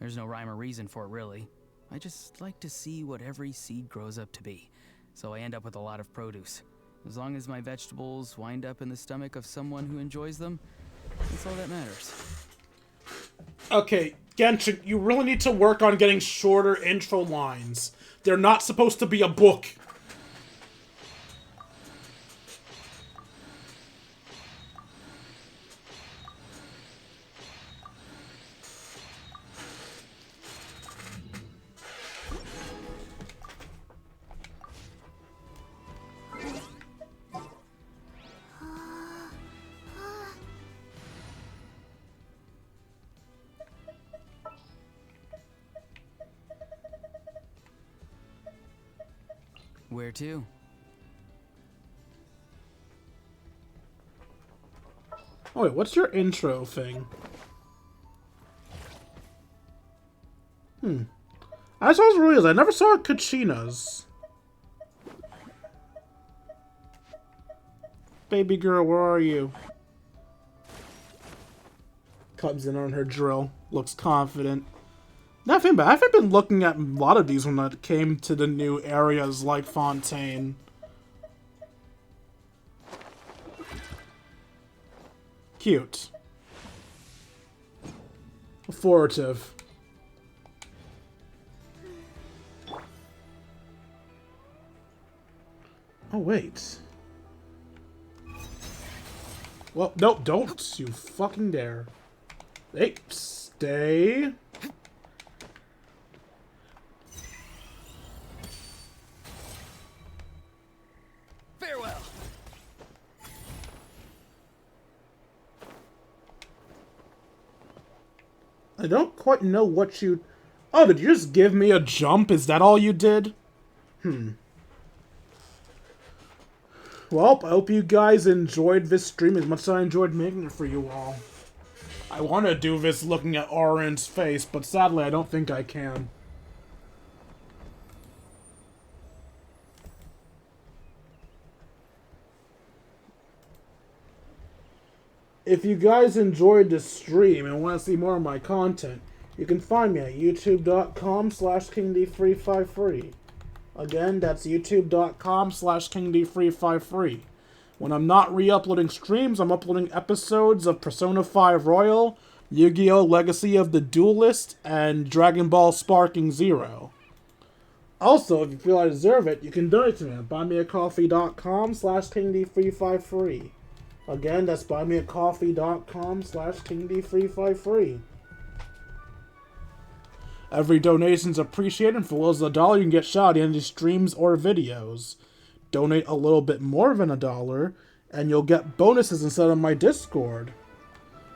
There's no rhyme or reason for it, really. I just like to see what every seed grows up to be, so I end up with a lot of produce. As long as my vegetables wind up in the stomach of someone who enjoys them, that's all that matters. Okay, Genshin, you really need to work on getting shorter intro lines. They're not supposed to be a book. Where to? Oh wait, what's your intro thing? I saw realize I never saw Kachina's. Baby girl, where are you? Comes in on her drill. Looks confident. Nothing bad. I haven't been looking at a lot of these when it came to the new areas like Fontaine. Cute. Authoritative. Oh, wait. Well, no, don't you fucking dare. Hey, stay. Farewell. I don't quite know what you... Oh, did you just give me a jump? Is that all you did? Well, I hope you guys enjoyed this stream as much as I enjoyed making it for you all. I want to do this looking at Orin's face, but sadly I don't think I can. If you guys enjoyed the stream and want to see more of my content, you can find me at youtube.com/KingD353. Again, that's youtube.com/KingD353. When I'm not re-uploading streams, I'm uploading episodes of Persona 5 Royal, Yu-Gi-Oh! Legacy of the Duelist, and Dragon Ball Sparking Zero. Also, if you feel I deserve it, you can donate to me at buymeacoffee.com/KingD353. Again, that's buymeacoffee.com/KingD353. Every donation's appreciated, and for as as $1 you can get shout out in any streams or videos. Donate a little bit more than $1, and you'll get bonuses instead of my Discord.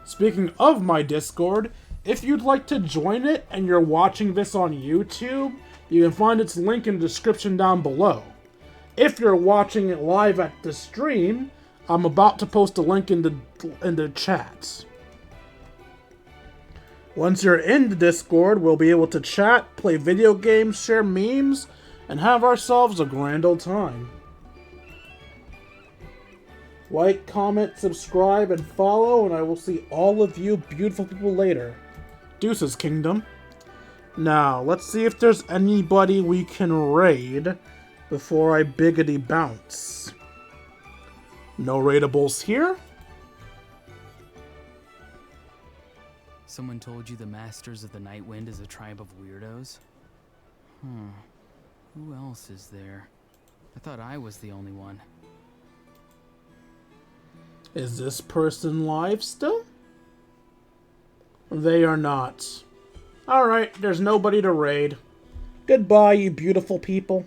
Speaking of my Discord, if you'd like to join it and you're watching this on YouTube, you can find its link in the description down below. If you're watching it live at the stream, I'm about to post a link in the chat. Once you're in the Discord, we'll be able to chat, play video games, share memes, and have ourselves a grand old time. Like, comment, subscribe, and follow, and I will see all of you beautiful people later. Deuces, Kingdom. Now, let's see if there's anybody we can raid before I biggity bounce. No raidables here. Someone told you the Masters of the Nightwind is a tribe of weirdos? Who else is there? I thought I was the only one. Is this person live still? They are not. Alright, there's nobody to raid. Goodbye, you beautiful people.